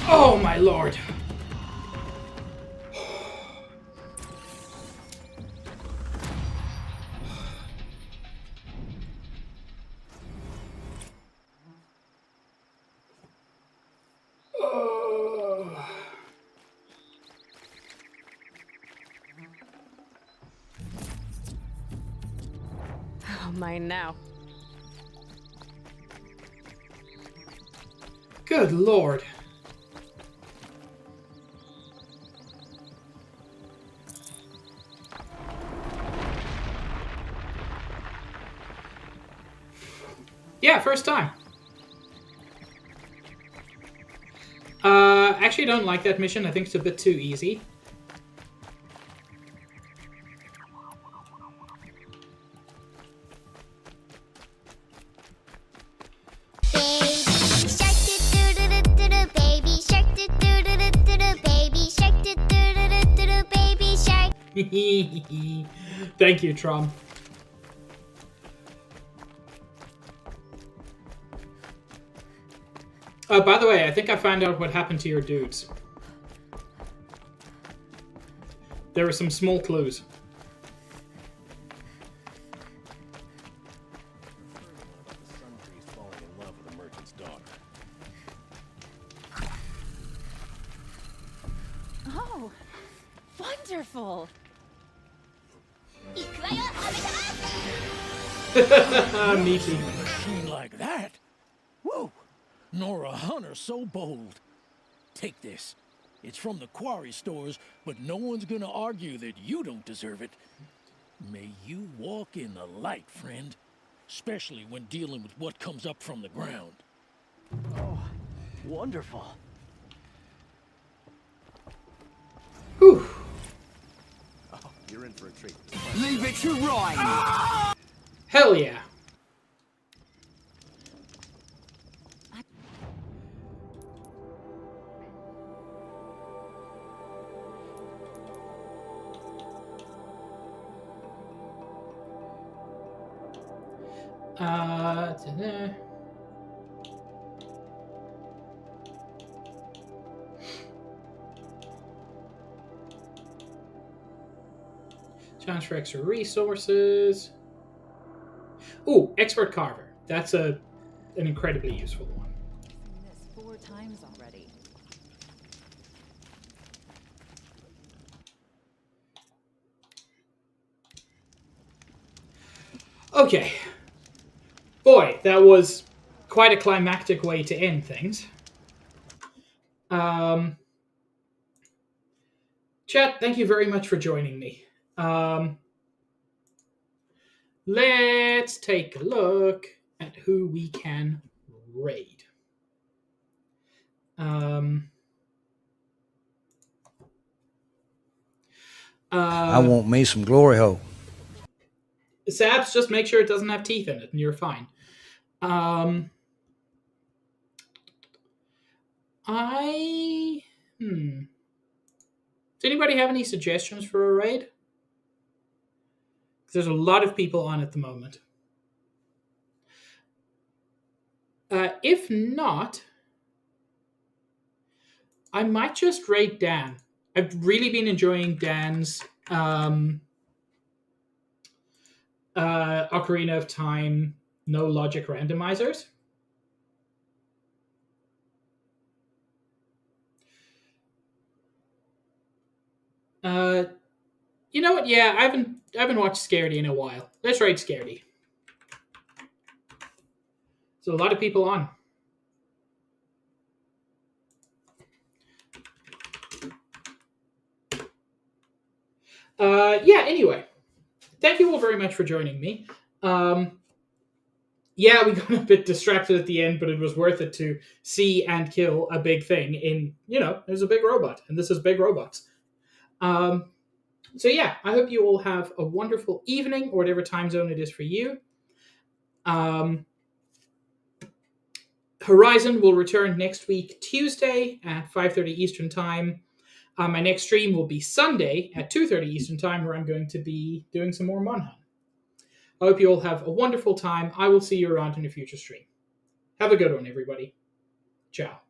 Oh my lord. Oh, mine now. Good lord. Yeah, first time. Actually, I don't like that mission. I think it's a bit too easy. Thank you, Trom. By the way, I think I found out what happened to your dudes. There were some small clues. Oh, wonderful! Neatly. Like that? Whoa! Nor a hunter so bold. Take this. It's from the quarry stores, but no one's gonna argue that you don't deserve it. May you walk in the light, friend. Especially when dealing with what comes up from the ground. Oh, wonderful. Whew. Oh, you're in for a treat. Leave it to Ryan! Hell yeah. Transfer extra resources. Ooh, expert carver. That's an incredibly useful one. This 4 times already. Okay. Boy, that was quite a climactic way to end things. Chat, thank you very much for joining me. Let's take a look at who we can raid. I want me some glory hole. Sabs, just make sure it doesn't have teeth in it, and you're fine. I Does anybody have any suggestions for a raid? There's a lot of people on at the moment. If not, I might just raid Dan. I've really been enjoying Dan's Ocarina of Time no logic randomizers. You know what? Yeah, I haven't watched Scaredy in a while. Let's raid Scaredy. So a lot of people on. Yeah, anyway. Thank you all very much for joining me. Yeah, we got a bit distracted at the end, but it was worth it to see and kill a big thing in, there's a big robot, and this is big robots. So yeah, I hope you all have a wonderful evening, or whatever time zone it is for you. Horizon will return next week, Tuesday at 5:30 Eastern Time. My next stream will be Sunday at 2:30 Eastern Time, where I'm going to be doing some more Monhan. I hope you all have a wonderful time. I will see you around in a future stream. Have a good one, everybody. Ciao.